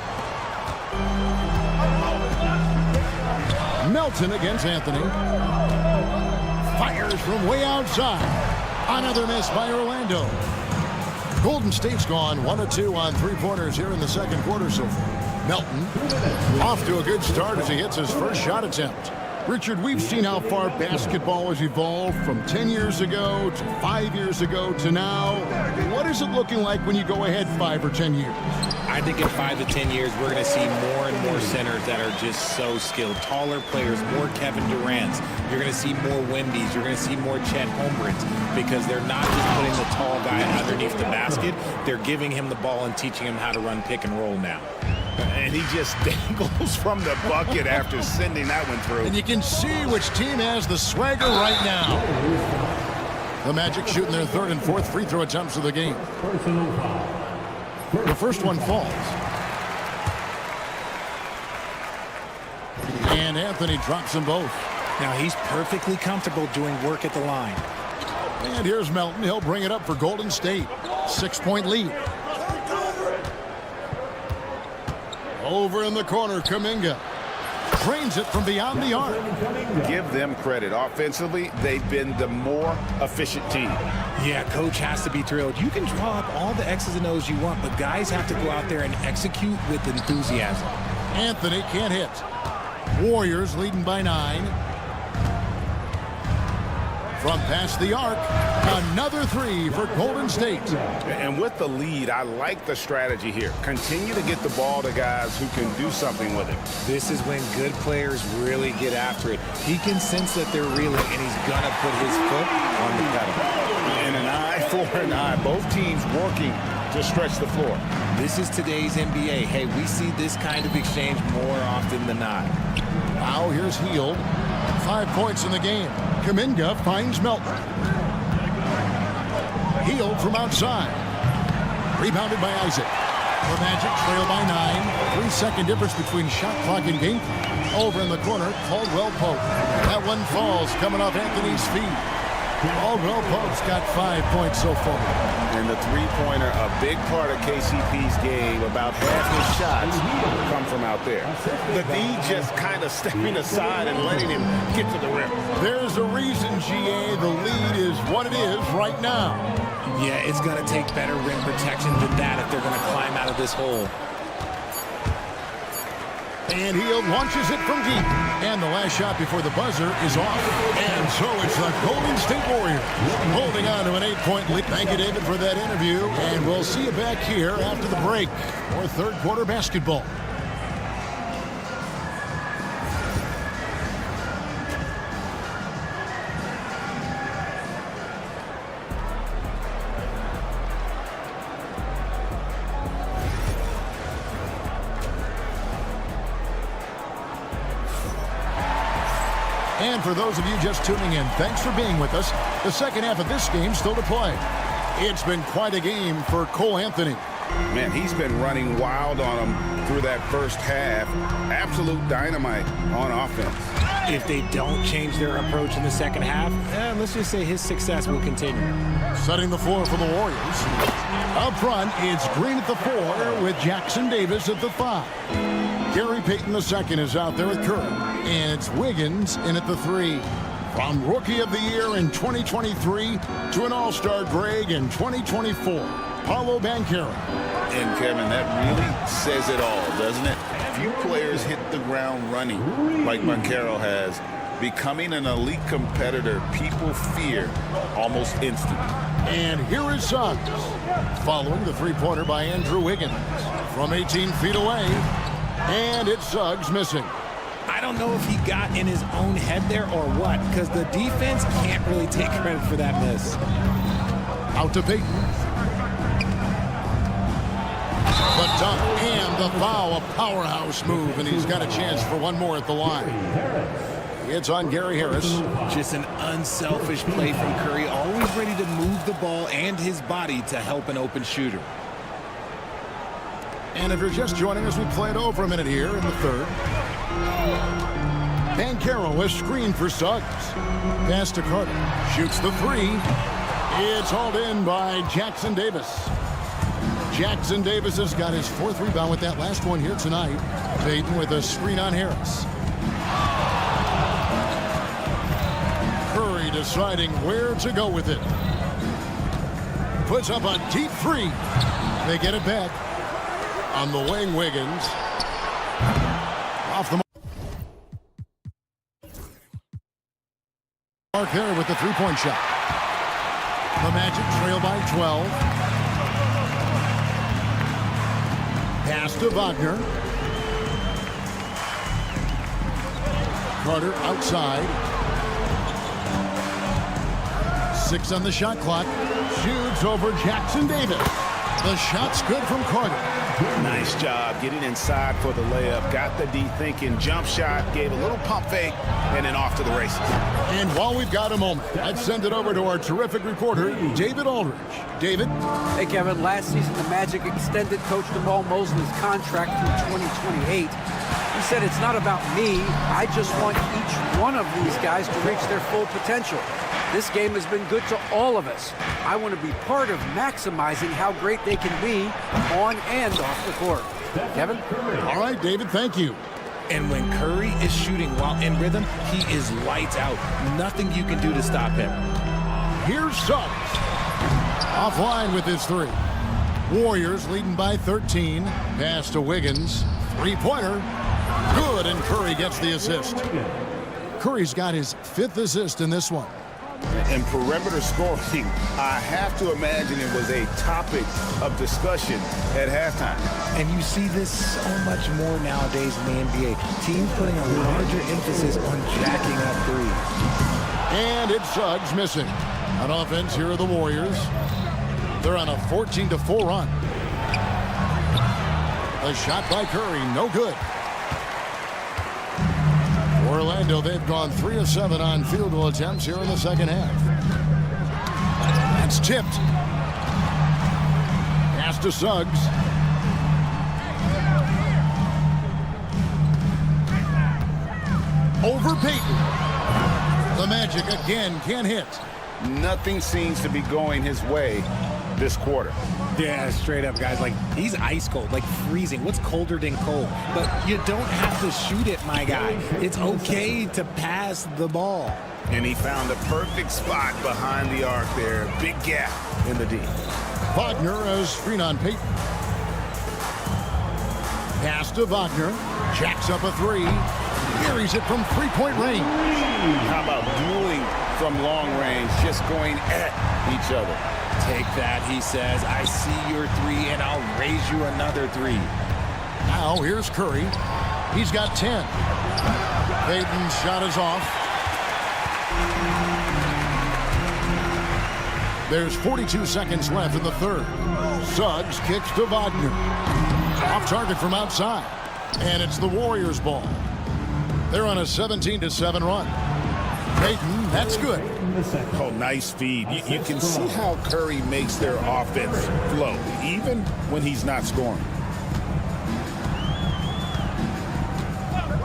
Melton against Anthony. Fires from way outside. Another miss by Orlando. Golden State's gone 1 of 2 on 3-pointers here in the second quarter so far. Melton off to a good start as he hits his first shot attempt. Richard, we've seen how far basketball has evolved from 10 years ago to 5 years ago to now. What is it looking like when you go ahead 5 or 10 years? I think in 5 to 10 years, we're going to see more and more centers that are just so skilled. Taller players, more Kevin Durant's. You're going to see more Wemby's. You're going to see more Chet Holmgrens because they're not just putting the tall guy underneath the basket. They're giving him the ball and teaching him how to run pick and roll now. And he just dangles from the bucket after sending that one through. And you can see which team has the swagger right now. The Magic shooting their 3rd and 4th free throw attempts of the game. The first one falls. And Anthony drops them both. Now he's perfectly comfortable doing work at the line. And here's Melton. He'll bring it up for Golden State. 6-point lead. Over in the corner, Kuminga trains it from beyond the arc. Give them credit. Offensively, they've been the more efficient team. Yeah, coach has to be thrilled. You can draw up all the X's and O's you want, but guys have to go out there and execute with enthusiasm. Anthony can't hit. Warriors leading by 9. From past the arc, another 3 for Golden State. And with the lead, I like the strategy here. Continue to get the ball to guys who can do something with it. This is when good players really get after it. He can sense that they're reeling, and he's going to put his foot on the pedal. And an eye for an eye. Both teams working to stretch the floor. This is today's NBA. Hey, we see this kind of exchange more often than not. Now here's Hield. 5 points in the game. Kuminga finds Melton. Hield from outside. Rebounded by Isaac. The Magic trail by 9. 3-second difference between shot clock and game. Over in the corner, Caldwell Pope. That one falls coming off Anthony's feet. Caldwell Pope's got 5 points so far. And the three-pointer, a big part of KCP's game. About half his shots come from out there. The D just kind of stepping aside and letting him get to the rim. There's a reason, GA, the lead is what it is right now. Yeah, it's going to take better rim protection than that if they're going to climb out of this hole. And Hield launches it from deep. And the last shot before the buzzer is off. And so it's the Golden State Warriors holding on to an 8-point lead. Thank you, David, for that interview. And we'll see you back here after the break for third quarter basketball. And for those of you just tuning in, thanks for being with us. The second half of this game still to play. It's been quite a game for Cole Anthony. Man, he's been running wild on him through that first half. Absolute dynamite on offense. If they don't change their approach in the second half, let's just say his success will continue. Setting the floor for the Warriors. Up front, it's Green at the 4 with Jackson Davis at the 5. Gary Payton II is out there with Curry. And it's Wiggins in at the 3. From Rookie of the Year in 2023 to an All-Star Greg in 2024, Paolo Banchero. And Kevin, that really says it all, doesn't it? Few players hit the ground running like Banchero has. Becoming an elite competitor, people fear almost instantly. And here is Suggs, following the three-pointer by Andrew Wiggins from 18 feet away. And it's Suggs missing. I don't know if he got in his own head there or what, because the defense can't really take credit for that miss. Out to Payton. The dunk and the foul, a powerhouse move, and he's got a chance for one more at the line. It's on Gary Harris. Just an unselfish play from Curry, always ready to move the ball and his body to help an open shooter. And if you're just joining us, we played over a minute here in the third. Banchero is screened for Suggs. Pass to Carter. Shoots the three. It's hauled in by Jackson Davis. Jackson Davis has got his fourth rebound with that last one here tonight. Payton with a screen on Harris. Curry deciding where to go with it. Puts up a deep three. They get it back. On the wing, Wiggins. Off the mark there with the three-point shot. The Magic trail by 12. Pass to Wagner. Carter outside. 6 on the shot clock. Shoots over Jackson Davis. The shot's good from Carter. Nice job getting inside for the layup. Got the D thinking, jump shot, gave a little pump fake, and then off to the races. And while we've got a moment, let's send it over to our terrific reporter, David Aldridge. David? Hey, Kevin. Last season, the Magic extended Coach Jamal Mosley's contract through 2028. He said, it's not about me. I just want each one of these guys to reach their full potential. This game has been good to all of us. I want to be part of maximizing how great they can be on and off the court. Kevin? All right, David, thank you. And when Curry is shooting while in rhythm, he is lights out. Nothing you can do to stop him. Here's Suggs. Offline with his three. Warriors leading by 13. Pass to Wiggins. Three-pointer. Good, and Curry gets the assist. Curry's got his 5th assist in this one. And perimeter scoring, I have to imagine it was a topic of discussion at halftime. And you see this so much more nowadays in the NBA. Teams putting a larger emphasis on jacking up threes. And it's Suggs missing. On offense, here are the Warriors. They're on a 14-4 run. A shot by Curry, no good. Orlando, they've gone 3 of 7 on field goal attempts here in the second half. That's tipped. Pass to Suggs. Over Payton. The Magic again can't hit. Nothing seems to be going his way this quarter. Yeah, straight up, guys. Like, he's ice cold, like freezing. What's colder than cold? But you don't have to shoot it, my guy. It's okay to pass the ball. And he found a perfect spot behind the arc there. Big gap in the D. Wagner as screen on Payton. Pass to Wagner. Jacks up a three. Buries it from three-point range. How about dueling from long range, just going at each other? Take that, he says. I see your three, and I'll raise you another three. Now, here's Curry. He's got 10. Payton's shot is off. There's 42 seconds left in the third. Suggs kicks to Wagner. Off target from outside. And it's the Warriors' ball. They're on a 17-7 run. Payton, that's good. Oh, nice feed. You can see how Curry makes their offense flow, even when he's not scoring.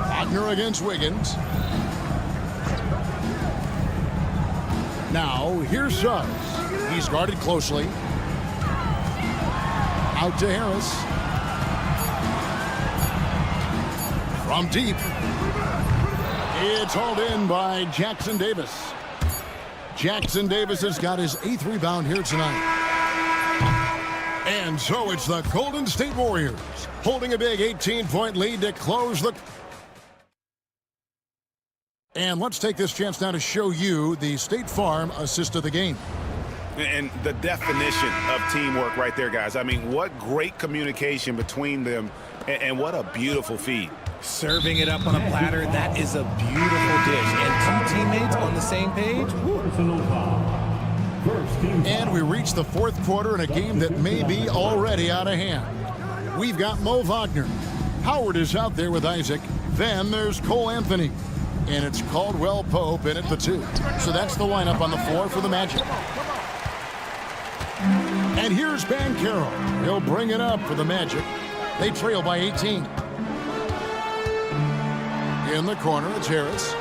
Wagner against Wiggins. Now, here's Suggs. He's guarded closely. Out to Harris. From deep. It's hauled in by Jackson Davis. Jackson Davis has got his 8th rebound here tonight. And so it's the Golden State Warriors holding a big 18-point lead to close the And let's take this chance now to show you the State Farm assist of the game. And the definition of teamwork right there, guys. I mean, what great communication between them, and what a beautiful feed. Serving it up on a platter, that is a beautiful dish. And two teammates on the same page. And we reach the fourth quarter in a game that may be already out of hand. We've got Mo Wagner. Howard is out there with Isaac. Then there's Cole Anthony. And it's Caldwell Pope in at the 2. So that's the lineup on the floor for the Magic. And here's Banchero. He'll bring it up for the Magic. They trail by 18. In the corner, it's Harris.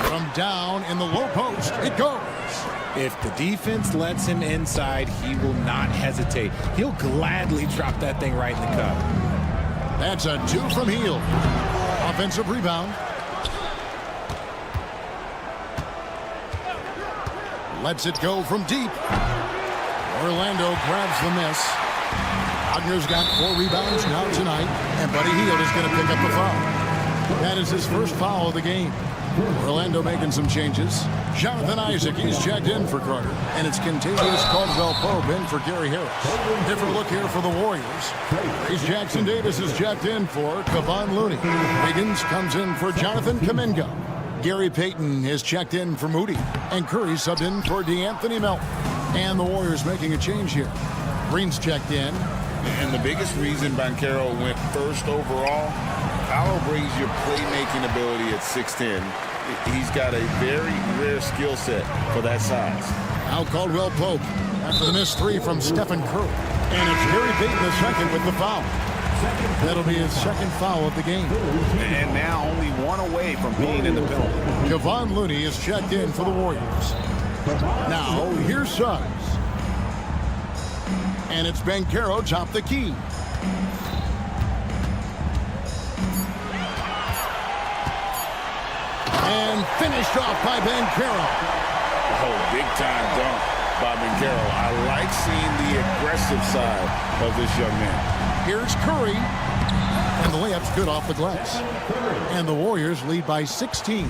From down in the low post, it goes. If the defense lets him inside, he will not hesitate. He'll gladly drop that thing right in the cup. That's a 2 from Hield. Offensive rebound. Lets it go from deep. Orlando grabs the miss. Wagner's got 4 rebounds now tonight, and Buddy Hield is going to pick up the foul. That is his first foul of the game. Orlando making some changes. Jonathan Isaac, he's checked in for Carter, and it's Contagious Caldwell Pope in for Gary Harris. Different look here for the Warriors. Reese Jackson Davis is checked in for Kevon Looney. Wiggins comes in for Jonathan Kuminga. Gary Payton is checked in for Moody, and Curry subbed in for DeAnthony Melton. And the Warriors making a change here. Green's checked in. And the biggest reason Banchero went first overall, Paolo brings your playmaking ability at 6'10". He's got a very rare skill set for that size. Now Caldwell Pope after the missed 3 from Stephen Curry. And it's Gary Payton the second with the foul. That'll be his second foul of the game. And now only 1 away from being in the penalty. Kevon Looney is checked in for the Warriors. Now here's Suggs. And it's Banchero top the key. And finished off by Banchero. Oh, big-time dunk by Banchero. I like seeing the aggressive side of this young man. Here's Curry. And the layup's good off the glass. And the Warriors lead by 16.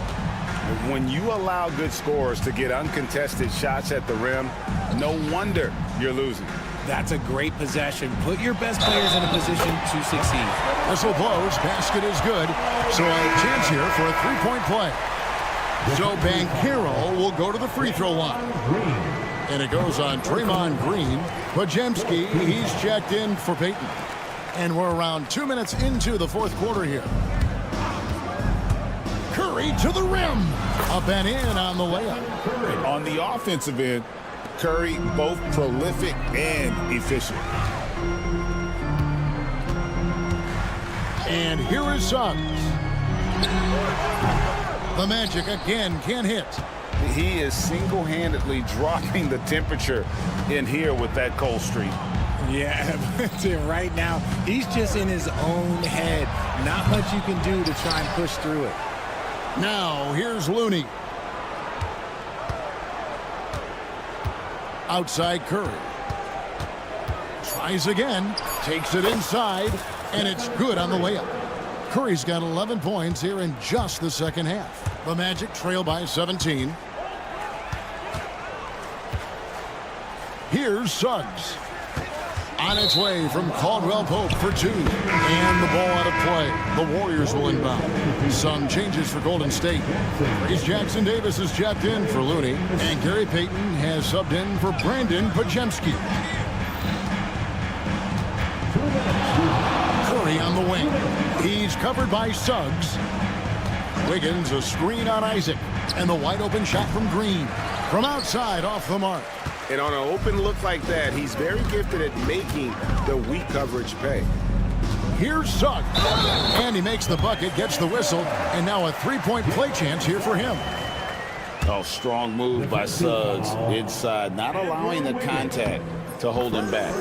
When you allow good scorers to get uncontested shots at the rim, no wonder you're losing. That's a great possession. Put your best players in a position to succeed. Whistle blows. Basket is good. So a chance here for a 3-point play. So Banchero will go to the free throw line. And it goes on Draymond Green. Podziemski, he's checked in for Payton. And we're around 2 minutes into the fourth quarter here. Curry to the rim. Up and in on the layup. On the offensive end, Curry both prolific and efficient. And here is Suggs. The Magic again can't hit. He is single-handedly dropping the temperature in here with that cold streak. Yeah, but right now, he's just in his own head. Not much you can do to try and push through it. Now, here's Looney. Outside Curry. Tries again. Takes it inside. And it's good on the layup. Curry's got 11 points here in just the second half. The Magic trail by 17. Here's Suggs. On its way from Caldwell Pope for 2. And the ball out of play. The Warriors will inbound. Some changes for Golden State. Reese Jackson Davis is checked in for Looney. And Gary Payton has subbed in for Brandon Podziemski. Curry on the wing. He's covered by Suggs. Wiggins a screen on Isaac. And the wide open shot from Green. From outside off the mark. And on an open look like that, he's very gifted at making the weak coverage pay. Here's Suggs. And he makes the bucket, gets the whistle, and now a 3-point play chance here for him. Oh, strong move by Suggs inside, not allowing the contact to hold him back.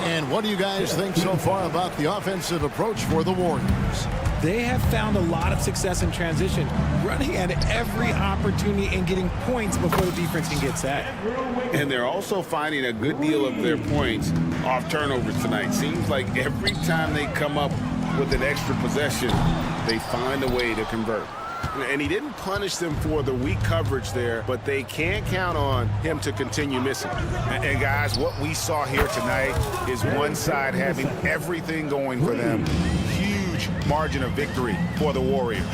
And what do you guys think so far about the offensive approach for the Warriors? They have found a lot of success in transition, running at every opportunity and getting points before the defense can get set. And they're also finding a good deal of their points off turnovers tonight. Seems like every time they come up with an extra possession, they find a way to convert. And he didn't punish them for the weak coverage there, but they can't count on him to continue missing. And guys, what we saw here tonight is one side having everything going for them. Huge margin of victory for the Warriors.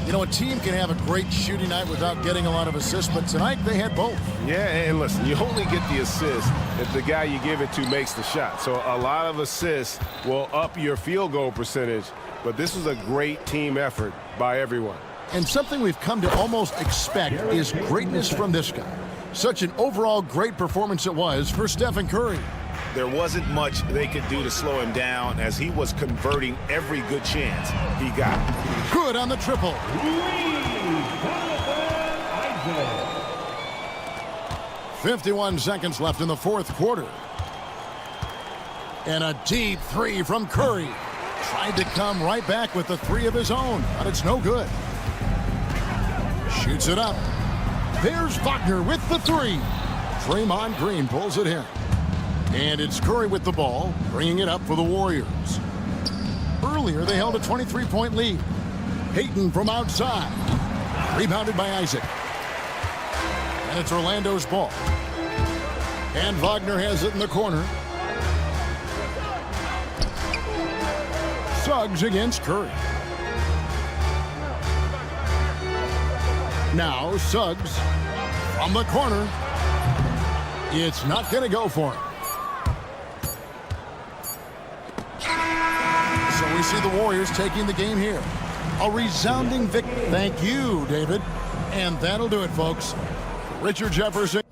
You know, a team can have a great shooting night without getting a lot of assists, but tonight they had both. Yeah, and listen, you only get the assist if the guy you give it to makes the shot. So a lot of assists will up your field goal percentage, but this was a great team effort by everyone. And something we've come to almost expect is greatness from this guy. Such an overall great performance it was for Stephen Curry. There wasn't much they could do to slow him down as he was converting every good chance he got. Good on the triple. 51 seconds left in the fourth quarter. And a deep three from Curry. Tried to come right back with the three of his own, but it's no good. Shoots it up. There's Wagner with the three. Draymond Green pulls it in. And it's Curry with the ball, bringing it up for the Warriors. Earlier, they held a 23-point lead. Payton from outside. Rebounded by Isaac. And it's Orlando's ball. And Wagner has it in the corner. Suggs against Curry. Now Suggs from the corner. It's not going to go for him. So we see the Warriors taking the game here. A resounding victory. Thank you, David. And that'll do it, folks. Richard Jefferson.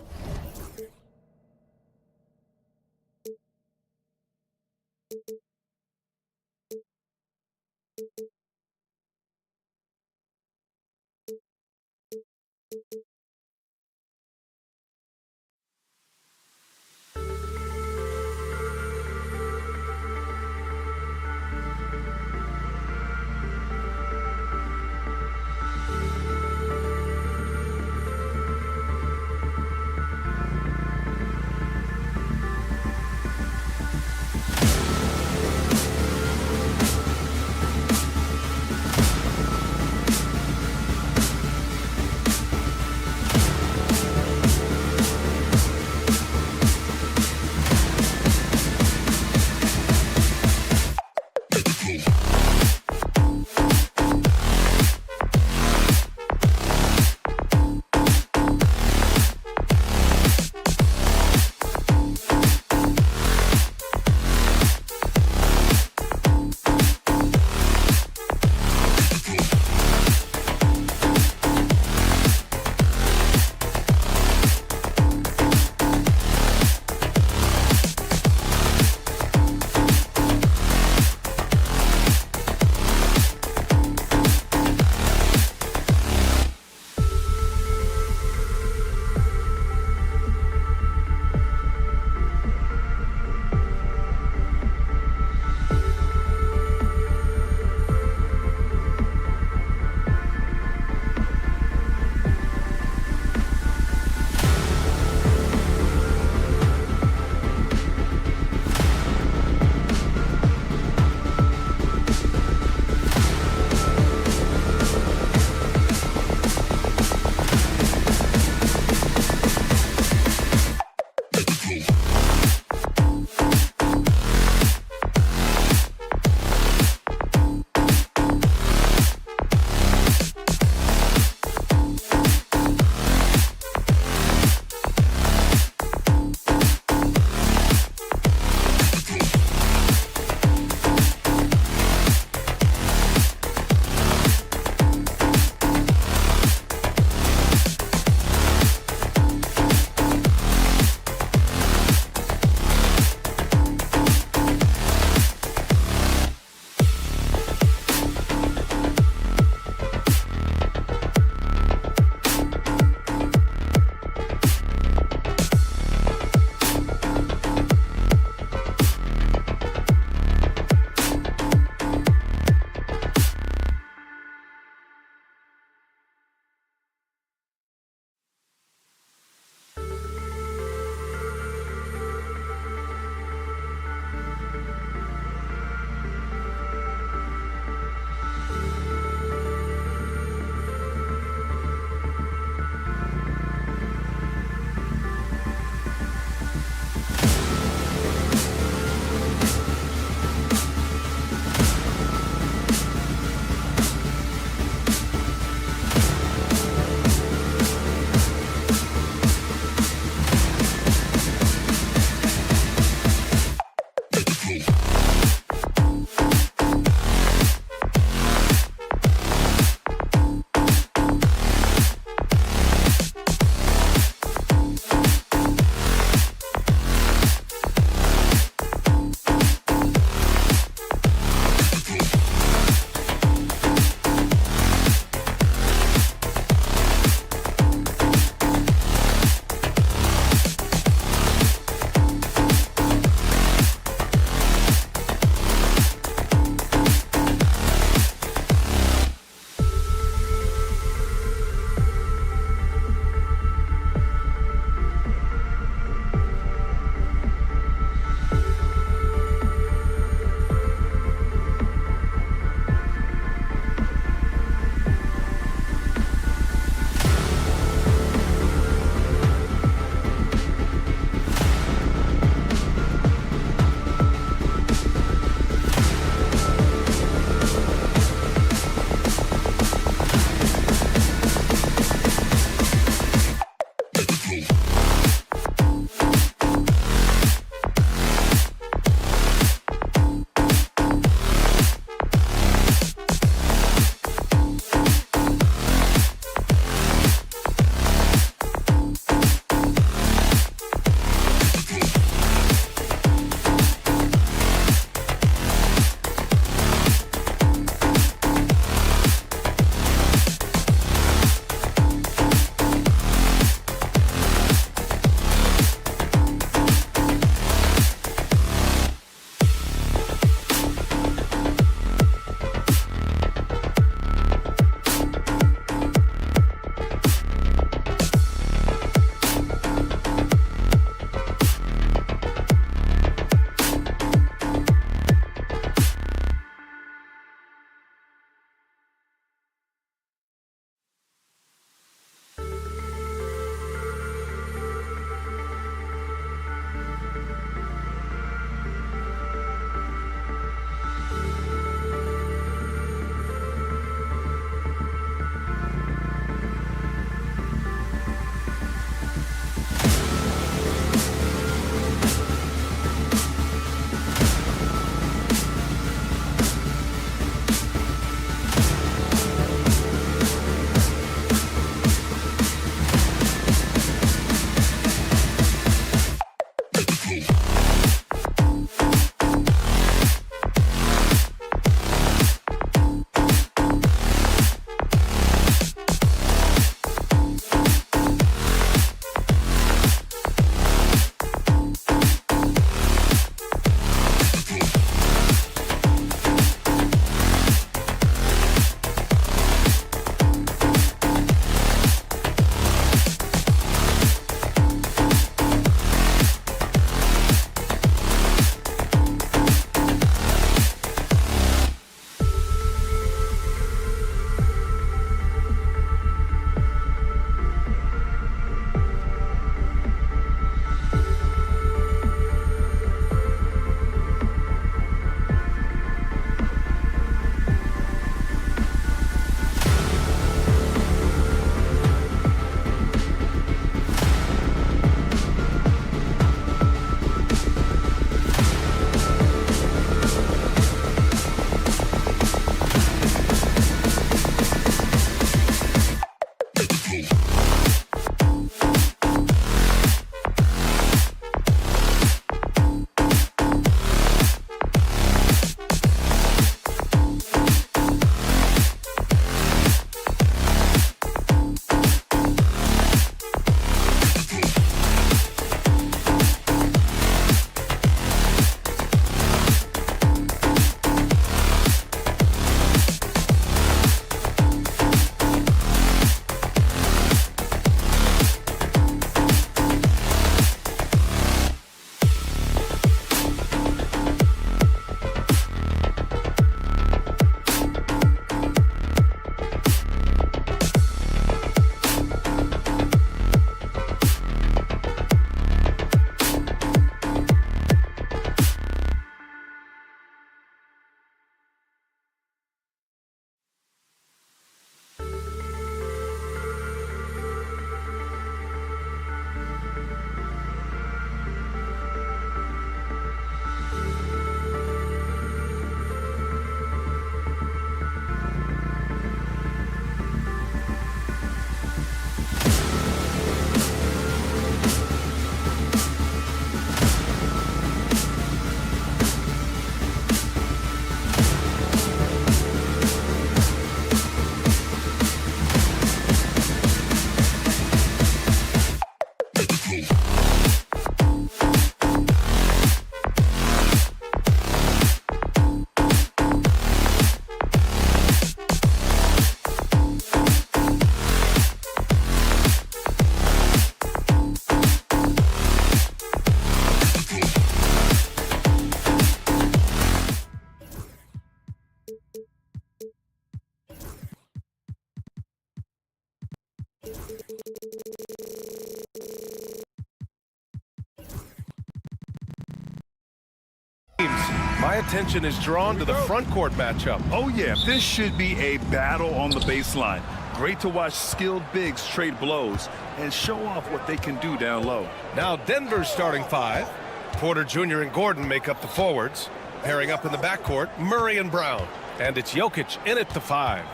attention is drawn to the front court matchup. Oh, yeah, this should be a battle on the baseline. Great to watch skilled bigs trade blows and show off what they can do down low. Now Denver's starting five. Porter Jr. and Gordon make up the forwards. Pairing up in the backcourt, Murray and Brown. And it's Jokic in at the 5.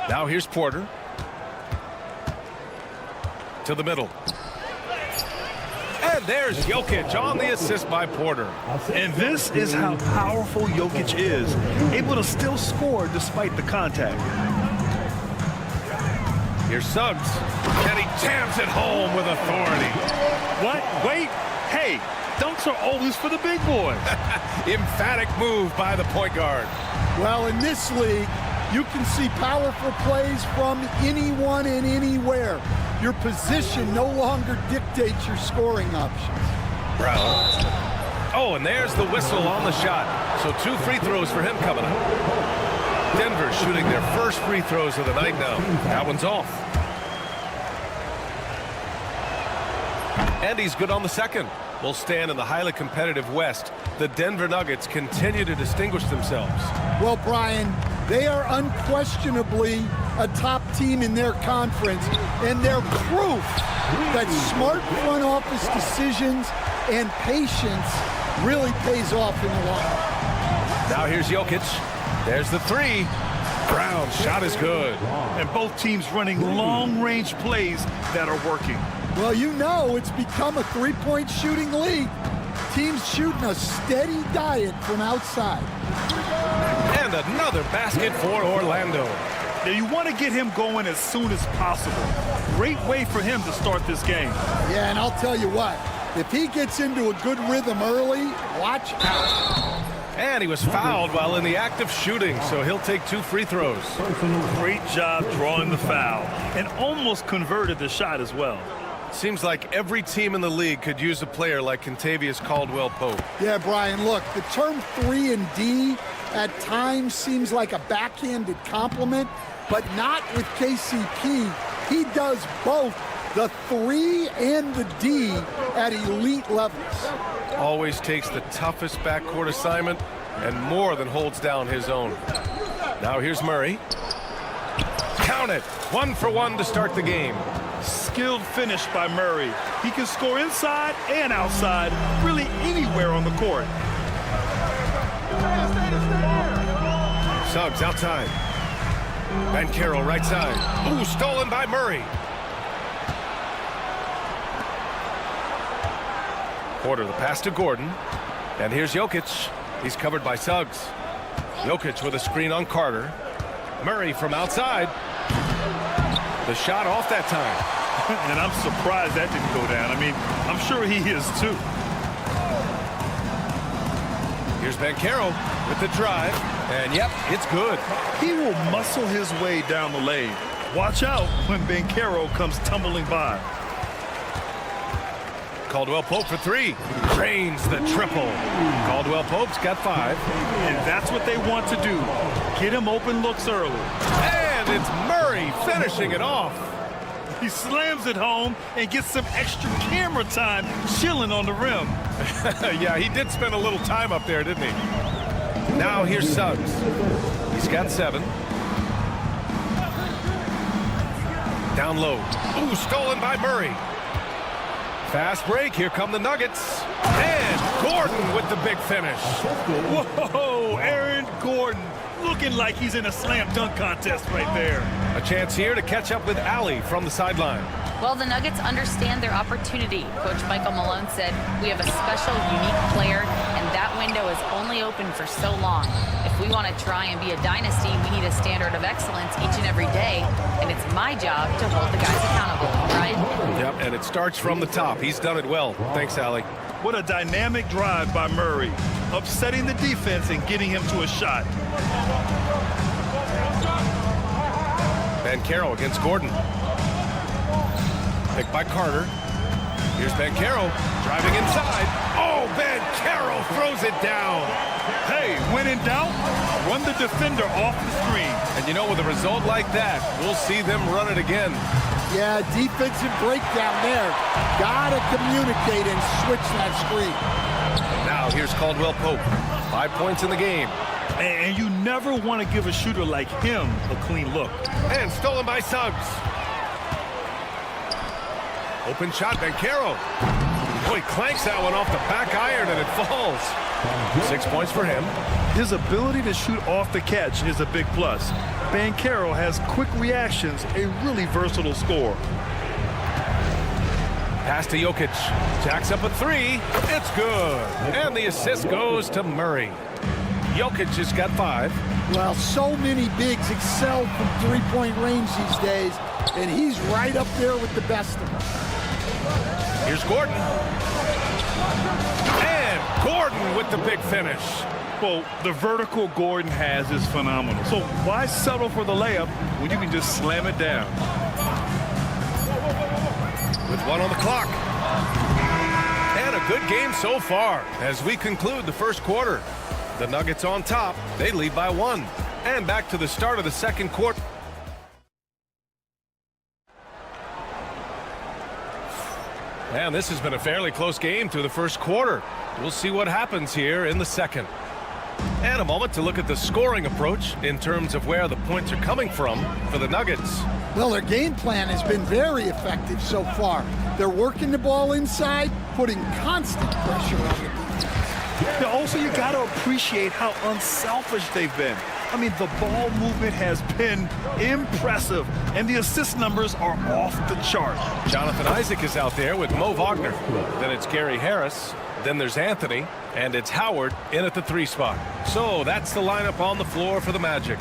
Now here's Porter. To the middle. And there's Jokic on the assist by Porter. And this is how powerful Jokic is, able to still score despite the contact. Here's Suggs, and he jams it home with authority. What? Wait. Hey, dunks are always for the big boy. Emphatic move by the point guard. Well, in this league, you can see powerful plays from anyone and anywhere. Your position no longer dictates your scoring options. Brown. Oh, and there's the whistle on the shot. So 2 free throws for him coming up. Denver shooting their first free throws of the night now. That one's off. And he's good on the second. Will stand in the highly competitive West. The Denver Nuggets continue to distinguish themselves. Well, Brian, they are unquestionably a top team in their conference, and they're proof that smart front office decisions and patience really pays off in the long run. Now here's Jokic. There's the 3. Brown's shot is good. And both teams running long-range plays that are working. Well, you know it's become a three-point shooting league. Teams shooting a steady diet from outside. And another basket for Orlando. Now you want to get him going as soon as possible. Great way for him to start this game. Yeah, and I'll tell you what, if he gets into a good rhythm early, watch out. And he was fouled while in the act of shooting, so he'll take 2 free throws. Great job drawing the foul and almost converted the shot as well. Seems like every team in the league could use a player like Kentavious Caldwell-Pope. Yeah, Brian, look, the term 3 and D at times seems like a backhanded compliment, but not with KCP. He does both the 3 and the D at elite levels. Always takes the toughest backcourt assignment and more than holds down his own. Now here's Murray. Count it. 1 for 1 to start the game. Skilled finish by Murray. He can score inside and outside, really anywhere on the court. Suggs outside. Banchero right side. Ooh, stolen by Murray. Porter the pass to Gordon. And here's Jokic. He's covered by Suggs. Jokic with a screen on Carter. Murray from outside. The shot off that time. And I'm surprised that didn't go down. I mean, I'm sure he is too. Here's Banchero with the drive. And yep, it's good. He will muscle his way down the lane. Watch out when Banchero comes tumbling by. Caldwell-Pope for 3. Drains the triple. Caldwell-Pope's got 5. And that's what they want to do. Get him open looks early. And it's Murray finishing it off. He slams it home and gets some extra camera time chilling on the rim. Yeah, he did spend a little time up there, didn't he? Now here's Suggs. He's got 7. Down low. Ooh, stolen by Murray. Fast break. Here come the Nuggets. And Gordon with the big finish. Whoa, Aaron Gordon looking like he's in a slam dunk contest right there. A chance here to catch up with Allie from the sideline. Well, the Nuggets understand their opportunity. Coach Michael Malone said, we have a special, unique player, and that window is only open for so long. If we want to try and be a dynasty, we need a standard of excellence each and every day, and it's my job to hold the guys accountable, right? Yep, and it starts from the top. He's done it well. Thanks, Allie. What a dynamic drive by Murray, upsetting the defense and getting him to a shot. Banchero against Gordon. Picked by Carter. Here's Banchero driving inside. Oh, Banchero throws it down. Hey, when in doubt, run the defender off the screen. And you know, with a result like that, we'll see them run it again. Yeah, defensive breakdown there. Gotta communicate and switch that screen. Now Now here's Caldwell Pope. 5 points in the game. And you never want to give a shooter like him a clean look. And stolen by Suggs. Open shot, Banchero. Oh, he clanks that one off the back iron and it falls. 6 points for him. His ability to shoot off the catch is a big plus. Banchero has quick reactions, a really versatile scorer. Pass to Jokic. Jacks up a 3. It's good. And the assist goes to Murray. Jokic has got 5. Well, so many bigs excel from three-point range these days, and he's right up there with the best of them. Here's Gordon. And Gordon with the big finish. Well, the vertical Gordon has is phenomenal. So why settle for the layup when you can just slam it down? With 1 on the clock. And a good game so far as we conclude the first quarter. The Nuggets on top. They lead by 1. And back to the start of the second quarter. And this has been a fairly close game through the first quarter. We'll see what happens here in the second. And a moment to look at the scoring approach in terms of where the points are coming from for the Nuggets. Well, their game plan has been very effective so far. They're working the ball inside, putting constant pressure on the defense. Yeah, also, you got to appreciate how unselfish they've been. I mean, the ball movement has been impressive, and the assist numbers are off the chart. Jonathan Isaac is out there with Mo Wagner. Then it's Gary Harris. Then there's Anthony, and it's Howard in at the 3 spot. So that's the lineup on the floor for the Magic.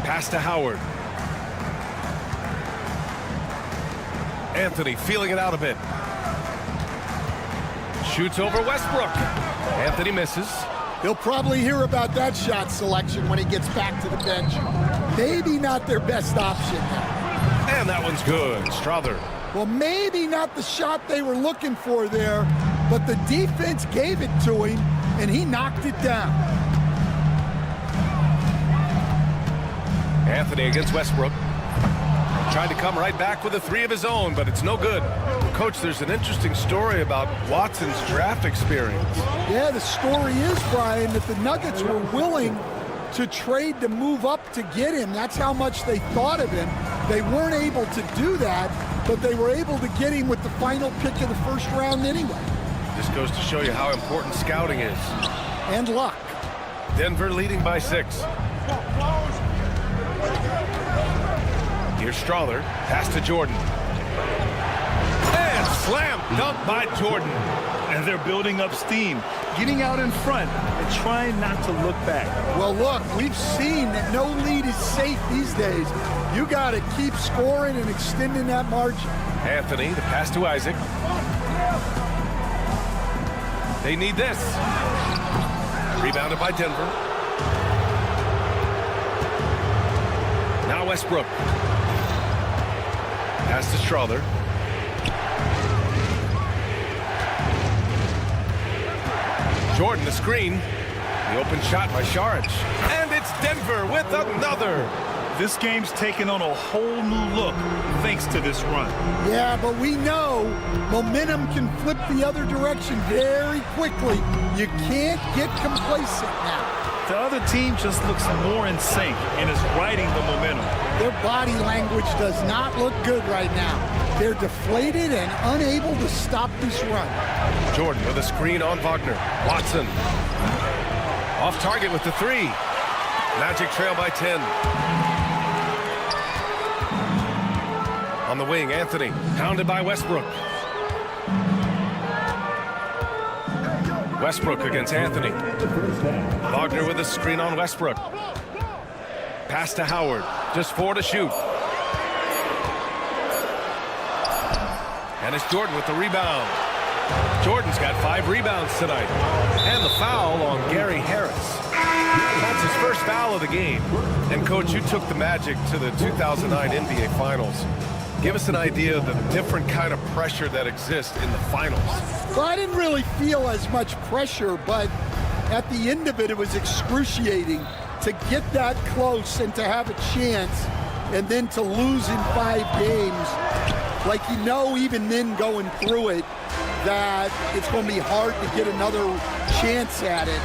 Pass to Howard. Anthony feeling it out a bit. Shoots over Westbrook. Anthony misses. He'll probably hear about that shot selection when he gets back to the bench. Maybe not their best option now. And that one's good. Strother. Well, maybe not the shot they were looking for there, but the defense gave it to him, and he knocked it down. Anthony against Westbrook. Trying to come right back with a 3 of his own, but it's no good. Coach, there's an interesting story about Watson's draft experience. Yeah, the story is, Brian, that the Nuggets were willing to trade to move up to get him. That's how much they thought of him. They weren't able to do that, but they were able to get him with the final pick of the first round anyway. This goes to show you how important scouting is. And luck. Denver leading by 6. Here's Strother. Pass to Jordan. And slam dunk by Jordan. And they're building up steam, getting out in front and trying not to look back. Well, look, we've seen that no lead is safe these days. You got to keep scoring and extending that margin. Anthony, the pass to Isaac. They need this. Rebounded by Denver. Now Westbrook. Pass to Strother. Jordan, the screen. The open shot by Saric. And it's Denver with another. This game's taken on a whole new look thanks to this run. Yeah, but we know momentum can flip the other direction very quickly. You can't get complacent now. The other team just looks more in sync and is riding the momentum. Their body language does not look good right now. They're deflated and unable to stop this run. Jordan with a screen on Wagner. Watson. Off target with the 3. Magic trail by 10. On the wing, Anthony. Pounded by Westbrook. Westbrook against Anthony. Wagner with a screen on Westbrook. Pass to Howard. Just 4 to shoot. And it's Jordan with the rebound. Jordan's got 5 rebounds tonight. And the foul on Gary Harris. That's his first foul of the game. And, Coach, you took the Magic to the 2009 NBA Finals. Give us an idea of the different kind of pressure that exists in the finals. Well, I didn't really feel as much pressure, but at the end of it, it was excruciating to get that close and to have a chance and then to lose in 5 games. Like, you know, even then going through it, that it's going to be hard to get another chance at it.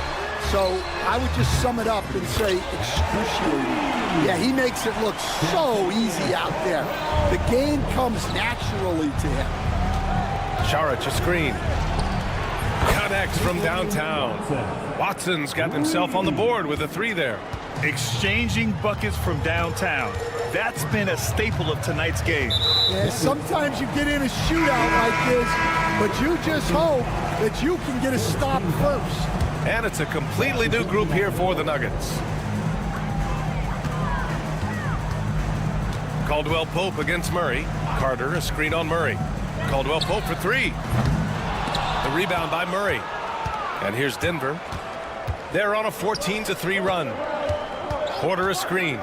So I would just sum it up and say excruciating. Yeah, he makes it look so easy out there. The game comes naturally to him. Charic, a screen. Connects from downtown. Watson's got himself on the board with a 3 there. Exchanging buckets from downtown. That's been a staple of tonight's game. Yeah, sometimes you get in a shootout like this, but you just hope that you can get a stop first. And it's a completely new group here for the Nuggets. Caldwell Pope against Murray. Carter, a screen on Murray. Caldwell Pope for 3. The rebound by Murray. And here's Denver. They're on a 14-3 run. Porter, a screen.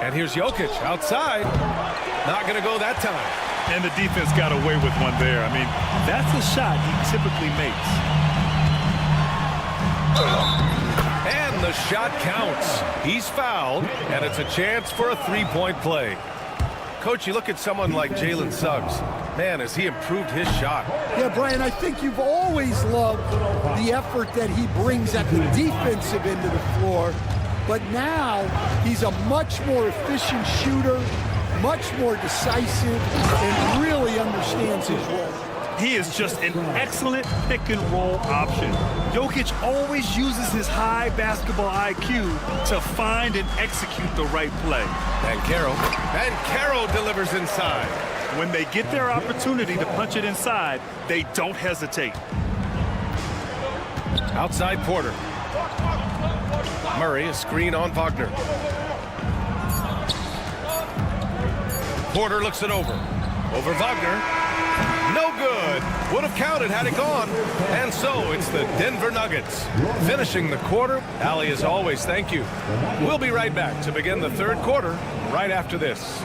And here's Jokic outside. Not going to go that time. And the defense got away with one there. I mean, that's a shot he typically makes. And the shot counts. He's fouled, and it's a chance for a 3-point play. Coach, you look at someone like Jalen Suggs. Man, has he improved his shot. Yeah, Brian, I think you've always loved the effort that he brings at the defensive end of the floor. But now he's a much more efficient shooter, much more decisive, and really understands his role. He is just an excellent pick-and-roll option. Jokic always uses his high basketball IQ to find and execute the right play. Banchero delivers inside. When they get their opportunity to punch it inside, they don't hesitate. Outside Porter. Murray, a screen on Wagner. Porter looks it over. Over Wagner. No good. Would have counted had it gone. And so it's the Denver Nuggets finishing the quarter. Allie, as always, thank you. We'll be right back to begin the third quarter right after this.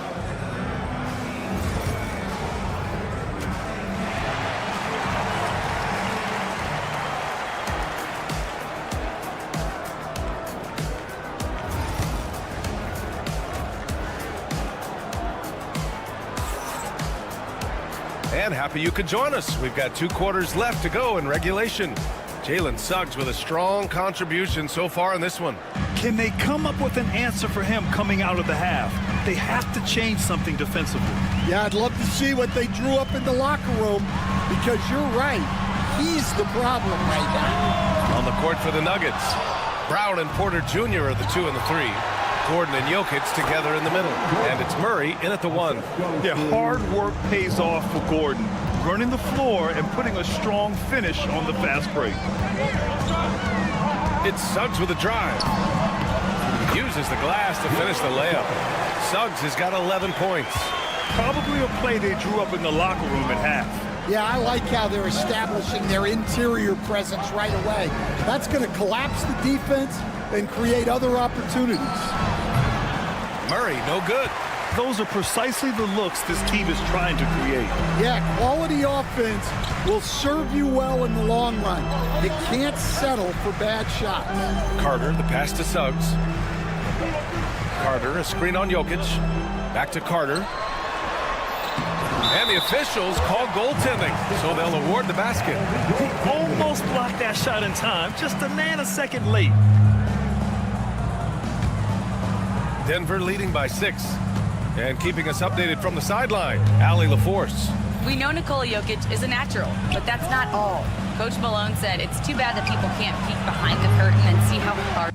And happy you could join us. We've got 2 quarters left to go in regulation. Jalen Suggs with a strong contribution so far in this one. Can they come up with an answer for him coming out of the half? They have to change something defensively. Yeah, I'd love to see what they drew up in the locker room, because you're right. He's the problem right now. On the court for the Nuggets, Brown and Porter Jr. are the 2 and the 3. Gordon and Jokic together in the middle. And it's Murray in at the 1. Yeah, hard work pays off for Gordon, running the floor and putting a strong finish on the fast break. It's Suggs with a drive. Uses the glass to finish the layup. Suggs has got 11 points. Probably a play they drew up in the locker room at half. Yeah, I like how they're establishing their interior presence right away. That's going to collapse the defense and create other opportunities. Murray, no good. Those are precisely the looks this team is trying to create. Yeah, quality offense will serve you well in the long run. You can't settle for bad shots. Carter, the pass to Suggs. Carter, a screen on Jokic. Back to Carter. And the officials call goaltending, so they'll award the basket. He almost blocked that shot in time, just a nanosecond late. Denver leading by 6. And keeping us updated from the sideline, Allie LaForce. We know Nikola Jokic is a natural, but that's not all. Coach Malone said it's too bad that people can't peek behind the curtain and see how hard.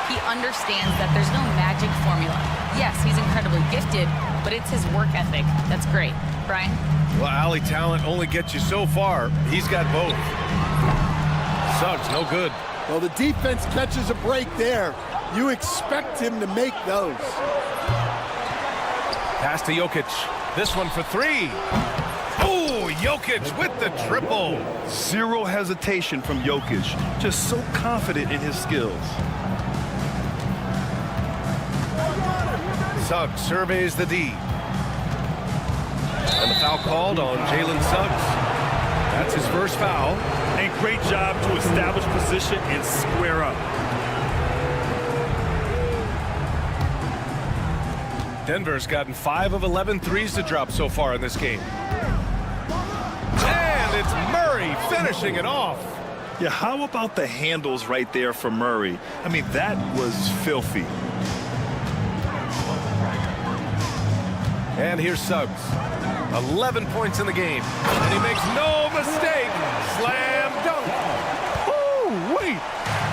He understands that there's no magic formula. Yes, he's incredibly gifted, but it's his work ethic that's great. Brian? Well, Allie, talent only gets you so far. He's got both. Suggs, no good. Well, the defense catches a break there. You expect him to make those. Pass to Jokic. This one for 3. Oh, Jokic with the triple. Zero hesitation from Jokic. Just so confident in his skills. Suggs surveys the D. And the foul called on Jalen Suggs. That's his first foul. And great job to establish position and square up. Denver's gotten 5 of 11 threes to drop so far in this game. And it's Murray finishing it off. Yeah, how about the handles right there for Murray? I mean, that was filthy. And here's Suggs. 11 points in the game. And he makes no mistake. Slam dunk. Oh, wait.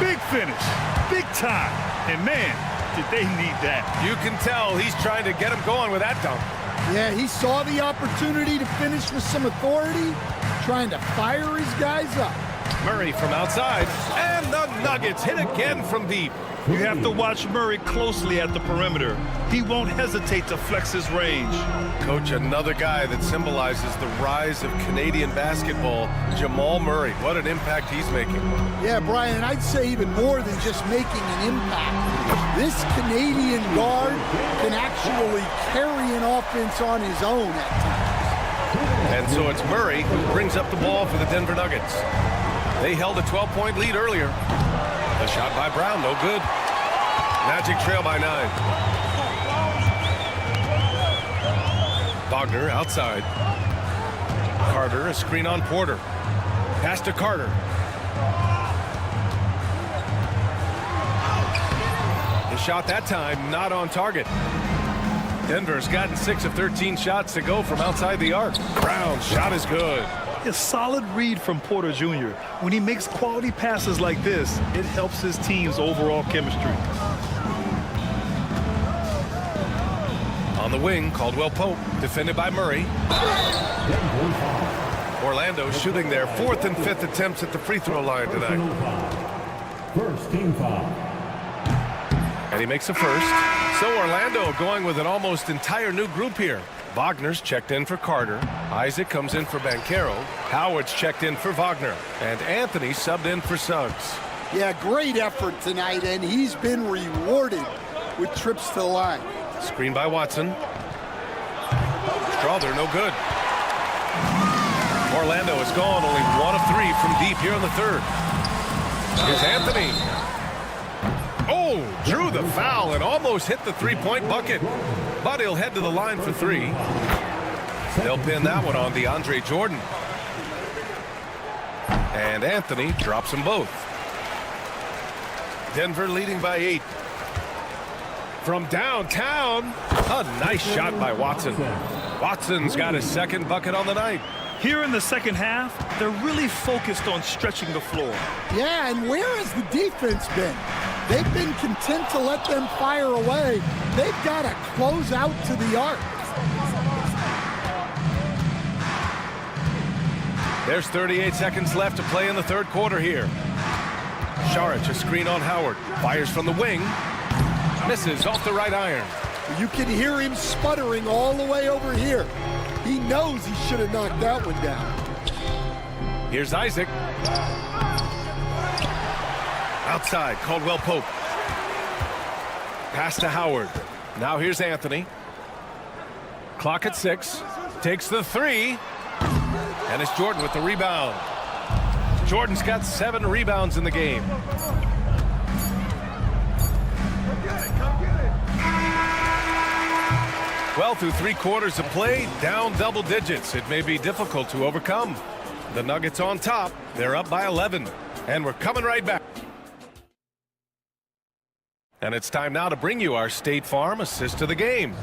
Big finish. Big time. And man, did they need that. You can tell he's trying to get him going with that dunk. Yeah, he saw the opportunity to finish with some authority, trying to fire his guys up. Murray from outside. And the Nuggets hit again from deep. You have to watch Murray closely at the perimeter. He won't hesitate to flex his range. Coach, another guy that symbolizes the rise of Canadian basketball, Jamal Murray. What an impact he's making. Yeah, Brian, I'd say even more than just making an impact. This Canadian guard can actually carry an offense on his own at times. And so it's Murray who brings up the ball for the Denver Nuggets. They held a 12-point lead earlier. The shot by Brown, no good. Magic trail by 9. Wagner outside. Carter, a screen on Porter. Pass to Carter. His shot that time, not on target. Denver's gotten 6 of 13 shots to go from outside the arc. Brown's shot is good. A solid read from Porter Jr. When he makes quality passes like this, it helps his team's overall chemistry. On the wing, Caldwell Pope, defended by Murray. Orlando shooting their 4th and 5th attempts at the free throw line tonight. First team foul. And he makes a first. So Orlando going with an almost entire new group here. Wagner's checked in for Carter. Isaac comes in for Banchero. Howard's checked in for Wagner. And Anthony subbed in for Suggs. Yeah, great effort tonight, and he's been rewarded with trips to the line. Screen by Watson. Strother, no good. Orlando is gone, only 1 of 3 from deep here in the third. Here's Anthony. Oh, drew the foul and almost hit the three-point bucket. But he'll head to the line for 3. They'll pin that one on DeAndre Jordan. And Anthony drops them both. Denver leading by 8. From downtown, a nice shot by Watson. Watson's got his 2nd bucket on the night. Here in the second half, they're really focused on stretching the floor. Yeah, and where has the defense been? They've been content to let them fire away. They've got to close out to the arc. There's 38 seconds left to play in the third quarter here. Saric, a screen on Howard. Fires from the wing. Misses off the right iron. You can hear him sputtering all the way over here. He knows he should have knocked that one down. Here's Isaac. Outside, Caldwell Pope. Pass to Howard. Now here's Anthony. Clock at 6. Takes the 3. And it's Jordan with the rebound. Jordan's got 7 rebounds in the game. Well, through 3 quarters of play, down double digits. It may be difficult to overcome. The Nuggets on top. They're up by 11. And we're coming right back. And it's time now to bring you our State Farm assist of the game.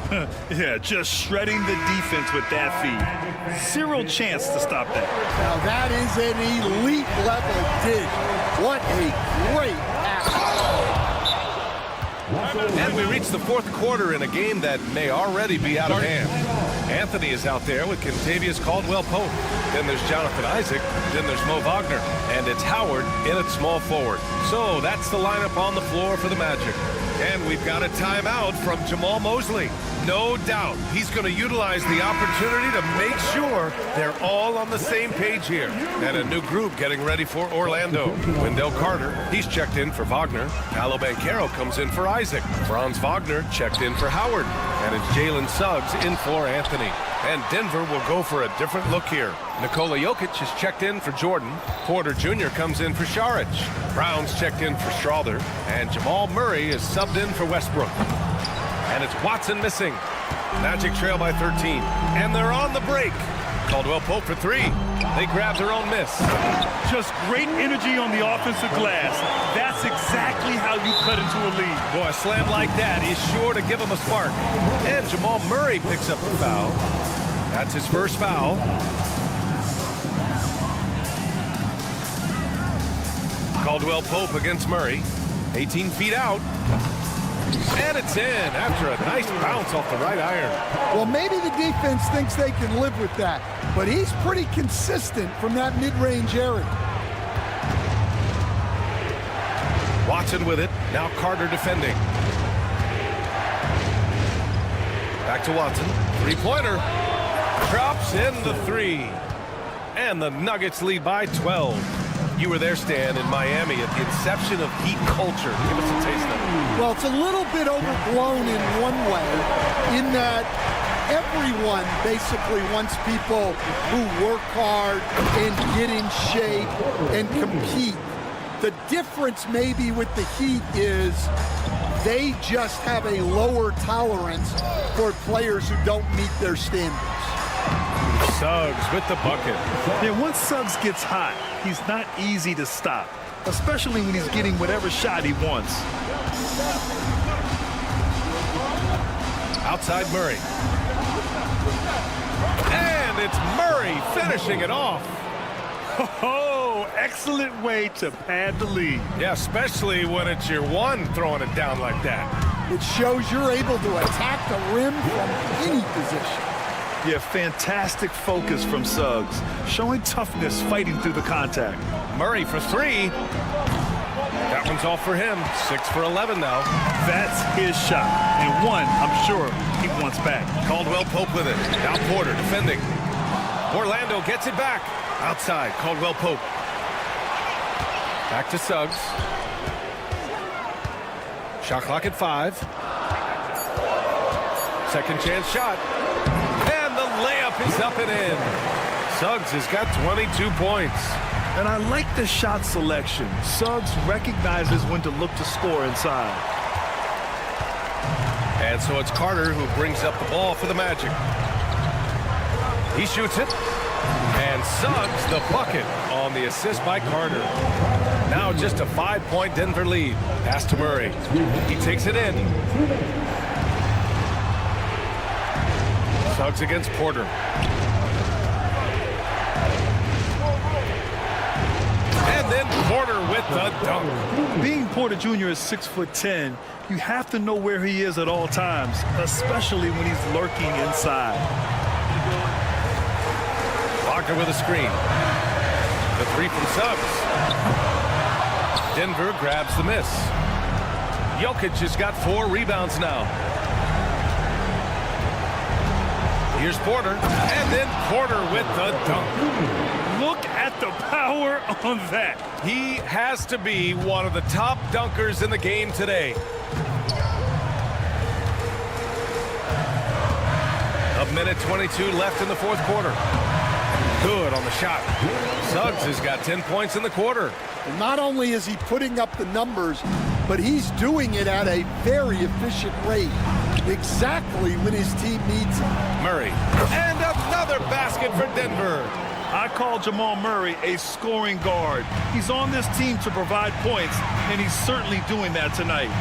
Yeah, just shredding the defense with that feed. Zero chance to stop that. Now that is an elite level dig. What a great pass. And we reach the 4th quarter in a game that may already be out of hand. Anthony is out there with Contavious Caldwell Pope. Then there's Jonathan Isaac. Then there's Mo Wagner. And it's Howard in at small forward. So that's the lineup on the floor for the Magic. And we've got a timeout from Jamal Mosley. No doubt he's going to utilize the opportunity to make sure they're all on the same page here. And a new group getting ready for Orlando. Wendell Carter, he's checked in for Wagner. Paolo Banchero comes in for Isaac. Franz Wagner checked in for Howard. And it's Jalen Suggs in for Anthony. And Denver will go for a different look here. Nikola Jokic is checked in for Jordan. Porter Jr. comes in for Saric. Brown's checked in for Strawther. And Jamal Murray is subbed in for Westbrook. And it's Watson missing. Magic trail by 13. And they're on the break. Caldwell Pope for three. They grab their own miss. Just great energy on the offensive glass. That's exactly how you cut into a lead. Boy, a slam like that is sure to give him a spark. And Jamal Murray picks up the foul. That's his first foul. Caldwell Pope against Murray. 18 feet out. And it's in after a nice bounce off the right iron. Well, maybe the defense thinks they can live with that, but he's pretty consistent from that mid-range area. Watson with it. Now Carter defending. Back to Watson. Three-pointer. Drops in the three. And the Nuggets lead by 12. You were there, Stan, in Miami at the inception of heat culture. Give us a taste of it. Well, it's a little bit overblown in one way, in that everyone basically wants people who work hard and get in shape and compete. The difference maybe with the Heat is they just have a lower tolerance for players who don't meet their standards. Suggs with the bucket. Yeah, once Suggs gets hot, he's not easy to stop, especially when he's getting whatever shot he wants. Outside Murray. And it's Murray finishing it off. Oh, excellent way to pad the lead. Yeah, especially when it's your one throwing it down like that. It shows you're able to attack the rim from any position. Yeah, fantastic focus from Suggs, showing toughness fighting through the contact. Murray for three. That one's off for him. 6 for 11 now. That's his shot, and one I'm sure he wants back. Caldwell Pope with it. Now Porter defending. Orlando gets it back. Outside, Caldwell Pope. Back to Suggs. Shot clock at 5. Second chance shot. And the layup is up and in. Suggs has got 22 points. And I like the shot selection. Suggs recognizes when to look to score inside. And so it's Carter who brings up the ball for the Magic. He shoots it. And Suggs the bucket on the assist by Carter. Now just a 5-point Denver lead. Pass to Murray. He takes it in. Suggs against Porter. And then Porter with the dunk. Being Porter Jr. is 6'10", you have to know where he is at all times, especially when he's lurking inside. Wagner with a screen. The three from Suggs. Denver grabs the miss. Jokic has got 4 rebounds now. Here's Porter, and then Porter with the dunk. Look at the power on that. He has to be one of the top dunkers in the game today. A minute 22 left in the fourth quarter. Good on the shot. Suggs has got 10 points in the quarter. And not only is he putting up the numbers, but he's doing it at a very efficient rate. Exactly when his team needs him. Murray. And another basket for Denver. I call Jamal Murray a scoring guard. He's on this team to provide points, and he's certainly doing that tonight.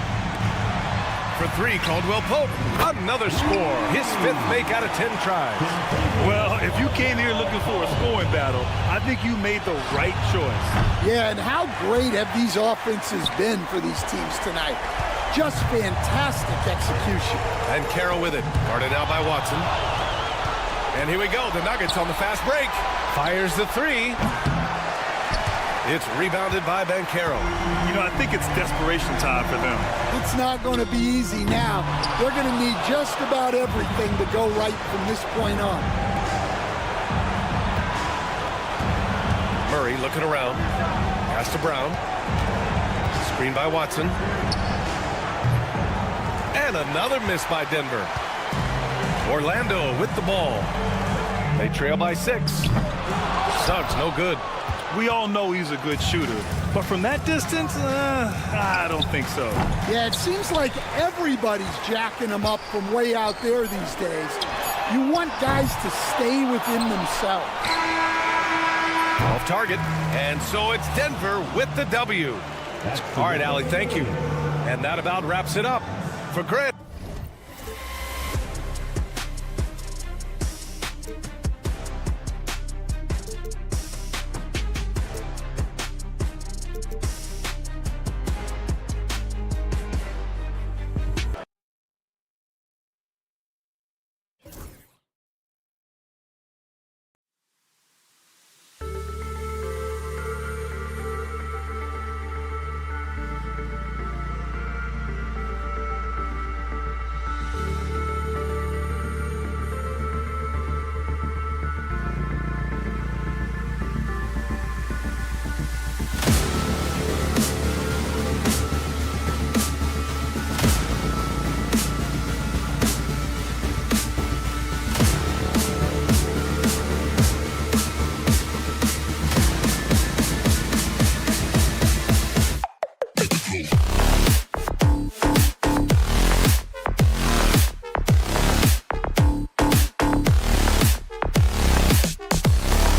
For 3, Caldwell Pope. Another score. His 5th make out of 10 tries. Well, if you came here looking for a scoring battle, I think you made the right choice. Yeah, and how great have these offenses been for these teams tonight? Just fantastic execution. And Carroll with it. Guarded now by Watson. And here we go. The Nuggets on the fast break. Fires the 3. It's rebounded by Banchero. You know, I think it's desperation time for them. It's not going to be easy now. They're going to need just about everything to go right from this point on. Murray looking around. Pass to Brown. Screen by Watson. And another miss by Denver. Orlando with the ball. They trail by 6. Suggs, no good. We all know he's a good shooter, but from that distance, I don't think so. Yeah, it seems like everybody's jacking him up from way out there these days. You want guys to stay within themselves. Off target, and so it's Denver with the W. All right, Allie, thank you. And that about wraps it up. For Grant.